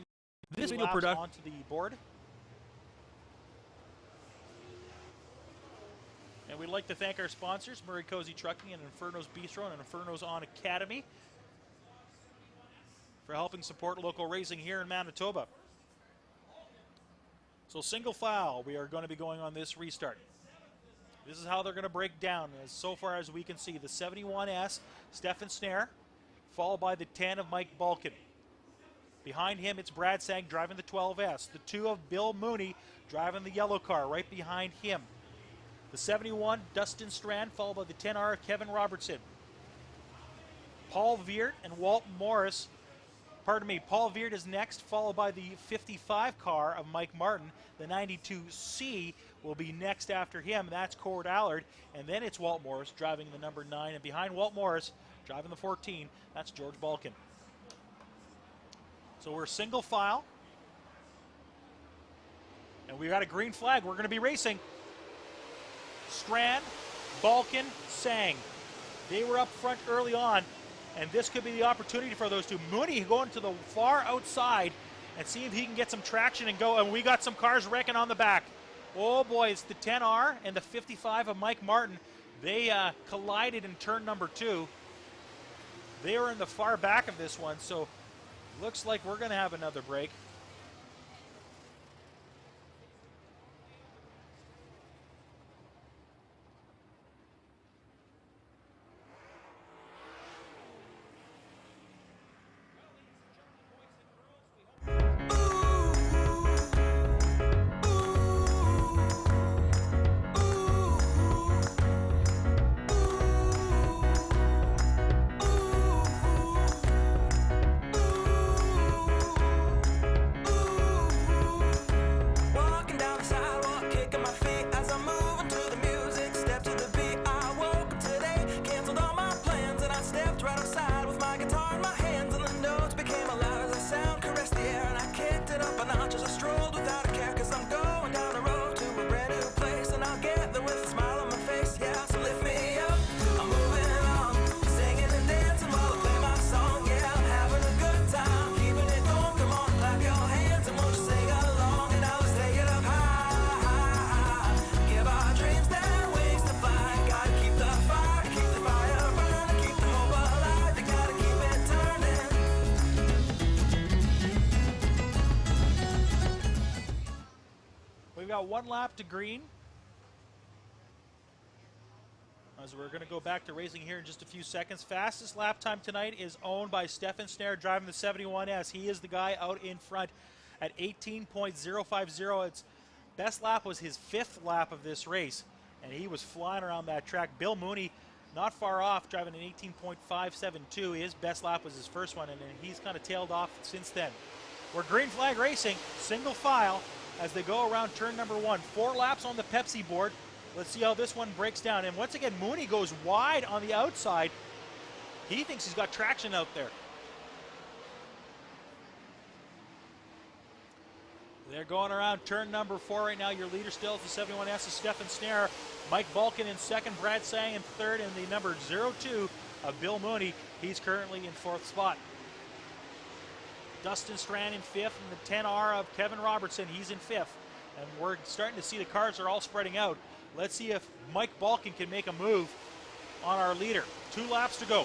This made video production onto the board. And we'd like to thank our sponsors, Murray Cozy Trucking and Inferno's Bistro and Inferno's On Academy, for helping support local racing here in Manitoba. So single file, we are going to be going on this restart. This is how they're going to break down, as so far as we can see. The 71S, Stefan Snare, followed by the 10 of Mike Balkan. Behind him, it's Brad Sang driving the 12S. The 2 of Bill Mooney driving the yellow car right behind him. The 71, Dustin Strand, followed by the 10R of Kevin Robertson. Paul Veert and Walt Morris, Paul Veert is next, followed by the 55 car of Mike Martin. The 92C will be next after him. That's Cord Allard. And then it's Walt Morris driving the number 9. And behind Walt Morris, driving the 14, that's George Balkan. So we're single file. And we've got a green flag. We're going to be racing. Strand, Balkan, Sang. They were up front early on. And this could be the opportunity for those two. Mooney going to the far outside and see if he can get some traction and go. And we got some cars wrecking on the back. Oh boy, it's the 10R and the 55 of Mike Martin. They collided in turn number 2. They were in the far back of this one, so looks like we're going to have another break. got 1 lap to green. As we're going to go back to racing here in just a few seconds. Fastest lap time tonight is owned by Stefan Snare driving the 71S. He is the guy out in front at 18.050. Its best lap was his 5th lap of this race, and he was flying around that track. Bill Mooney, not far off, driving an 18.572. His best lap was his first one, and then he's kind of tailed off since then. We're green flag racing, single file, as they go around turn number 1. 4 laps on the Pepsi board. Let's see how this one breaks down. And once again, Mooney goes wide on the outside. He thinks he's got traction out there. They're going around turn number 4 right now. Your leader still is the 71S is Stefan Snare. Mike Balkin in second, Brad Sang in third, and the number 02 of Bill Mooney. He's currently in 4th spot. Dustin Strand in 5th, and the 10R of Kevin Robertson, he's in 5th. And we're starting to see the cars are all spreading out. Let's see if Mike Balkin can make a move on our leader. 2 laps to go.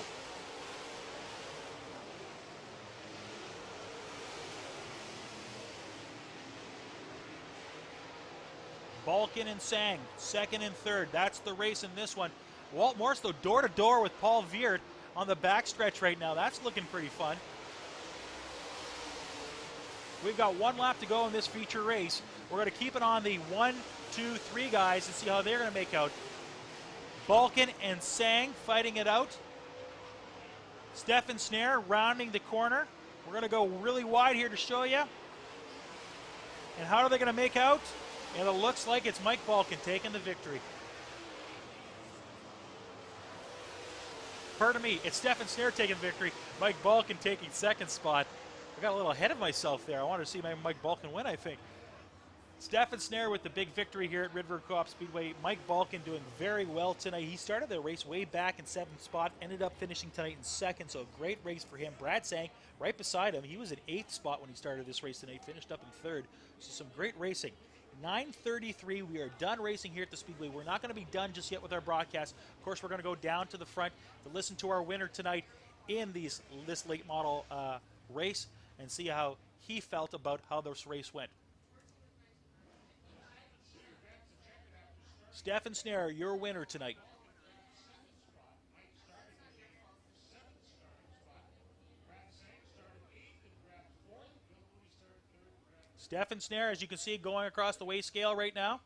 Balkin and Sang, second and third. That's the race in this one. Walt Morse, though, door-to-door with Paul Veert on the backstretch right now. That's looking pretty fun. We've got 1 lap to go in this feature race. We're going to keep it on the 1, 2, 3 guys and see how they're going to make out. Balkin and Sang fighting it out. Stefan Snare rounding the corner. We're going to go really wide here to show you. And how are they going to make out? And it looks like it's Mike Balkin taking the victory. Pardon me, it's Stefan Snare taking victory. Mike Balkin taking second spot. I got a little ahead of myself there. I wanted to see Mike Balkin win, I think. Stefan Snare with the big victory here at Red River Co-op Speedway. Mike Balkin doing very well tonight. He started the race way back in 7th spot, ended up finishing tonight in 2nd, so a great race for him. Brad Sang right beside him. He was in 8th spot when he started this race tonight, finished up in 3rd. So some great racing. 9:33, we are done racing here at the Speedway. We're not going to be done just yet with our broadcast. Of course, we're going to go down to the front to listen to our winner tonight in this late model race and see how he felt about how this race went. Stefan Snare, your winner tonight. Stefan Snare, as you can see, going across the weigh scale right now,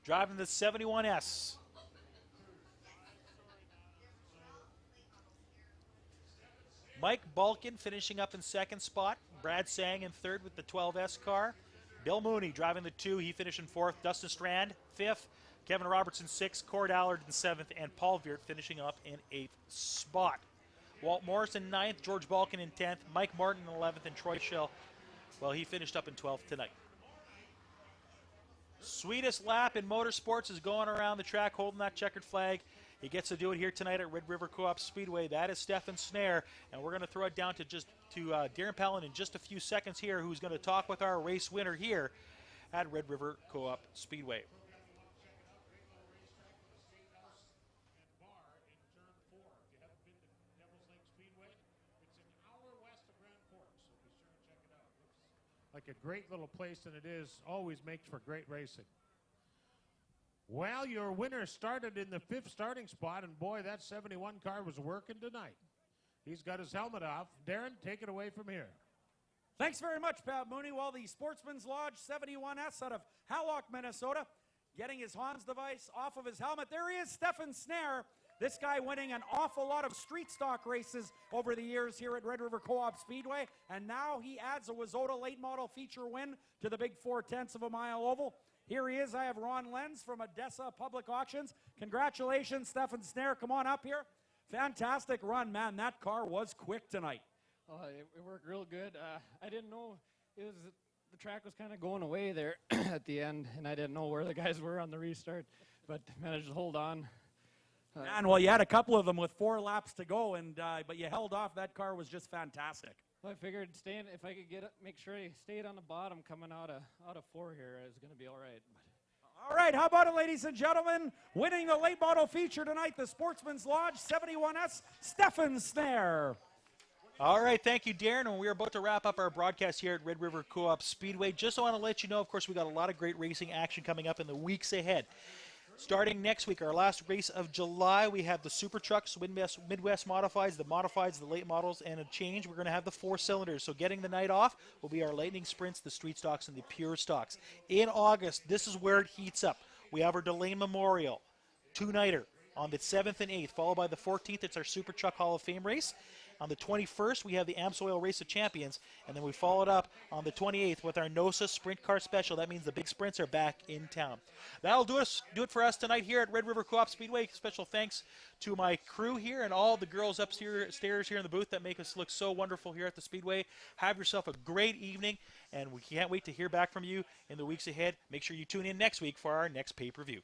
driving the 71S. Mike Balkin finishing up in 2nd spot. Brad Sang in 3rd with the 12S car. Bill Mooney driving the 2. He finished in 4th. Dustin Strand, 5th. Kevin Robertson, 6th. Cord Allard in 7th. And Paul Veert finishing up in 8th spot. Walt Morrison, 9th. George Balkin in 10th. Mike Martin in 11th. And Troy Schill, well, he finished up in 12th tonight. Sweetest lap in motorsports is going around the track holding that checkered flag. He gets to do it here tonight at Red River Co-op Speedway. That is Stefan Snare, and we're going to throw it down to Darren Pallin in just a few seconds here, who's going to talk with our race winner here at Red River Co-op Speedway. Like a great little place, and it is always makes for great racing. Well, your winner started in the 5th starting spot, and boy, that 71 car was working tonight. He's got his helmet off. Darren, take it away from here. Thanks very much, Pat Mooney. Well, the Sportsman's Lodge 71S out of Hallock, Minnesota, getting his Hans device off of his helmet. There he is, Stefan Snare. This guy winning an awful lot of street stock races over the years here at Red River Co-op Speedway. And now he adds a Wazota late model feature win to the big 4/10 of a mile oval. Here he is. I have Ron Lenz from Odessa Public Auctions. Congratulations, Stefan Snare. Come on up here. Fantastic run, man. That car was quick tonight. It worked real good. I didn't know the track was kind of going away there at the end, and I didn't know where the guys were on the restart, but managed to hold on. Man, well, you had a couple of them with 4 laps to go, but you held off. That car was just fantastic. Well, I figured if I could make sure I stayed on the bottom coming out of 4 here, it was going to be all right. All right, how about it, ladies and gentlemen? Winning the late model feature tonight, the Sportsman's Lodge 71S, Stefan Snare. All right, thank you, Darren. And we are about to wrap up our broadcast here at Red River Co-op Speedway. Just want to let you know, of course, we got a lot of great racing action coming up in the weeks ahead. Starting next week, our last race of July, we have the Super Trucks, Midwest Modifieds, the Modifieds, the late models, and a change. We're going to have the 4 cylinders. So getting the night off will be our Lightning Sprints, the Street Stocks, and the Pure Stocks. In August, this is where it heats up. We have our Delane Memorial, 2-nighter on the 7th and 8th, followed by the 14th. It's our Super Truck Hall of Fame race. On the 21st, we have the AMSOIL Race of Champions, and then we followed up on the 28th with our NOSA Sprint Car Special. That means the big sprints are back in town. That'll do it for us tonight here at Red River Co-op Speedway. Special thanks to my crew here and all the girls upstairs here in the booth that make us look so wonderful here at the Speedway. Have yourself a great evening, and we can't wait to hear back from you in the weeks ahead. Make sure you tune in next week for our next pay-per-view.